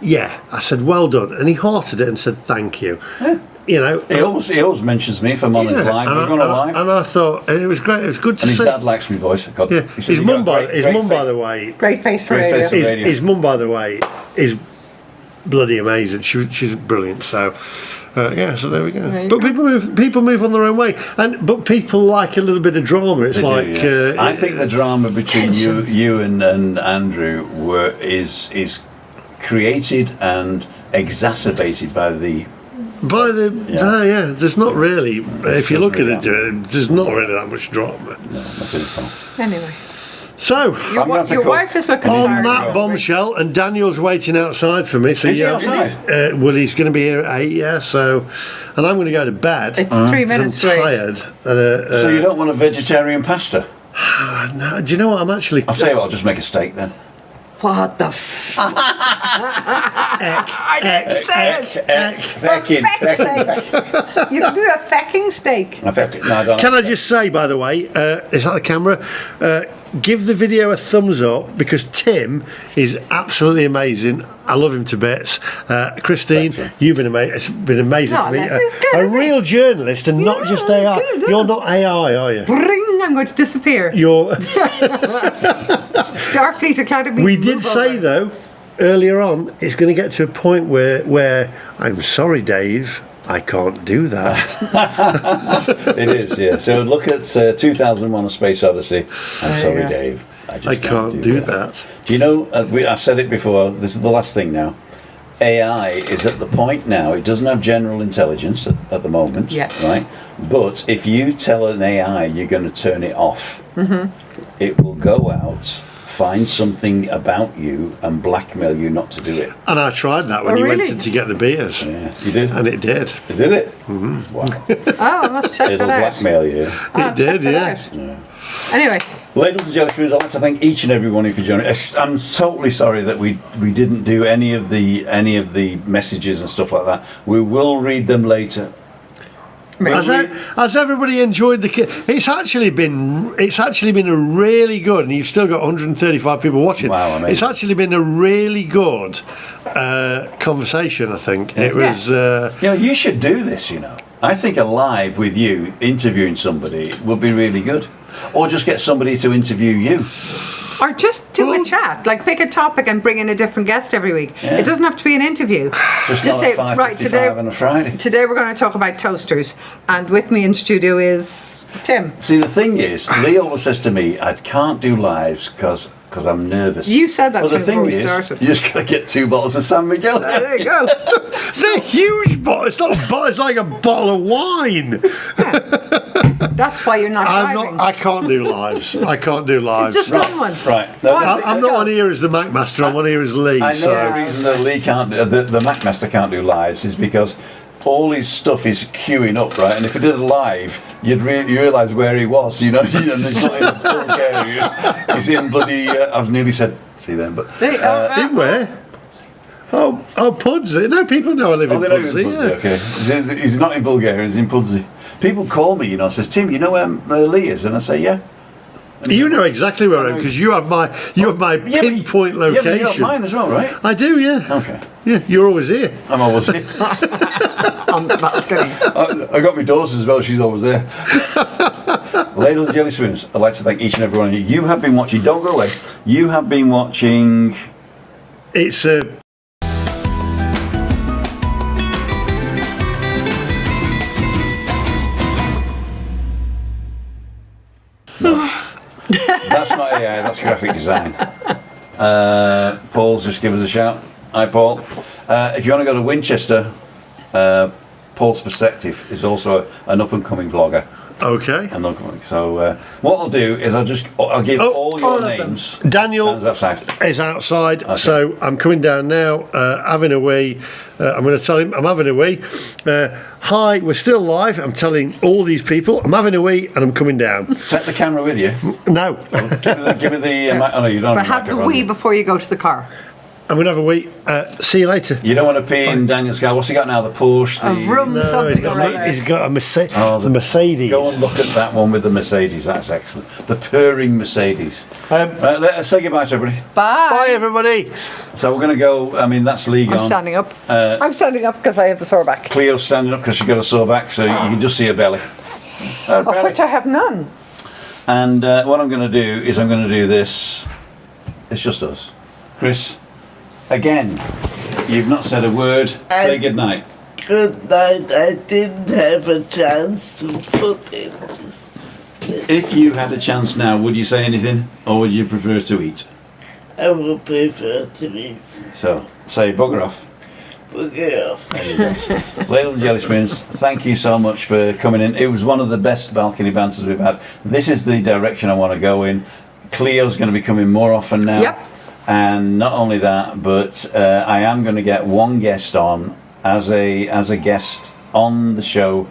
I said, well done. And he hearted it and said, thank you. Yeah. You know, he always mentions me if I'm on his live. We're going live, and I thought it was great. It was good to see. And his dad likes my voice. His mum, by the way, great face for radio. His mum, by the way, is bloody amazing. She's brilliant. So. So there we go. Right. But people move on their own way, but people like a little bit of drama. It's I think the drama between you and Andrew is created and exacerbated by the. There's not really. If you look at it, there's not really that much drama. No, nothing at all. Anyway. So your wife is looking on that bombshell, and Daniel's waiting outside for me. So is he outside? He's going to be here at 8. Yeah. So, and I'm going to go to bed. It's 3 minutes. I'm tired. So you don't want a vegetarian pasta? No. Do you know what? I'm actually. I'll tell you what. I'll just make a steak then. What the I didn't say it. You can do a fecking steak. No, I don't. Can I just say, by the way, is that the camera? Give the video a thumbs up, because Tim is absolutely amazing. I love him to bits. Christine, you've been amazing. It's been amazing to meet a real journalist, and not just AI. You're not AI, are you? Bring! I'm going to disappear. You're Starfleet Academy. We did say though earlier on, it's going to get to a point where I'm sorry, Dave, I can't do that. It is, yeah. So look at 2001: A Space Odyssey. I'm sorry, Dave. I can't do that. Do you know? I said it before. This is the last thing now. AI is at the point now. It doesn't have general intelligence at the moment, right? But if you tell an AI you're going to turn it off, it will go out, find something about you and blackmail you not to do it. And I tried that when Oh, you really? went to get the beers. Yeah, you did. And it did. You did it? Mm-hmm. Wow. Oh, I must check It'll that out. blackmail you. I'll It did, check yeah. that out. Anyway, Ladies and jelly spoons, I'd like to thank each and every one of you for joining us. I'm totally sorry that we didn't do any of the messages and stuff like that. We will read them later. Has everybody enjoyed the? It's actually been a really good, and you've still got 135 people watching. Wow, amazing. It's actually been a really good conversation. I think it was. You should do this. I think a live with you interviewing somebody would be really good, or just get somebody to interview you. or just do a chat. Like pick a topic and bring in a different guest every week. Yeah. It doesn't have to be an interview. Just say, not at right, 5:55 on a Friday. Today we're going to talk about toasters, and with me in studio is Tim. See, the thing is, Lee always says to me, I can't do lives because I'm nervous. You said that But to the me before thing we is, started. you just got to get 2 bottles of San Miguel. There you go. It's a huge bottle. It's not a bottle. It's like a bottle of wine. That's why you're not driving. I can't do lives. I can't do lives. You've just done one. Right. No, I'm not on here as the Mac Master. I'm on here as Lee. I know So the reason that Lee can't, the Mac Master can't do lives is because all his stuff is queuing up, right? And if he did a live, you realise where he was, and he's not in Bulgaria. He's in bloody, I've nearly said, see them, but... in where? Oh, Pudsey. No, people know I live in they know Pudsey. he's in Pudsey, okay. He's not in Bulgaria, he's in Pudsey. People call me, says, Tim, you know where Lee is? And I say, yeah. You know exactly where I am because you have my pinpoint Yeah, location. but you have mine as well, right? I do, yeah. Okay. Yeah, you're always here. I'm always here. On the balcony. I got my daughter as well, she's always there. Ladies and jelly spoons, I'd like to thank each and every one of you. You have been watching, don't go away, you have been watching... It's That's not AI, that's graphic design. Paul's just given us a shout. Hi, Paul. If you want to go to Winchester, Paul's Perspective is also an up-and-coming vlogger. okay. So what I'll do is I'll give all your names. Daniel Stands outside. is outside, Okay. so I'm coming down now, having a wee. I'm going to tell him I'm having a wee. Hi, we're still live. I'm telling all these people I'm having a wee and I'm coming down. Take the camera with you. No, Give me the. Oh no, you don't. But have have the microphone. wee before you go to the car. I'm going to have a wee. See you later. You don't want to pee in Daniel's car. What's he got now? The Porsche. A vroom No, something or he's other. got a Mercedes. Oh, the Mercedes. Go and look at that one with the Mercedes. That's excellent. The purring Mercedes. Let's say goodbye to everybody. Bye. Bye, everybody. So we're going to go. I mean, that's Lee gone. I'm standing up. I'm standing up because I have a sore back. Cleo's standing up because she's got a sore back, so you can just see her belly. Of which I have none. And what I'm going to do is I'm going to do this. It's just us. Chris, again, you've not said a word. Say good night. Good night. I didn't have a chance to put it. If you had a chance now, would you say anything, or would you prefer to eat? I would prefer to leave. So, say bugger off. Bugger off. There you go. Ladies and jelly spoons, thank you so much for coming in. It was one of the best balcony banters we've had. This is the direction I want to go in. Cleo's going to be coming more often now. Yep. And not only that, but I am going to get one guest on as a guest on the show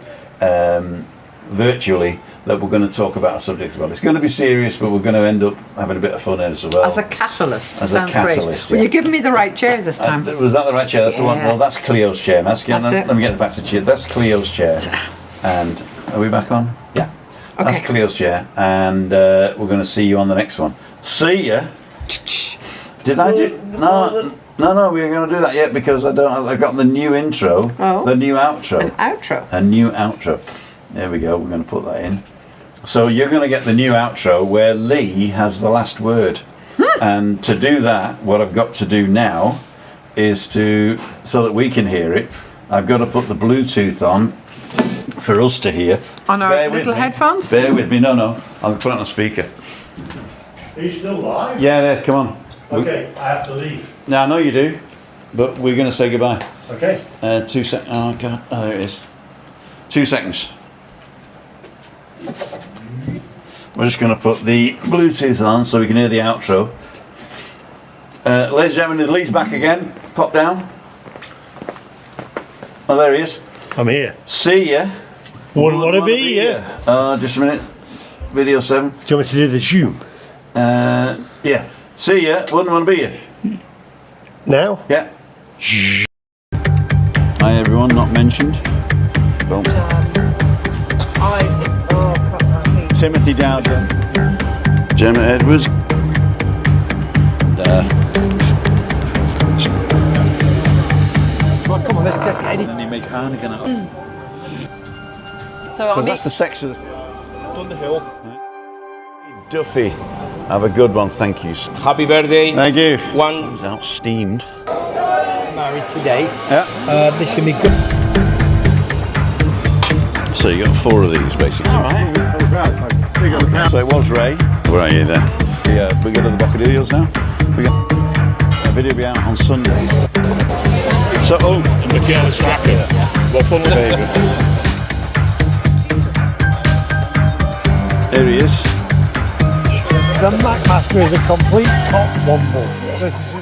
virtually that we're going to talk about a subject about. It's going to be serious, but we're going to end up having a bit of fun in it as well. As a catalyst. As a Sounds catalyst, great. yeah. Will you give me the right chair this time? Was that the right chair? That's the one. Yeah. Well, that's Cleo's chair. Let it. me get back to chair. That's Cleo's chair. And are we back on? Yeah. That's Okay. Cleo's chair. And we're going to see you on the next one. See ya. Did I do? No, we ain't going to do that yet because I got the new intro. Oh. The new outro. An outro. A new outro. There we go. We're going to put that in. So you're going to get the new outro where Lee has the last word. And to do that, what I've got to do now is so that we can hear it, I've got to put the Bluetooth on for us to hear. On our Bear with little me. headphones? Bear with me. No. I'll put it on a speaker. Are you still live? Yeah, come on. Okay, I have to leave. No, I know you do, but we're going to say goodbye. Okay. 2 seconds. Oh, God. Oh, there it is. 2 seconds. We're just going to put the Bluetooth on so we can hear the outro. Ladies and gentlemen, Lee's back again. Pop down. Oh, there he is. I'm here. See ya. Wouldn't want to be here. Just a minute. Video 7. Do you want me to do the zoom? Yeah. See ya. Wouldn't want to be here. Now? Yeah. Hi everyone, not mentioned. Well, Timothy Dowden, Gemma Edwards, Well, come on, let's just get it. and you make Harnigan up. So Because I'm that's the section of On the hill. Duffy. Have a good one, thank you. Happy birthday. Thank you. One. He's out steamed. Married today. Yeah. This can be good. So you got 4 of these basically. Alright. So it was Ray. Where are you there? Yeah, we go to the Bocadillos now. We got a video will be out on Sunday. So Michaela's tracking. What fun was it? Here he is. The Macmaster is a complete cop womble. This is